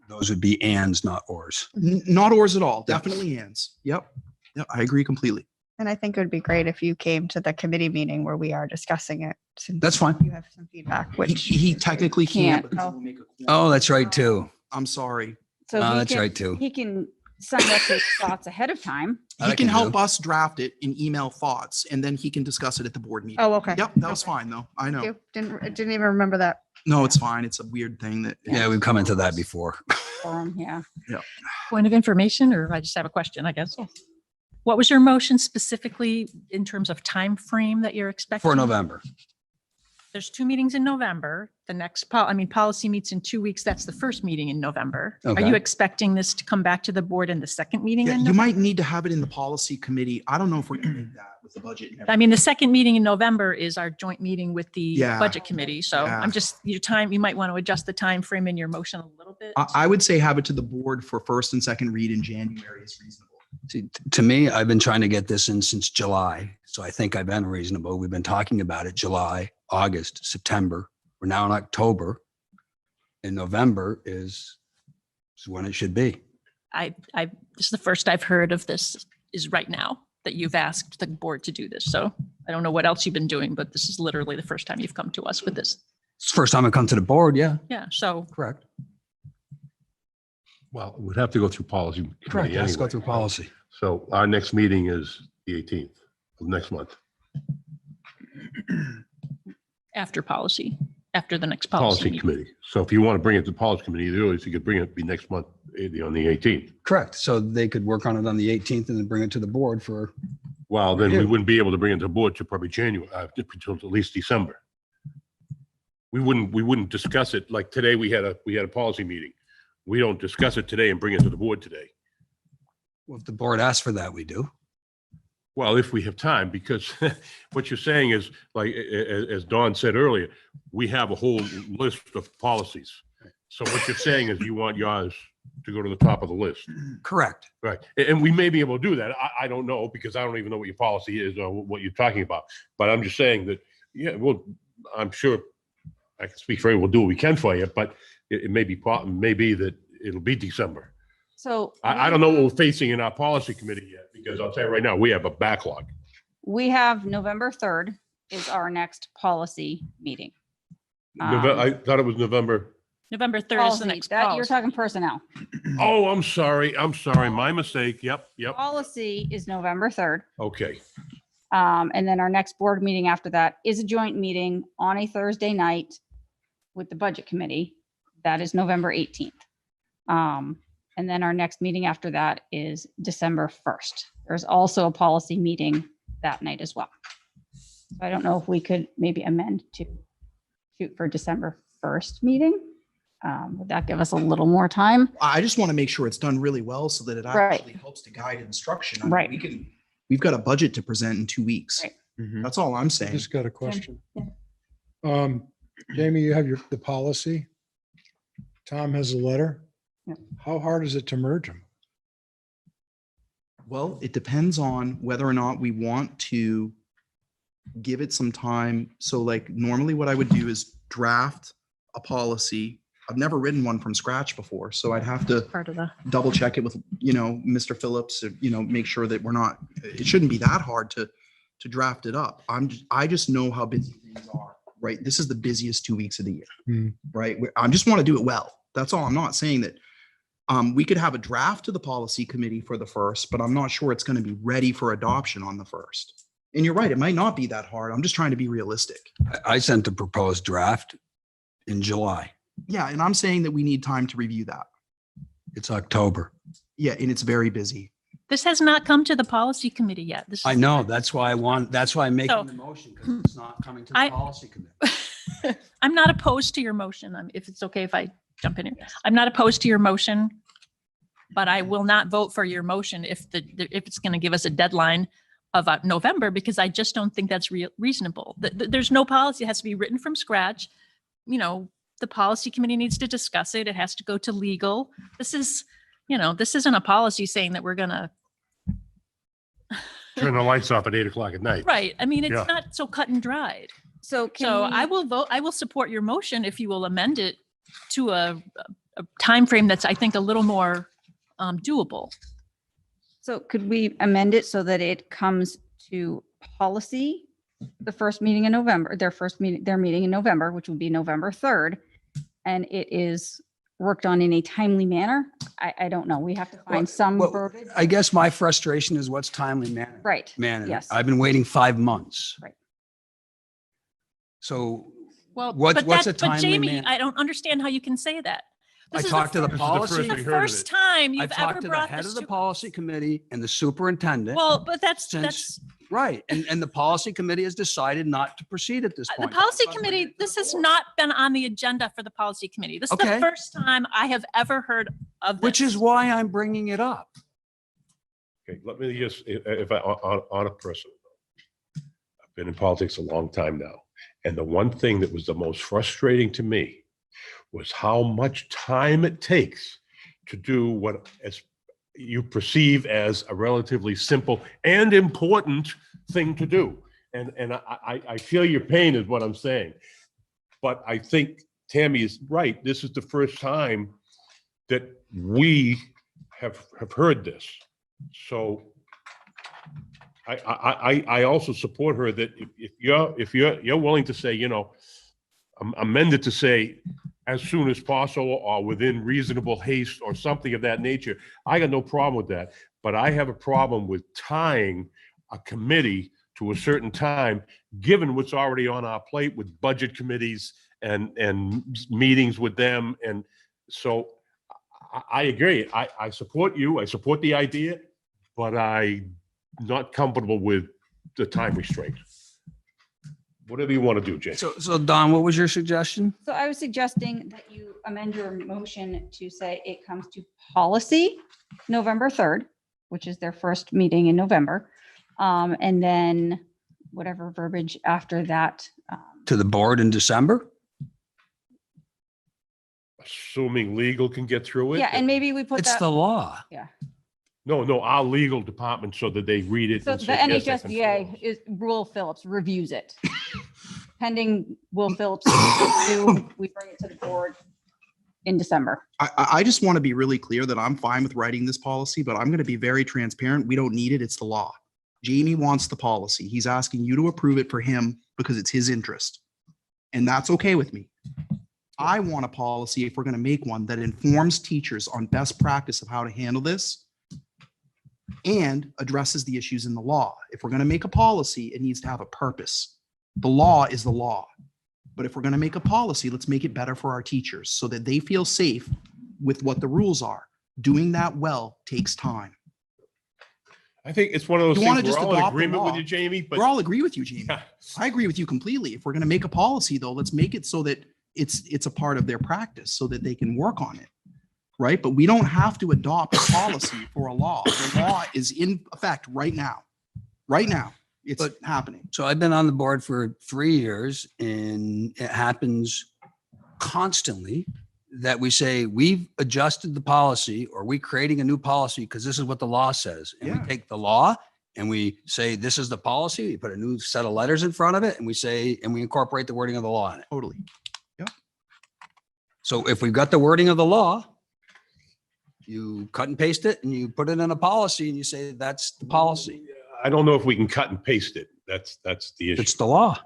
those would be ands, not ors. Not ors at all. Definitely ands. Yep. I agree completely. And I think it would be great if you came to the committee meeting where we are discussing it. since That's fine. You have some feedback, which He technically can't. can't. Oh, that's right too. I'm sorry. So Oh, he that's can- right, too. He can send us his thoughts ahead of time. He can help us draft it in email thoughts, and then he can discuss it at the board meeting. Oh, okay. Yep, that was fine though. I know. You didn't even remember that. No, it's fine. It's a weird thing that. Yeah, we've come into that before. Yeah. Yeah. Point of information, or I just have a question, I guess. What was your motion specifically in terms of time frame that you're expecting? For November. There's 2 meetings in November. The next, policy meets in 2 weeks. That's the first meeting in November. Are Okay. you expecting this to come back to the board in the second meeting? Yeah, in you November? might need to have it in the policy committee. I don't know if we're going to make that with the budget. and I mean, the second meeting in November is our joint meeting with the Yeah. budget committee. So Yeah. I'm just, you might want to adjust the time frame in your motion a little bit. I would say have it to the board for first and second read in January is reasonable. See, to me, I've been trying to get this in since July. So I think I've been reasonable. We've been talking about it July, August, September. We're now in October. And November is when it should be. This is the first I've heard of this is right now that you've asked the board to do this. So I don't know what else you've been doing, but this is literally the first time you've come to us with this. It's the first time I come to the board. Yeah. Yeah. So Correct. Well, we'd have to go through policy. Correct. committee Let's go anyway. through policy. So our next meeting is the 18th of next month. after the next Policy policy meeting. committee. So if you want to bring it to policy committee, the earliest you could bring it be next month On the 18th. Correct. So they could work on it on the 18th and then bring it to the board for. Well, then we review. wouldn't be able to bring it to the board to probably January, until at least December. We wouldn't discuss it like today. We had a policy meeting. We don't discuss it today and bring it to the board today. Well, if the board asks for that, we do. Well, if we have time, because what you're saying is, like, as Dawn said earlier, we have a whole list of policies. So what you're saying is you want yours to go to the top of the list. Correct. Right. And we may be able to do that. I don't know, because I don't even know what your policy is or what you're talking about. But I'm just saying that, yeah, well, I'm sure I can speak for you. We'll do what we can for you, but it may be that it'll be December. So I don't know what we're facing in our policy committee yet, because I'll tell you right now, we have a backlog. we have November 3rd is our next policy meeting. I thought it was November. November 3rd is the Policy, next that, you're policy. talking personnel. Oh, I'm sorry. My mistake. Yep. Policy is November 3rd. Okay. And then our next board meeting after that is a joint meeting on a Thursday night with the budget committee. That is November 18th. And then our next meeting after that is December 1st. There's also a policy meeting that night as well. So I don't know if we could maybe amend to shoot for December 1st meeting. Would that give us a little more time? I just want to make sure it's done really well so that it Right. actually helps to guide instruction. I mean, Right. We've got a budget to present in 2 weeks. Right. That's all I'm saying. Just got a question. Yeah. Jamie, you have the policy. Tom has a letter. Yep. How hard is it to merge them? Well, it depends on whether or not we want to give it some time. So like normally what I would do is draft a policy. I've never written one from scratch before, so I'd have to Part of the. double check it with, Mr. Phillips, make sure that it shouldn't be that hard to draft it up. I just know how busy things are, right? This is the busiest 2 weeks of the year, right? I just want to do it well. That's all. I'm not saying that we could have a draft to the policy committee for the 1st, but I'm not sure it's going to be ready for adoption on the 1st. And you're right, it might not be that hard. I'm just trying to be realistic. I sent the proposed draft in July. Yeah, and I'm saying that we need time to review that. It's October. Yeah, and it's very busy. This has not come to the policy committee yet. This I is- know. That's why I'm making So- the motion, because it's not coming to the I- policy committee. I'm not opposed to your motion. If it's okay if I jump in here. I'm not opposed to your motion, but I will not vote for your motion if it's going to give us a deadline of November, because I just don't think that's reasonable. There's no policy. It has to be written from scratch. The policy committee needs to discuss it. It has to go to legal. This isn't a policy saying that we're going to. Turn the lights off at 8:00 at night. Right. I mean, it's Yeah. not so cut and dried. So I will vote, I will support your motion if you will amend it to a timeframe that's, I think, a little more doable. So could we amend it so that it comes to policy, the first meeting in November, their meeting in November, which would be November 3rd, and it is worked on in a timely manner? I don't know. We have to find some Well, verbiage. I guess my frustration is what's timely manner. Right. Man, Yes. I've been waiting 5 months. Right. So Well, What's but a timely Jamie, manner? I don't understand how you can say that. I This is talked to the first- policy. first The we heard of first it. time I you've ever talked to the brought head this of the to. policy committee and the superintendent. Well, but that's Right. And the policy committee has decided not to proceed at this the point. policy committee. This has not been on the agenda for the policy committee. This is Okay. the first time I have ever heard of this. Which is why I'm bringing it up. Okay, let me just, if I, on a personal note, I've been in politics a long time now. And the one thing that was the most frustrating to me was how much time it takes to do what as you perceive as a relatively simple and important thing to do. And I feel your pain is what I'm saying. But I think Tammy is right. This is the first time that we have heard this. So I also support her that if you're willing to say, amend it to say as soon as possible or within reasonable haste or something of that nature, I got no problem with that. But I have a problem with tying a committee to a certain time, given what's already on our plate with budget committees and meetings with them. And so I agree. I support you. I support the idea, but I'm not comfortable with the time restraint. Whatever you want to do, Jay. So Don, what was your suggestion? So I was suggesting that you amend your motion to say it comes to policy November 3rd, which is their first meeting in November. And then whatever verbiage after that. To the board in December? Assuming legal can get through it. Yeah, and maybe we put It's that. the law. Yeah. No, our legal department so that they read it. So and the say, yes, that NHSBA is Will Phillips reviews it. Pending Will Phillips review, we bring it to the board in December. I just want to be really clear that I'm fine with writing this policy, but I'm going to be very transparent. We don't need it. It's the law. Jamie wants the policy. He's asking you to approve it for him because it's his interest. And that's okay with me. I want a policy, if we're going to make one, that informs teachers on best practice of how to handle this and addresses the issues in the law. If we're going to make a policy, it needs to have a purpose. The law is the law. But if we're going to make a policy, let's make it better for our teachers so that they feel safe with what the rules are. Doing that well takes time. I think it's one of those You wanna things, we're just all in adopt the agreement with law. you, Jamie, but. We're all agree with you, Jamie. I agree with you completely. If we're going to make a policy, though, let's make it so that it's a part of their practice so that they can work on it. Right? But we don't have to adopt a policy for a law. The law is in effect right now. Right now, it's happening. So I've been on the board for 3 years and it happens constantly that we say we've adjusted the policy or we creating a new policy because this is what the law says. And we take the law and we say, this is the policy. We put a new set of letters in front of it and we say, and we incorporate the wording of the law in it. Totally. Yeah. So if we've got the wording of the law, you cut and paste it and you put it in a policy and you say, that's the policy. I don't know if we can cut and paste it. That's the issue. It's the law.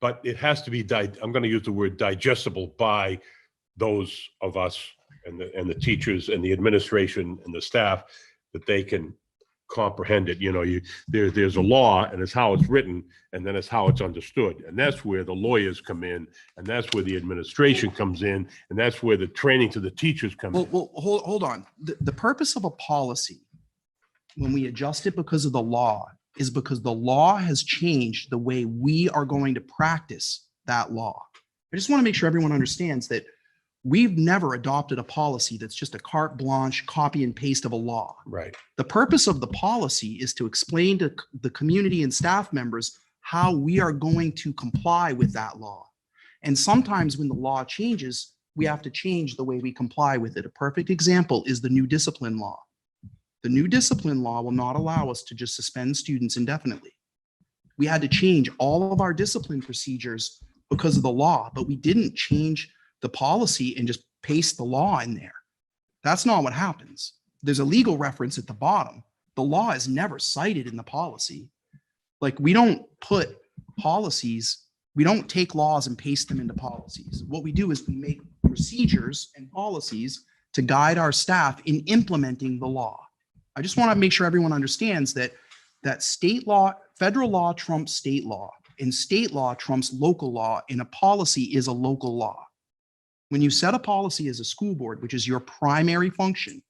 But it has to be, I'm going to use the word digestible by those of us and the teachers and the administration and the staff that they can comprehend it. You know, there's a law and it's how it's written and then it's how it's understood. And that's where the lawyers come in and that's where the administration comes in and that's where the training to the teachers comes in. Well, hold on. The purpose of a policy, when we adjust it because of the law, is because the law has changed the way we are going to practice that law. I just want to make sure everyone understands that we've never adopted a policy that's just a carte blanche copy and paste of a law. Right. The purpose of the policy is to explain to the community and staff members how we are going to comply with that law. And sometimes when the law changes, we have to change the way we comply with it. A perfect example is the new discipline law. The new discipline law will not allow us to just suspend students indefinitely. We had to change all of our discipline procedures because of the law, but we didn't change the policy and just paste the law in there. That's not what happens. There's a legal reference at the bottom. The law is never cited in the policy. Like, we don't put policies, we don't take laws and paste them into policies. What we do is we make procedures and policies to guide our staff in implementing the law. I just want to make sure everyone understands that state law, federal law trumps state law, and state law trumps local law, and a policy is a local law. When you set a policy as a school board, which is your primary function,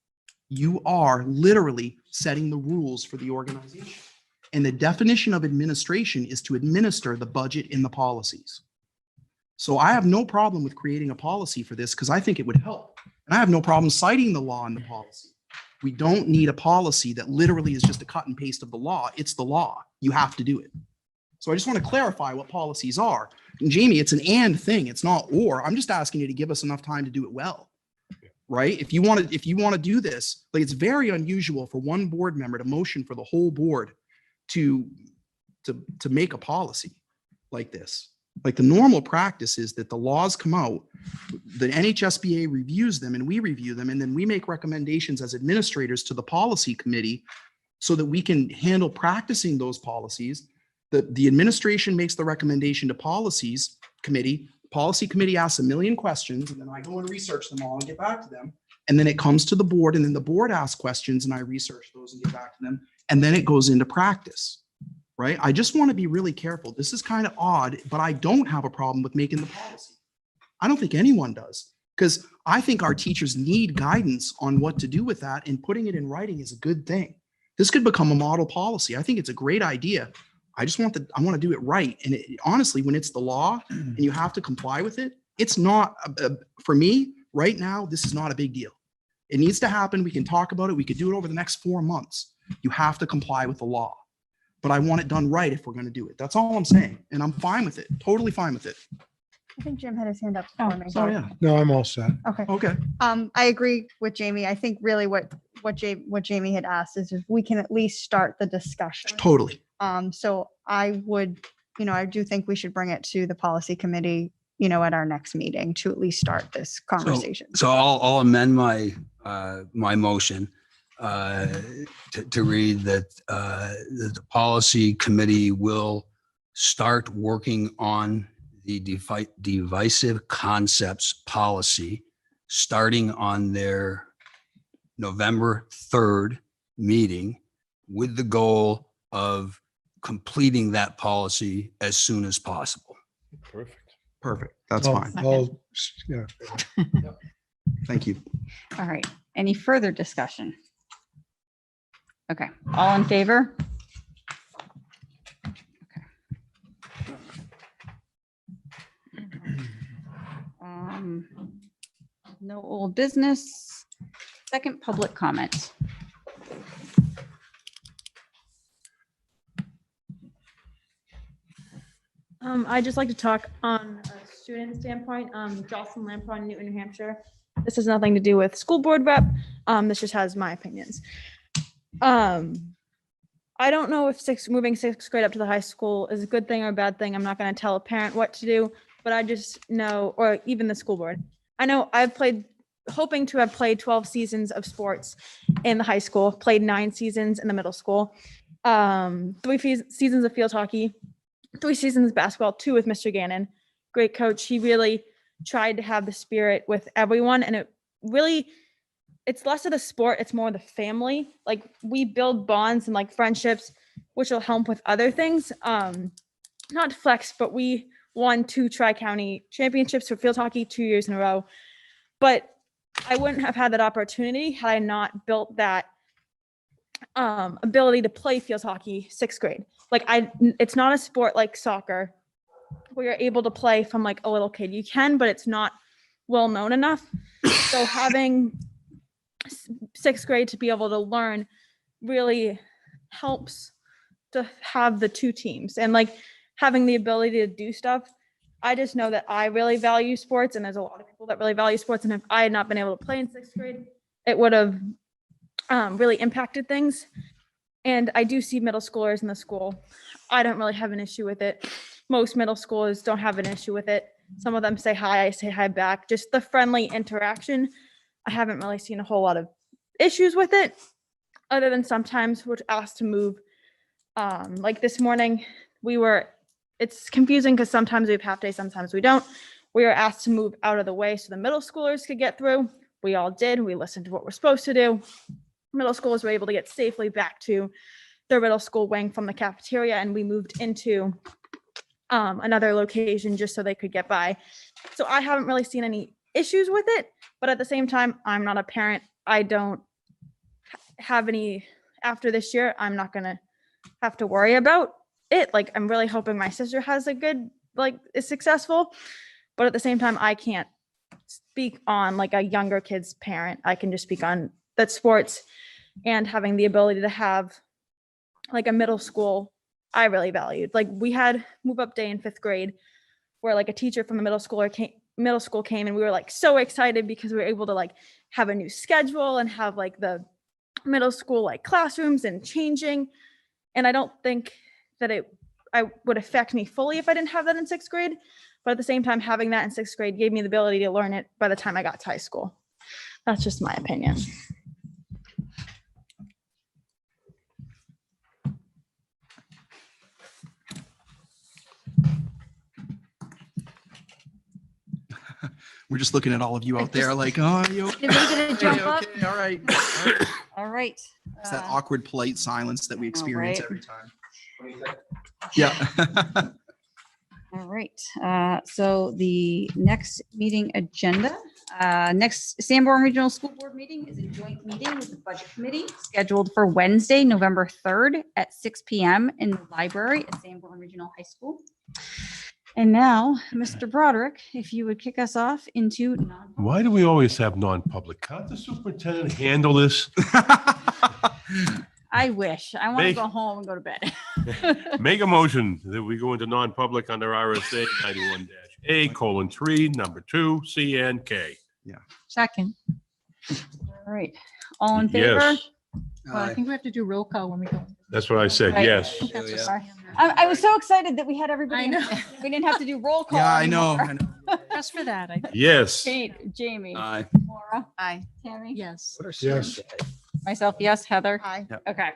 you are literally setting the rules for the organization. And the definition of administration is to administer the budget in the policies. So I have no problem with creating a policy for this because I think it would help. And I have no problem citing the law in the policy. We don't need a policy that literally is just a cut and paste of the law. It's the law. You have to do it. So I just want to clarify what policies are. And Jamie, it's an and thing. It's not or. I'm just asking you to give us enough time to do it well. Right? If you want to do this, like, it's very unusual for one board member to motion for the whole board to make a policy like this. Like, the normal practice is that the laws come out, the NHSBA reviews them and we review them, and then we make recommendations as administrators to the policy committee so that we can handle practicing those policies. The administration makes the recommendation to policy committee asks a million questions, and then I go and research them all and get back to them. And then it comes to the board, and then the board asks questions and I research those and get back to them. And then it goes into practice. Right? I just want to be really careful. This is kind of odd, but I don't have a problem with making the policy. I don't think anyone does, Because I think our teachers need guidance on what to do with that, and putting it in writing is a good thing. This could become a model policy. I think it's a great idea. I want to do it right. And honestly, when it's the law and you have to comply with it, it's not, for me, right now, this is not a big deal. It needs to happen. We can talk about it. We could do it over the next 4 months. You have to comply with the law. But I want it done right if we're going to do it. That's all I'm saying. And I'm fine with it. Totally fine with it. I think Jim had his hand up for me. Oh, yeah. No, I'm all set. Okay. Okay. I agree with Jamie. I think really what Jamie had asked is if we can at least start the discussion. Totally. So I would, I do think we should bring it to the policy committee, at our next meeting to at least start this conversation. So I'll amend my my motion to read that the policy committee will start working on the divisive concepts policy starting on their November 3rd meeting, with the goal of completing that policy as soon as possible. Perfect. That's fine. Yeah. Thank you. All right. Any further discussion? Okay. All in favor? No old business. Second public comment. I'd just like to talk on a student standpoint. Jocelyn Lampron, Newton, New Hampshire. This has nothing to do with school board rep. This just has my opinions. I don't know if moving sixth grade up to the high school is a good thing or a bad thing. I'm not going to tell a parent what to do, but I just know, or even the school board. I know hoping to have played 12 seasons of sports in the high school, played 9 seasons in the middle school, 3 seasons of field hockey, 3 seasons of basketball, 2 with Mr. Gannon. Great coach. He really tried to have the spirit with everyone. And it's less of the sport. It's more the family. Like, we build bonds and like friendships, which will help with other things. Not to flex, but we won 2 tri-county championships for field hockey 2 years in a row. But I wouldn't have had that opportunity had I not built that ability to play field hockey 6th grade. Like, it's not a sport like soccer where you're able to play from like a little kid. You can, but it's not well known enough. So having 6th grade to be able to learn really helps to have the 2 teams and like having the ability to do stuff. I just know that I really value sports, and there's a lot of people that really value sports. And if I had not been able to play in 6th grade, it would have really impacted things. And I do see middle schoolers in the school. I don't really have an issue with it. Most middle schoolers don't have an issue with it. Some of them say hi, I say hi back. Just the friendly interaction. I haven't really seen a whole lot of issues with it, other than sometimes we're asked to move. Like this morning, it's confusing because sometimes we have half day, sometimes we don't. We were asked to move out of the way so the middle schoolers could get through. We all did. We listened to what we're supposed to do. Middle schoolers were able to get safely back to their middle school wing from the cafeteria, and we moved into another location just so they could get by. So I haven't really seen any issues with it, but at the same time, I'm not a parent. I don't have any, after this year, I'm not going to have to worry about it. Like, I'm really hoping my sister has a good, is successful, but at the same time, I can't speak on like a younger kid's parent. I can just speak on that sports and having the ability to have like a middle school I really valued. Like, we had move up day in 5th grade where like a teacher from the middle school came, and we were like so excited because we were able to like have a new schedule and have like the middle school like classrooms and changing. And I don't think that I would affect me fully if I didn't have that in 6th grade. But at the same time, having that in 6th grade gave me the ability to learn it by the time I got to high school. That's just my opinion. We're just looking at all of you out there like, oh, you okay? Did they get a jump up? Okay, all right. All right. It's that awkward, polite silence that we experience right? every time. Yeah. All right, so the next meeting agenda, next Sanborn Regional School Board meeting is a joint meeting with the Budget Committee scheduled for Wednesday, November 3rd at 6 p.m. in the library at Sanborn Regional High School. And now, Mr. Broderick, if you would kick us off into Why do we always have non-public? Can't the superintendent handle this? I wish. I want to Make- go home and go to bed. Make a motion that we go into non-public under RSA 91-A:3, number 2, C and K. Second. All right, all in favor? Yes, Well, I think we have to do roll call when we go. that's what I said, Right. yes. That's what I was so excited that we had everybody. I know. We didn't have to do roll call. Yeah, I know. anymore. Just for that, I. Yes. Kate, Jamie. Aye. Maura. Aye. Tammy. Yes. Yes. Myself, yes. Heather. Hi. Okay.